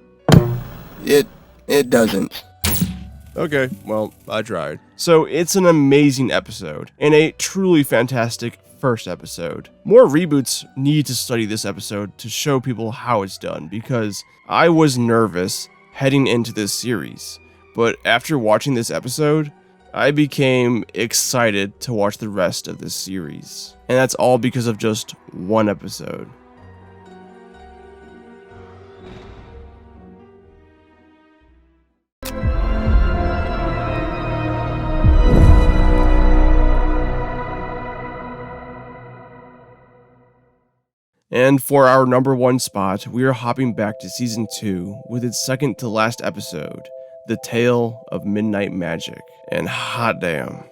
S15: It doesn't.
S1: Okay, well, I tried. So it's an amazing episode, and a truly fantastic first episode. More reboots need to study this episode to show people how it's done, because I was nervous heading into this series, but after watching this episode, I became excited to watch the rest of this series. And that's all because of just one episode. And for our number 1 spot, we are hopping back to season 2 with its second to last episode, The Tale of Midnight Magic. And hot damn.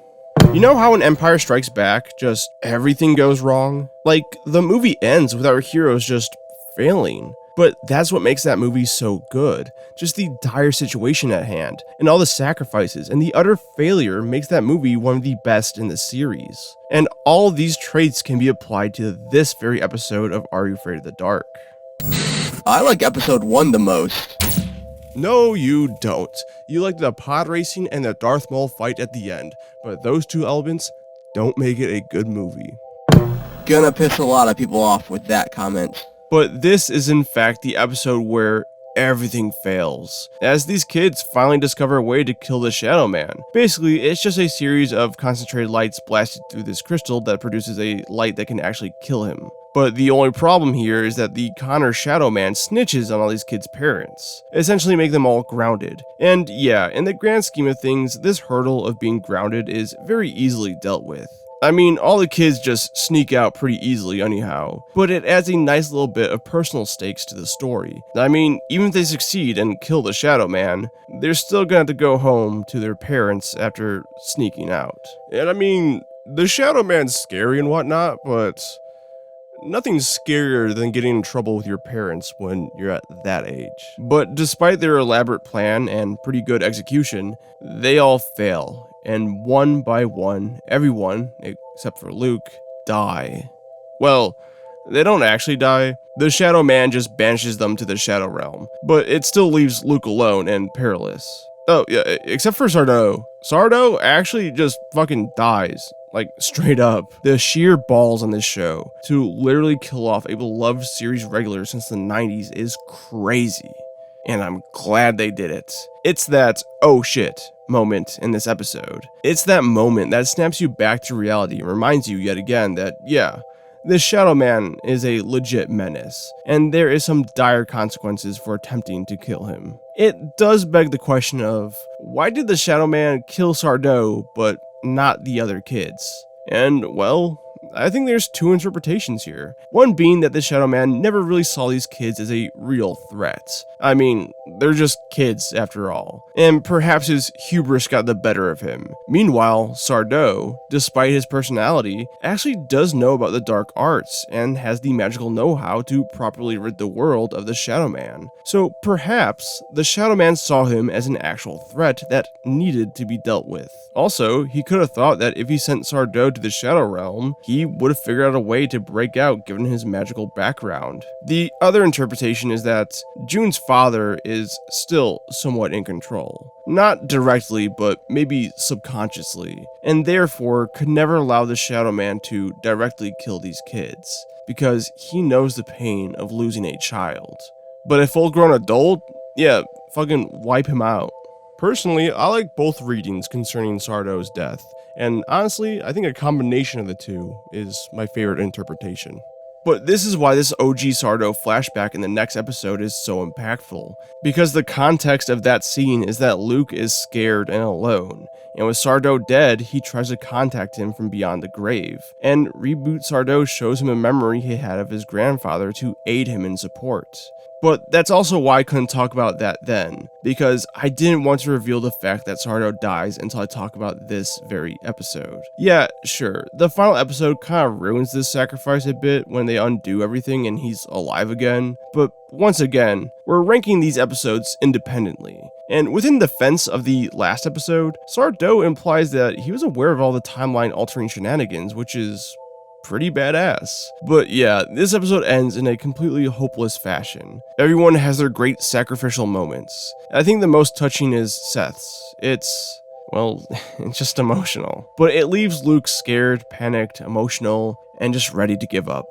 S1: You know how in Empire Strikes Back, just everything goes wrong? Like, the movie ends with our heroes just failing. But that's what makes that movie so good. Just the dire situation at hand, and all the sacrifices, and the utter failure makes that movie one of the best in the series. And all of these traits can be applied to this very episode of Are You Afraid of the Dark?
S15: I like episode 1 the most.
S1: No, you don't. You like the pod racing and the Darth Maul fight at the end, but those two elements don't make it a good movie.
S15: Gonna piss a lot of people off with that comment.
S1: But this is in fact the episode where everything fails, as these kids finally discover a way to kill the Shadow Man. Basically, it's just a series of concentrated lights blasted through this crystal that produces a light that can actually kill him. But the only problem here is that the Connor Shadow Man snitches on all these kids' parents, essentially make them all grounded. And yeah, in the grand scheme of things, this hurdle of being grounded is very easily dealt with. I mean, all the kids just sneak out pretty easily anyhow, but it adds a nice little bit of personal stakes to the story. I mean, even if they succeed and kill the Shadow Man, they're still gonna have to go home to their parents after sneaking out. And I mean, the Shadow Man's scary and whatnot, but nothing's scarier than getting in trouble with your parents when you're at that age. But despite their elaborate plan and pretty good execution, they all fail. And one by one, everyone, except for Luke, die. Well, they don't actually die. The Shadow Man just banishes them to the Shadow Realm, but it still leaves Luke alone and perilous. Oh, yeah, except for Sardo. Sardo actually just fucking dies. Like, straight up. The sheer balls on this show to literally kill off a beloved series regular since the 90s is crazy. And I'm glad they did it. It's that, oh shit, moment in this episode. It's that moment that snaps you back to reality and reminds you yet again that, yeah, this Shadow Man is a legit menace, and there is some dire consequences for attempting to kill him. It does beg the question of, why did the Shadow Man kill Sardo, but not the other kids? And, well, I think there's two interpretations here. One being that the Shadow Man never really saw these kids as a real threat. I mean, they're just kids after all. And perhaps his hubris got the better of him. Meanwhile, Sardo, despite his personality, actually does know about the dark arts and has the magical know-how to properly rid the world of the Shadow Man. So perhaps the Shadow Man saw him as an actual threat that needed to be dealt with. Also, he could have thought that if he sent Sardo to the Shadow Realm, he would have figured out a way to break out given his magical background. The other interpretation is that June's father is still somewhat in control. Not directly, but maybe subconsciously, and therefore could never allow the Shadow Man to directly kill these kids, because he knows the pain of losing a child. But a full-grown adult? Yeah, fucking wipe him out. Personally, I like both readings concerning Sardo's death, and honestly, I think a combination of the two is my favorite interpretation. But this is why this OG Sardo flashback in the next episode is so impactful, because the context of that scene is that Luke is scared and alone, and with Sardo dead, he tries to contact him from beyond the grave, and Reboot Sardo shows him a memory he had of his grandfather to aid him in support. But that's also why I couldn't talk about that then, because I didn't want to reveal the fact that Sardo dies until I talk about this very episode. Yeah, sure, the final episode kind of ruins this sacrifice a bit when they undo everything and he's alive again, but once again, we're ranking these episodes independently. And within defense of the last episode, Sardo implies that he was aware of all the timeline altering shenanigans, which is pretty badass. But yeah, this episode ends in a completely hopeless fashion. Everyone has their great sacrificial moments. I think the most touching is Seth's. Well, it's just emotional. But it leaves Luke scared, panicked, emotional, and just ready to give up.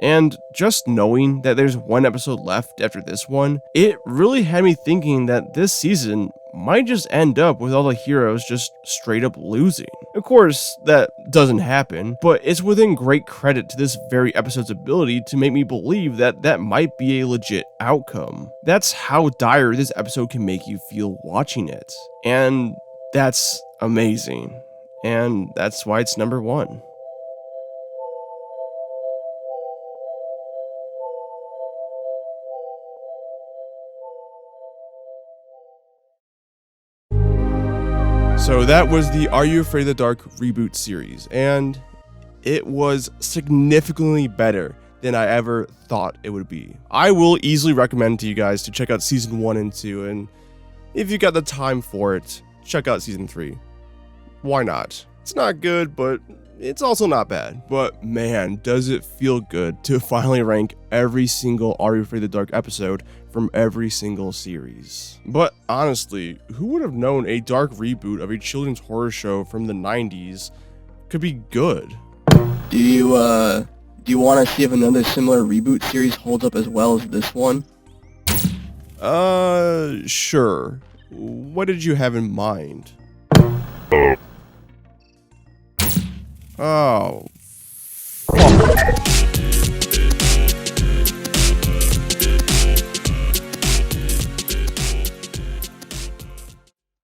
S1: And just knowing that there's one episode left after this one, it really had me thinking that this season might just end up with all the heroes just straight up losing. Of course, that doesn't happen, but it's within great credit to this very episode's ability to make me believe that that might be a legit outcome. That's how dire this episode can make you feel watching it. And that's amazing. And that's why it's number 1. So that was the Are You Afraid of the Dark reboot series, and it was significantly better than I ever thought it would be. I will easily recommend to you guys to check out season 1 and 2, and if you got the time for it, check out season 3. Why not? It's not good, but it's also not bad. But man, does it feel good to finally rank every single Are You Afraid of the Dark episode from every single series. But honestly, who would have known a dark reboot of a children's horror show from the 90s could be good?
S15: Do you want to see if another similar reboot series holds up as well as this one?
S1: Sure. What did you have in mind? Oh,